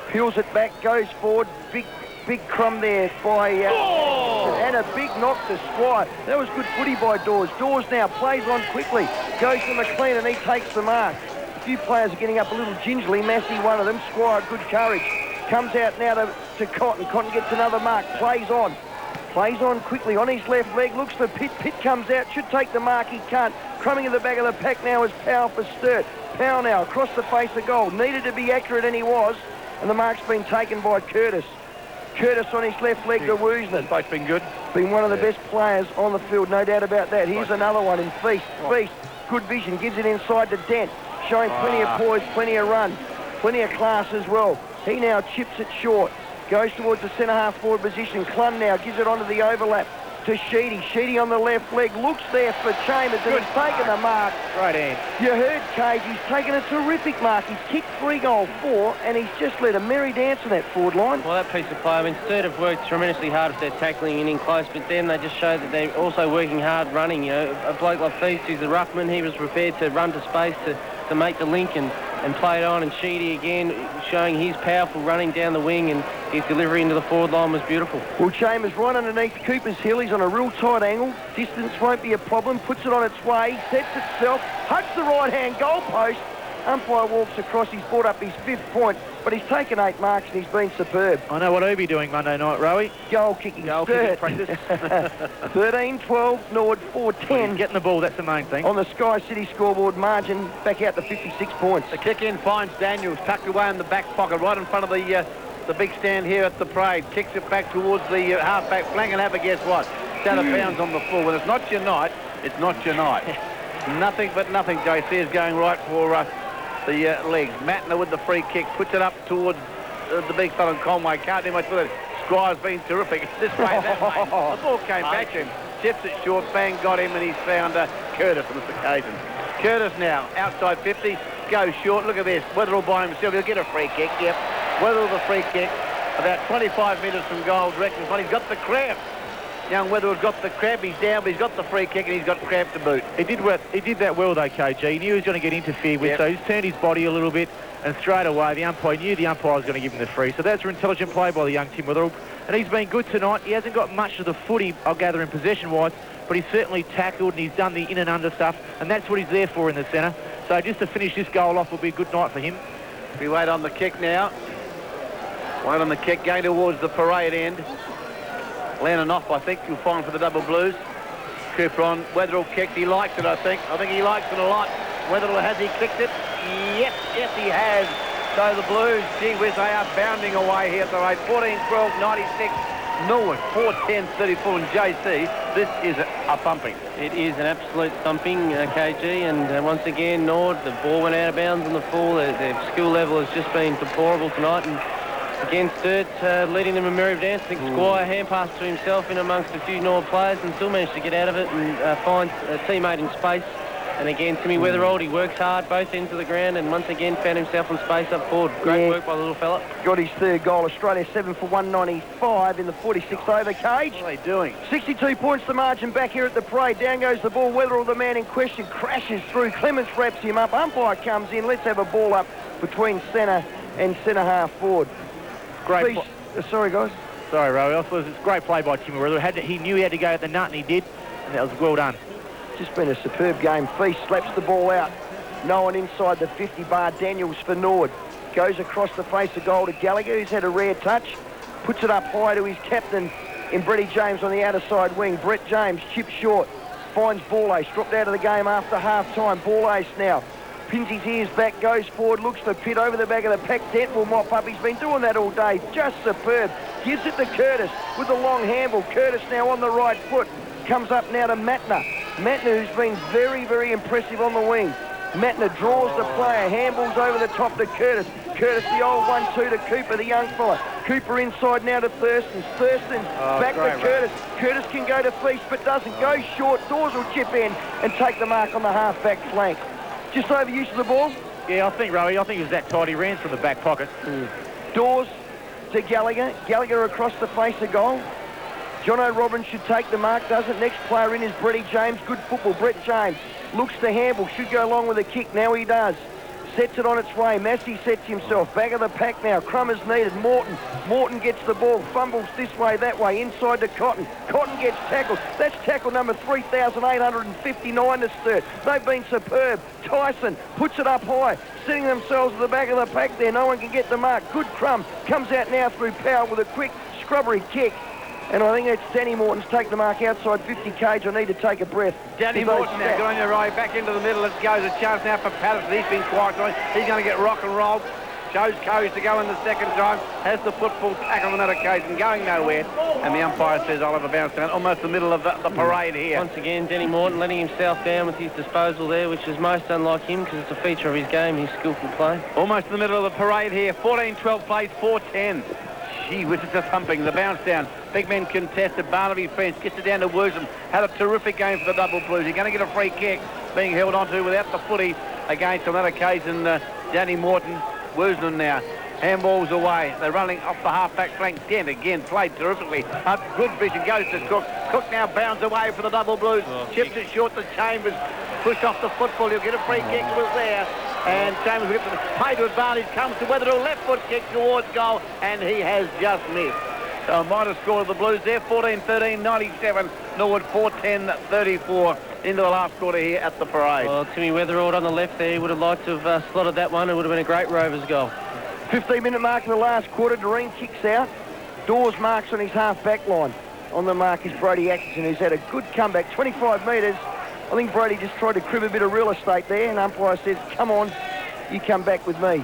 peels it back, goes forward. Big crumb there by and a big knock to Squire. That was good footy by Dawes. Dawes now plays on quickly, goes to McLean and he takes the mark. A few players are getting up a little gingerly. Massey, one of them. Squire, good courage. Comes out now to Cotton. Cotton gets another mark. Plays on quickly on his left leg. Looks for Pitt. Pitt comes out. Should take the mark. He can't. Crumbing in the back of the pack now is Powell for Sturt. Powell now across the face of goal. Needed to be accurate, and he was. And the mark's been taken by Curtis. Curtis on his left leg to Woosnam. Both been good. Been one of the best players on the field, no doubt about that. Here's another one in Feast. Feast, good vision. Gives it inside to Dent. Showing plenty of poise, plenty of run, plenty of class as well. He now chips it short. Goes towards the centre-half forward position. Clun now gives it onto the overlap to Sheedy. Sheedy on the left leg. Looks there for Chambers and he's taken the mark. Right hand. You heard Cage. He's taken a terrific mark. He's kicked 3-4 and he's just led a merry dance on that forward line. Well, that piece of play, I mean, Sturt have worked tremendously hard with their tackling and in close, but then they just show that they're also working hard running. You know, a bloke like Feast, who's the ruckman, he was prepared to run to space to make the link and play it on, and Sheedy again showing his powerful running down the wing, and his delivery into the forward line was beautiful. Well, Chambers right underneath Cooper's hill. He's on a real tight angle. Distance won't be a problem. Puts it on its way. Sets itself. Hugs the right-hand goalpost. Umpire walks across. He's brought up his 5th point, but he's taken 8 marks and he's been superb. I know what he'll be doing Monday night, Rowie. Goal kicking. Goal kicking practice. 13-12, Norwood 4-10. Getting the ball, that's the main thing. On the Sky City scoreboard, margin back out to 56 points. The kick in finds Daniels, tucked away in the back pocket, right in front of the big stand here at the parade. Kicks it back towards the half-back flank and have a guess what? It's out of bounds on the full. When it's not your night, it's not your night. Nothing but nothing, JC, is going right for the legs. Matner with the free kick, puts it up towards the big fella in Conway. Can't do much with it. Squire's been terrific. This way, that way. The ball came back to him. Chips it short. Bang got him, and he's found Curtis on this occasion. Curtis now, outside 50, goes short. Look at this. Wetherell by himself. He'll get a free kick. Yep. Wetherell the free kick. About 25 metres from goal, direction. He's got the cramp. Young Wetherell's got the cramp. He's down, but he's got the free kick, and he's got cramp to boot. He did that well, though, KG. He knew he was going to get interfered with, so he's turned his body a little bit, and straight away the umpire knew the umpire was going to give him the free. So that's an intelligent play by the young Tim Wetherell. And he's been good tonight. He hasn't got much of the footy, I'll gather, in possession-wise, but he's certainly tackled and he's done the in and under stuff, and that's what he's there for in the centre. So just to finish this goal off will be a good night for him. We wait on the kick now. Wait on the kick, going towards the parade end. Lennon off, I think, you'll find for the double blues. Cooper on. Wetherell kicked. He likes it, I think. I think he likes it a lot. Wetherell, has he kicked it? Yes, he has. So the Blues, gee whiz, they are bounding away here at the rate. 14-12, 96. Norwood, 4-10-34. And JC, this is a thumping. It is an absolute thumping, KG. And once again, Norwood, the ball went out of bounds on the full. Their skill level has just been deplorable tonight. And again, Sturt leading them a merry dance. I think Squire hand passed to himself in amongst a few Norwood players and still managed to get out of it and find a teammate in space And again, Timmy Weatherald, he works hard both ends of the ground and once again found himself on space up forward. Great work by the little fella. Got his third goal. Australia 7 for 195 in the 46th over, Cage. What are they doing? 62 points the margin back here at the parade. Down goes the ball. Weatherald, the man in question, crashes through. Clements wraps him up. Umpire comes in. Let's have a ball up between centre and centre-half forward. Great. Sorry, guys. Sorry, Rowie. I thought it was a great play by Timmy Weatherald. He knew he had to go at the nut, and he did, and that was well done. Just been a superb game. Feast slaps the ball out. No one inside the 50 bar. Daniels for Norwood. Goes across the face of goal to Gallagher, who's had a rare touch. Puts it up high to his captain in Bretty James on the outer side wing. Brett James chips short. Finds Borlace. Dropped out of the game after half-time. Borlace now. Pins his ears back, goes forward, looks for Pitt over the back of the pack. Dent will mop up. He's been doing that all day. Just superb. Gives it to Curtis with the long handle. Curtis now on the right foot. Comes up now to Matner. Matner, who's been very, very impressive on the wing. Matner draws the player, handballs over the top to Curtis. Curtis, the old 1-2 to Cooper, the young fella. Cooper inside now to Thurston. Thurston back to Curtis. Curtis can go to Feast, but doesn't. Go short. Dawes will chip in and take the mark on the half-back flank. Just over use of the ball? Yeah, I think, Rowie, it was that tight. He ran from the back pocket. Dawes to Gallagher. Gallagher across the face of goal. Jono Robbins should take the mark, doesn't. Next player in is Bretty James. Good football. Brett James looks to handle. Should go along with a kick. Now he does. Sets it on its way. Massey sets himself. Back of the pack now. Crum is needed. Morton gets the ball. Fumbles this way, that way. Inside to Cotton. Cotton gets tackled. That's tackle number 3,859 to Sturt. They've been superb. Tyson puts it up high. Sitting themselves at the back of the pack there. No one can get the mark. Good Crum. Comes out now through Powell with a quick scrubbery kick. And I think that's Danny Morton's take the mark outside 50 Cage. I need to take a breath. Danny Morton now, good on your right, back into the middle. It goes a chance now for Patterson. He's been quiet. He's going to get rock and roll. Shows courage to go in the second time. Has the football tackle on that occasion, going nowhere. And the umpire says I'll have a bounce down, almost the middle of the parade here. Once again, Danny Morton letting himself down with his disposal there, which is most unlike him because it's a feature of his game, his skillful play. Almost in the middle of the parade here. 14-12 plays, 4-10. Gee whiz, it's just humping. The bounce down. Big men contested. Barnaby French gets it down to Woosnam. Had a terrific game for the Double Blues. You're going to get a free kick being held onto without the footy against, on that occasion, Danny Morton. Woosnam now. Handballs away. They're running off the half-back flank. Dent again played terrifically. Good vision goes to Cook. Cook now bounds away for the Double Blues. Chips it short to Chambers. Pushed off the football. He'll get a free kick. It was there. And Chambers will get the play to advantage. Comes to Weatherall. Left foot kick towards goal. And he has just missed. So minor score of the Blues there. 14-13, 97. Norwood 4-10-34 into the last quarter here at the parade. Well, Timmy Weatherald on the left there. He would have liked to have slotted that one. It would have been a great Rovers goal. 15-minute mark in the last quarter. Doreen kicks out. Dawes marks on his half-back line. On the mark is Brody Atkinson, who's had a good comeback. 25 metres. I think Brody just tried to crib a bit of real estate there, and umpire says, come on, you come back with me.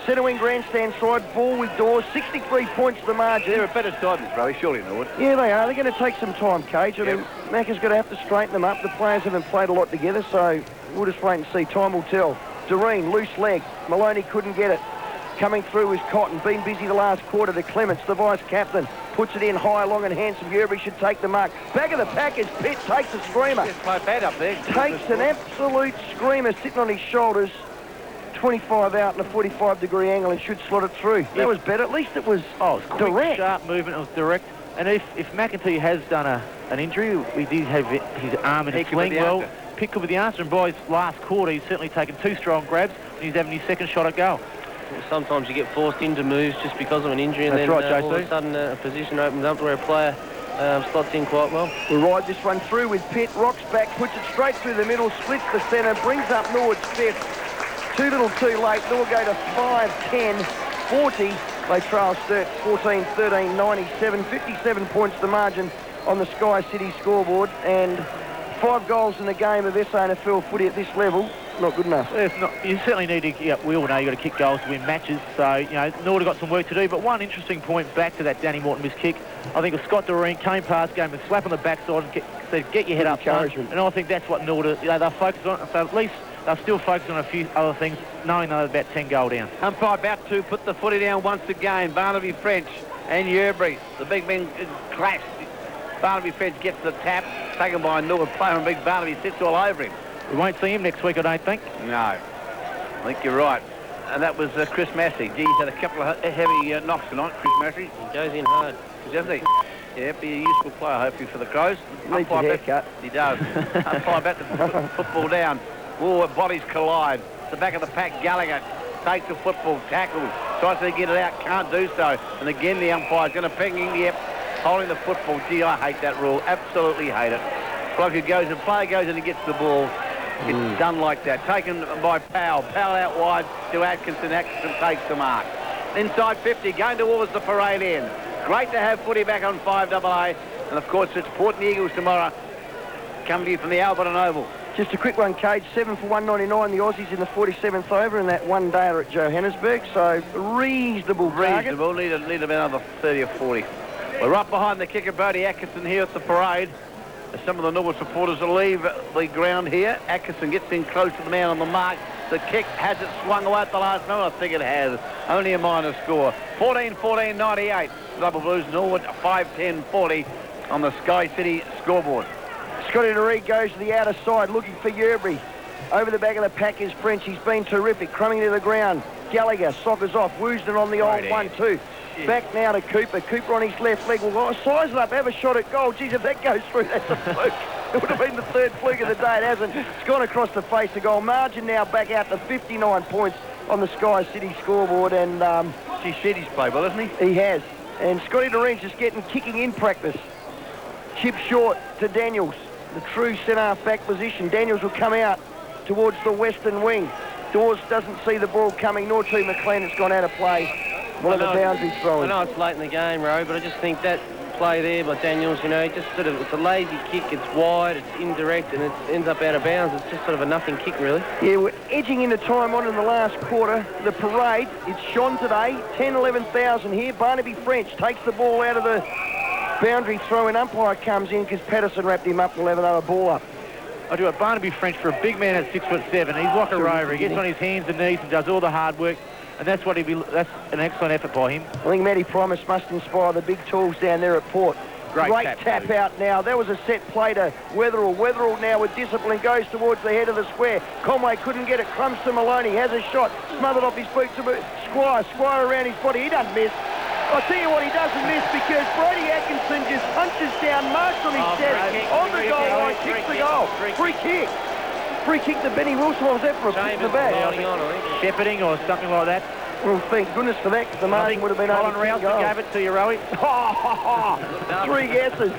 Centre wing grandstand side, ball with Dawes, 63 points to the margin. They're a better side than Rowie, surely, Norwood. Yeah, they are. They're going to take some time, Cage. I mean, Macca's going to have to straighten them up. The players haven't played a lot together, so we'll just wait and see. Time will tell. Doreen, loose leg. Maloney couldn't get it. Coming through is Cotton. Been busy the last quarter to Clements, the vice-captain. Puts it in high, long and handsome. Yerby should take the mark. Back of the pack is Pitt. Takes a screamer. It's quite bad up there. Takes an absolute screamer sitting on his shoulders. 25 out in a 45-degree angle and should slot it through. That was better. At least it was direct. Sharp movement. It was direct. And if McIntyre has done an injury, he did have his arm in his sling. Well, Pitt could be the answer. And by his last quarter, he's certainly taken 2 strong grabs. And he's having his second shot at goal. Sometimes you get forced into moves just because of an injury, and then all of a sudden a position opens up where a player slots in quite well. We'll ride this one through with Pitt. Rocks back, puts it straight through the middle, splits the centre, brings up Norwood's fifth. Too little too late. Norwood go to 5-10-40. They trail Sturt 14-13-97. 57 points the margin on the Sky City scoreboard, and 5 goals in the game of SANFL footy at this level. Not good enough. It's not. You certainly need to. We all know you've got to kick goals to win matches. So Norwood have got some work to do. But one interesting point back to that Danny Morton missed kick. I think it was Scott Doreen came past, gave him a slap on the backside and said, "Get your head up, son." And I think that's what Norwood. They'll focus on. So at least they'll still focus on a few other things, knowing they're about 10 goal down. Umpire about to put the footy down once again. Barnaby French and Yerbury. The big men clashed. Barnaby French gets the tap, taken by a Norwood player, and big Barnaby sits all over him. We won't see him next week, I don't think. No. I think you're right. And that was Chris Massey. Gee, he's had a couple of heavy knocks tonight, Chris Massey. He goes in hard. Doesn't he? Yeah, be a useful player, hopefully, for the Crows. Needs a haircut. He does. Umpire about to put football down. Oh, bodies collide. The back of the pack, Gallagher takes the football, tackles, tries to get it out, can't do so. And again, the umpire's going to ping him, yep, holding the football. Gee, I hate that rule. Absolutely hate it. Bloke goes, the player goes and he gets the ball. It's done like that. Taken by Powell. Powell out wide to Atkinson. Atkinson takes the mark. Inside 50, going towards the parade end. Great to have footy back on 5AA. And, of course, it's Port and Eagles tomorrow. Coming to you from the Norwood Oval. Just a quick one, Cage. 7 for 199. The Aussies in the 47th over in that one day at Johannesburg. So reasonable target. Reasonable. Need about another 30 or 40. We're right behind the kicker, Bodie Atkinson, here at the parade. Some of the Norwood supporters will leave the ground here. Atkinson gets in close to the man on the mark. The kick, has it swung away at the last moment? I think it has. Only a minor score. 14-14, 98. Double Blues, Norwood, 5-10-40 on the Sky City scoreboard. Scotty Reed goes to the outer side looking for Yerbury. Over the back of the pack is French. He's been terrific. Crumbing to the ground. Gallagher soccers off. Woosden on the old 1-2. Back now to Cooper. Cooper on his left leg. Will size it up, have a shot at goal. Geez, if that goes through, that's a fluke. It would have been the third fluke of the day. It hasn't. It's gone across the face of goal. Margin now back out to 59 points on the Sky City scoreboard. And Sheedy's played well, hasn't he? He has. And Scotty Doreen's just kicking in practice. Chip short to Daniels. The true centre back position. Daniels will come out towards the western wing. Dawes doesn't see the ball coming, nor to McLean. It's gone out of play. One of the boundaries throwing. I know it's late in the game, Ro, but I just think that play there by Daniels, you know, just sort of, it's a lazy kick, it's wide, it's indirect, and it ends up out of bounds. It's just sort of a nothing kick, really. Yeah, we're edging into time on in the last quarter. The parade, it's shone today, 10,000-11,000 here. Barnaby French takes the ball out of the boundary throw, and umpire comes in because Patterson wrapped him up and will have another ball up. I do it. Barnaby French, for a big man at 6'7", he's like a rover. He gets on his hands and knees and does all the hard work. And that's what that's an excellent effort by him. I think Matty Primus must inspire the big tools down there at Port. Great tap out now. That was a set play to Weatherall. Weatherall now with discipline goes towards the head of the square. Conway couldn't get it. Crumbs to Maloney. Has a shot. Smothered off his boot to Squire. Squire around his body. He doesn't miss. I'll tell you what, he doesn't miss because Brody Atkinson just punches down, marks on his chest, on the goal line, kicks the goal. Free kick. Free kick to Benny Wilson. What was that for? A kick in the back? Shepherding or something like that. Well, thank goodness for that, because the margin would have been Colin Rouse gave it to you, Rowie. Three guesses.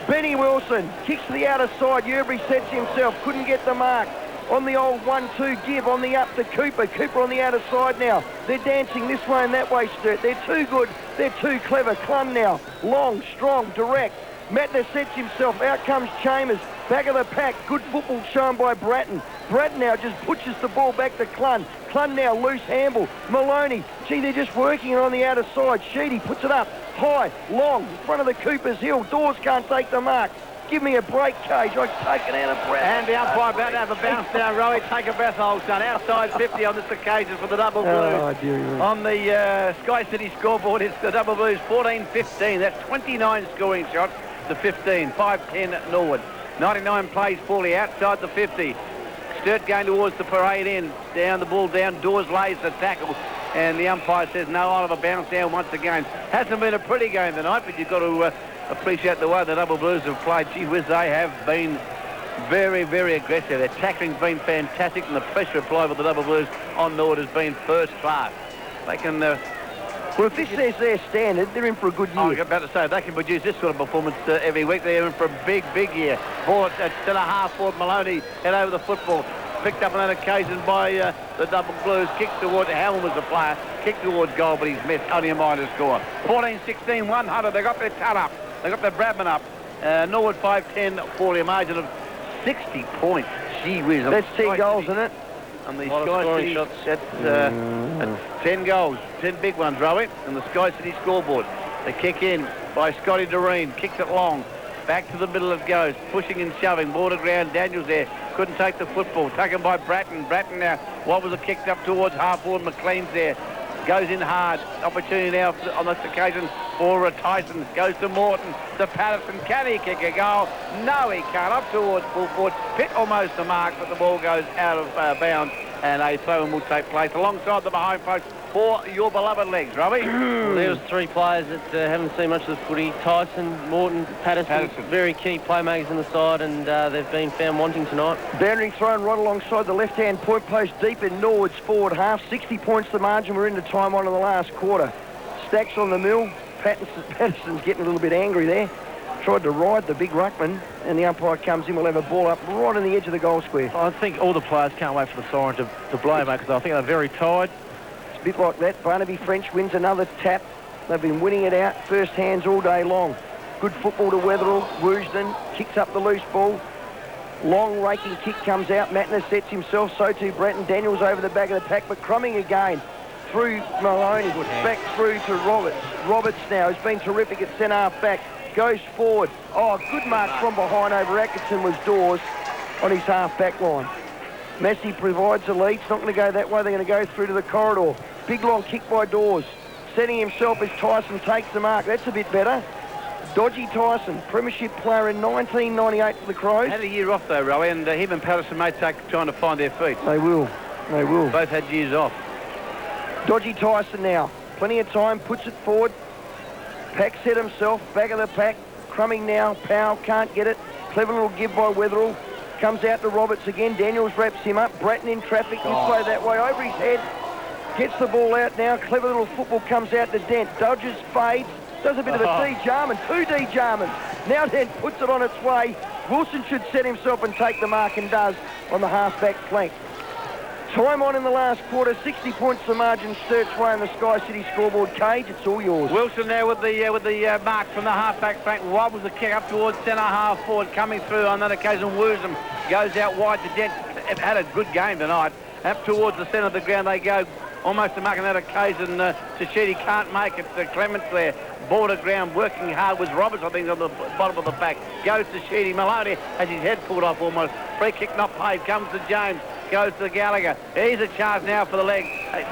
Benny Wilson kicks to the outer side. Yerbury sets himself. Couldn't get the mark. On the old 1-2 give, on the up to Cooper. Cooper on the outer side now. They're dancing this way and that way, Sturt. They're too good. They're too clever. Clun now. Long, strong, direct. Mattner sets himself. Out comes Chambers. Back of the pack. Good football shown by Bratton. Bratton now just pushes the ball back to Clun. Clun now loose handball. Maloney. Gee, they're just working it on the outer side. Sheedy puts it up. High, long, in front of the Cooper's hill. Dawes can't take the mark. Give me a break, Cage. I've taken out a breath. And the umpire about to have a bounce down, Rowie. Take a breath, old son. Outside 50 on this occasion for the Double Blues. Oh, dear. On the Sky City scoreboard, it's the Double Blues 14-15. That's 29 scoring shots to 15. 5-10 Norwood. 99 plays poorly outside the 50. Sturt going towards the parade end. Down the ball down. Dawes lays the tackle. And the umpire says no, I'll have a bounce down once again. Hasn't been a pretty game tonight, but you've got to appreciate the way the Double Blues have played. Gee whiz, they have been very, very aggressive. Their tackling's been fantastic, and the pressure applied by the Double Blues on Norwood has been first class. They can... well, if this is their standard, they're in for a good year. I was about to say, they can produce this sort of performance every week. They're in for a big, big year. Ball at centre half forward, Maloney head over the football. Picked up on that occasion by the Double Blues. Kicked towards, Howell was the player. Kicked towards goal, but he's missed. Only a minor score. 14-16, 100. They got their ton up. They got their Bradman up. Norwood 5-10 for a margin of 60 points. Gee whiz. That's 10 goals, isn't it? On the Sky City shots. That's 10 goals. 10 big ones, Rowie. And the Sky City scoreboard. The kick in by Scotty Doreen. Kicks it long. Back to the middle it goes. Pushing and shoving. Ball to ground. Daniels there. Couldn't take the football. Taken by Bratton. Bratton now. What was it kicked up towards half forward? McLean's there. Goes in hard. Opportunity now on this occasion for Tyson. Goes to Morton. To Patterson. Can he kick a goal? No, he can't. Up towards full forward. Pitt almost the mark, but the ball goes out of bounds. And a throw-in will take place alongside the behind post for your beloved legs, Robbie. Well, there was three players that haven't seen much of the footy. Tyson, Morton, Patterson. Very key playmakers in the side, and they've been found wanting tonight. Boundary thrown right alongside the left-hand point post deep in Norwood's forward half. 60 points the margin. We're into time on in the last quarter. Stacks on the mill. Patterson's getting a little bit angry there. Tried to ride the big ruckman, and the umpire comes in. We'll have a ball up right on the edge of the goal square. I think all the players can't wait for the siren to blow, mate, because I think they're very tired. It's a bit like that. Barnaby French wins another tap. They've been winning it out. First hands all day long. Good football to Wetherill. Woosden kicks up the loose ball. Long raking kick comes out. Matner sets himself. So too Breton. Daniels over the back of the pack, but Crumming again. Through Maloney. Back through to Roberts. Roberts now has been terrific at centre half back. Goes forward. Oh, good mark from behind over Atkinson was Dawes on his half-back line. Massey provides a lead. It's not going to go that way. They're going to go through to the corridor. Big long kick by Dawes. Setting himself as Tyson takes the mark. That's a bit better. Dodgy Tyson, premiership player in 1998 for the Crows. Had a year off though, Rowie, and him and Patterson may take trying to find their feet. They will. They will. Both had years off. Dodgy Tyson now. Plenty of time. Puts it forward. Pack set himself, back of the pack. Crumming now, Powell can't get it. Clever little give by Wetherill. Comes out to Roberts again. Daniels wraps him up. Bratton in traffic this way, that way, over his head. Gets the ball out now. Clever little football comes out to Dent. Dodges, fades. Does a bit of a D Jarman. 2 D Jarmans. Now Dent puts it on its way. Wilson should set himself and take the mark, and does on the half-back flank. Time on in the last quarter, 60 points the margin. Sturt's way on the Sky City scoreboard. Cage, it's all yours. Wilson there with the mark from the half-back flank. Wobbles the kick up towards centre half forward. Coming through on that occasion, Woosnam goes out wide to Dent. Had a good game tonight. Up towards the centre of the ground they go. Almost to mark on that occasion. Tachiti can't make it. Clements there. Border ground, working hard with Roberts, I think, on the bottom of the pack. Goes to Sheedy. Maloney has his head pulled off almost. Free kick not paid. Comes to James. Goes to Gallagher. Here's a chance now for the leg.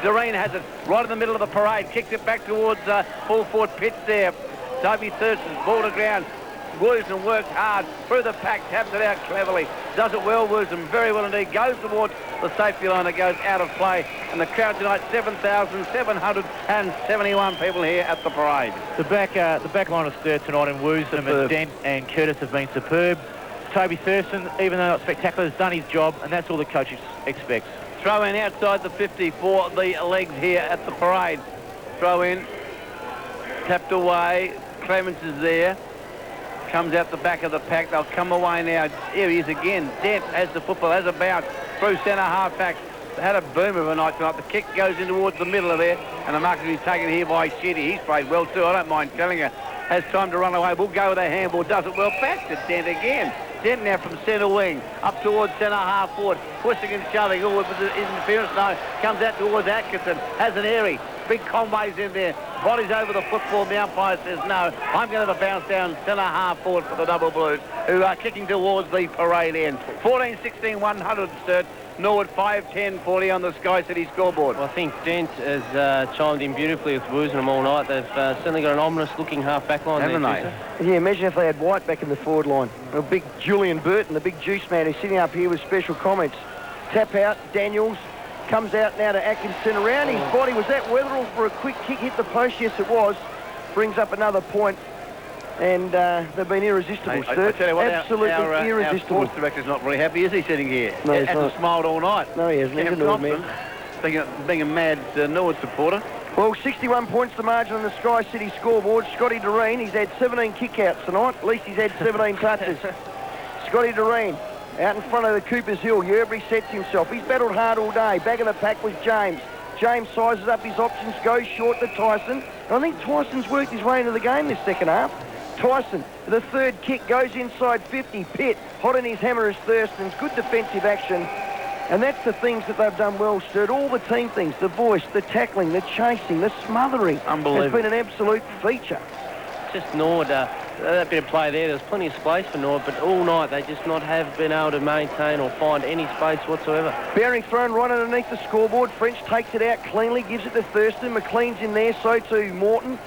Doreen has it right in the middle of the parade. Kicks it back towards full forward pitch there. Toby Thurston's border ground. Woosnam works hard through the pack, taps it out cleverly. Does it well, Woosnam, very well indeed. Goes towards the safety line. It goes out of play. And the crowd tonight, 7,771 people here at the parade. The back line of Sturt tonight in Woosnam and Dent and Curtis have been superb. Toby Thurston, even though not spectacular, has done his job, and that's all the coach expects. Throw in outside the 50 for the legs here at the parade. Throw in, tapped away. Clements is there. Comes out the back of the pack. They'll come away now. Here he is again. Dent has the football, has a bounce through centre half back. They had a boom of a night tonight. The kick goes in towards the middle of there, and the mark is taken here by Sheedy. He's played well too. I don't mind telling you. Has time to run away. We'll go with a handball. Does it well. Back to Dent again. Dent now from centre wing up towards centre half forward, pushing and shoving. Oh, interference, no. Comes out towards Atkinson. Has an airy. Big Conway's in there. Bodies over the football. The umpire says no. I'm going to have a bounce down centre half forward for the Double Blues, who are kicking towards the parade end. 14-16, 100 Sturt. Norwood 5-10-40 on the Sky City scoreboard. Well, I think Dent has chimed in beautifully with Woosnam all night. They've certainly got an ominous-looking half-back line, haven't there, they? Yeah, imagine if they had White back in the forward line. A big Julian Burton, the big juice man, who's sitting up here with special comments. Tap out, Daniels. Comes out now to Atkinson. Around his body. Was that Wetherill for a quick kick? Hit the post. Yes, it was. Brings up another point. And they've been irresistible, Sturt. Absolutely irresistible. Our sports director's not very happy, is he, sitting here? No, he hasn't smiled all night. No, he hasn't. He's a Norwood man. Being a mad Norwood supporter. Well, 61 points the margin on the Sky City scoreboard. Scotty Doreen, he's had 17 kickouts tonight. At least he's had 17 touches. Scotty Doreen. Out in front of the Cooper's Hill, Yerbury sets himself. He's battled hard all day. Back of the pack was James. James sizes up his options, goes short to Tyson. And I think Tyson's worked his way into the game this second half. Tyson, the third kick, goes inside 50. Pitt, hot in his hammer as Thurston's. Good defensive action. And that's the things that they've done well, Sturt. All the team things, the voice, the tackling, the chasing, the smothering. Unbelievable. Has been an absolute feature. Just Norwood that bit of play there. There's plenty of space for Norwood, but all night they just not have been able to maintain or find any space whatsoever. Bearing thrown right underneath the scoreboard. French takes it out cleanly, gives it to Thurston. McLean's in there, so too Morton.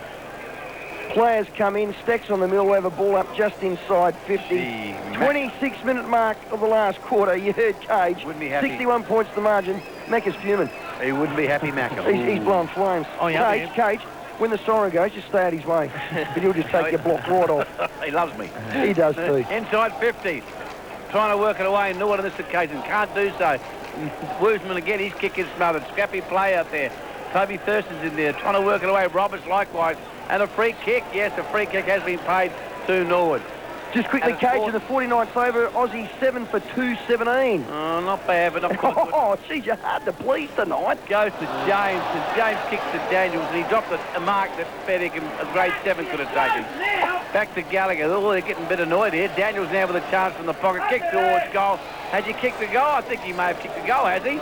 Players come in, Stacks on the middle, will have a ball up just inside 50. 26-minute mark of the last quarter. You heard Cage. Wouldn't be happy. 61 points the margin. Mac is fuming. He wouldn't be happy, Mac. He's blowing flames. Oh, yeah, Cage, when the siren goes, just stay out his way. But he'll just take your block right off. He loves me. He does too. Inside 50. Trying to work it away. Norwood on this occasion can't do so. Woosman again, his kick is smothered. Scrappy play out there. Toby Thurston's in there trying to work it away. Roberts likewise. And a free kick. Yes, a free kick has been paid to Norwood. Just quickly, Cage in the 49th over. Aussie 7 for 217. Oh, not bad, but not good. Oh, geez, you're hard to please tonight. Goes to James, and James kicks to Daniels, and he dropped a mark that Feddick and a grade 7 could have taken. Back to Gallagher. Oh, they're getting a bit annoyed here. Daniels now with a chance from the pocket. Kick towards goal. Has he kicked the goal? I think he may have kicked the goal, has he?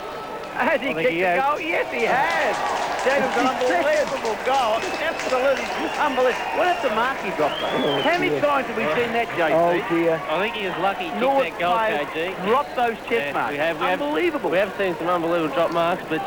Has he kicked the goal? Yes, he has. Daniels, an unbelievable goal. Absolutely unbelievable. What if the mark he dropped, though? How many times have we seen that, JC? Oh, dear. I think he was lucky he Norwood kicked that goal, players KG. dropped those chest marks. Unbelievable. We have seen some unbelievable drop marks, but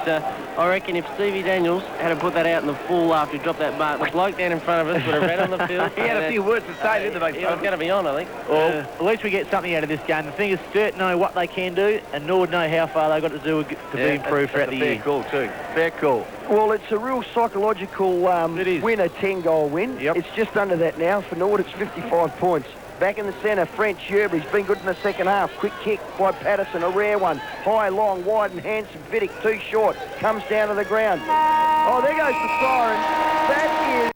I reckon if Stevie Daniels had to put that out in the full after he dropped that mark, the bloke down in front of us would have ran on the field. He had a few words to say, didn't he? He was going to be on, I think. Well, at least we get something out of this game. The thing is, Sturt know what they can do, and Norwood know how far they've got to do to be improved throughout the year. Fair call, too. Fair call. Well, it's a real psychological win, a 10-goal win. Yep. It's just under that now. For Norwood, it's 55 points. Back in the centre, French Yerbury. He's been good in the second half. Quick kick by Patterson, a rare one. High, long, wide and handsome. Fiddick, too short. Comes down to the ground. Oh, there goes the siren. That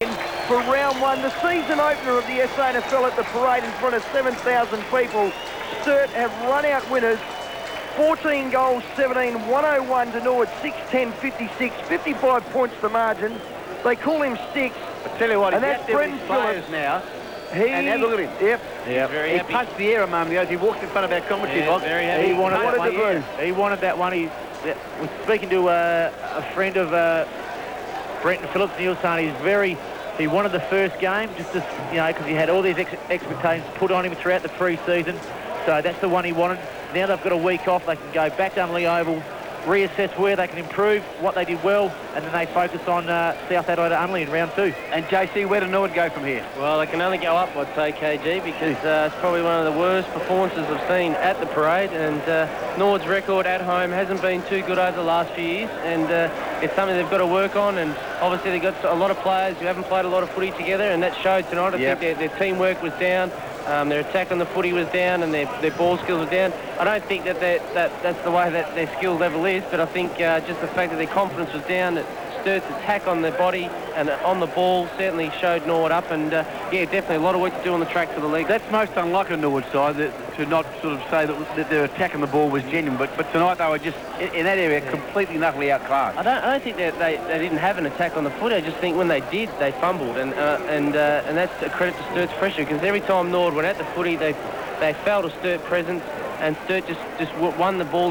is for round one. The season opener of the SANFL at the parade in front of 7,000 people. Sturt have run out winners. 14 goals, 17, 101 to Norwood, 6-10, 56, 55 points the margin. They call him Sticks. I tell you what, And he's that's out there with Brendan his players Phillips. now. He, And have a look at him. Yep. Very He happy. punched the air a moment ago as he walked in front of our commentary Yeah, box. very happy. He wanted What that did one. they do? He wanted that one. He was speaking to a friend of Brenton Phillips, and he was saying he wanted the first game just to, because he had all these expectations put on him throughout the pre-season. So that's the one he wanted. Now they've got a week off. They can go back to Unley Oval, reassess where they can improve, what they did well, and then they focus on South Adelaide Unley in round 2. And JC, where do Norwood go from here? Well, they can only go up, I'd say, KG, because it's probably one of the worst performances I've seen at the parade, and Norwood's record at home hasn't been too good over the last few years, and it's something they've got to work on, and obviously they've got a lot of players who haven't played a lot of footy together, and that showed tonight. I think their teamwork was down. Their attack on the footy was down, and their ball skills were down. I don't think that's the way that their skill level is, but I think just the fact that their confidence was down, that Sturt's attack on the body and on the ball certainly showed Norwood up, and definitely a lot of work to do on the track for the league. That's most unlike a Norwood side to not sort of say that their attack on the ball was genuine, but tonight they were just in that area completely and utterly outclassed. I don't think that they didn't have an attack on the footy. I just think when they did, they fumbled, and that's a credit to Sturt's pressure, because every time Norwood went at the footy, they felt a Sturt presence, and Sturt just won the ball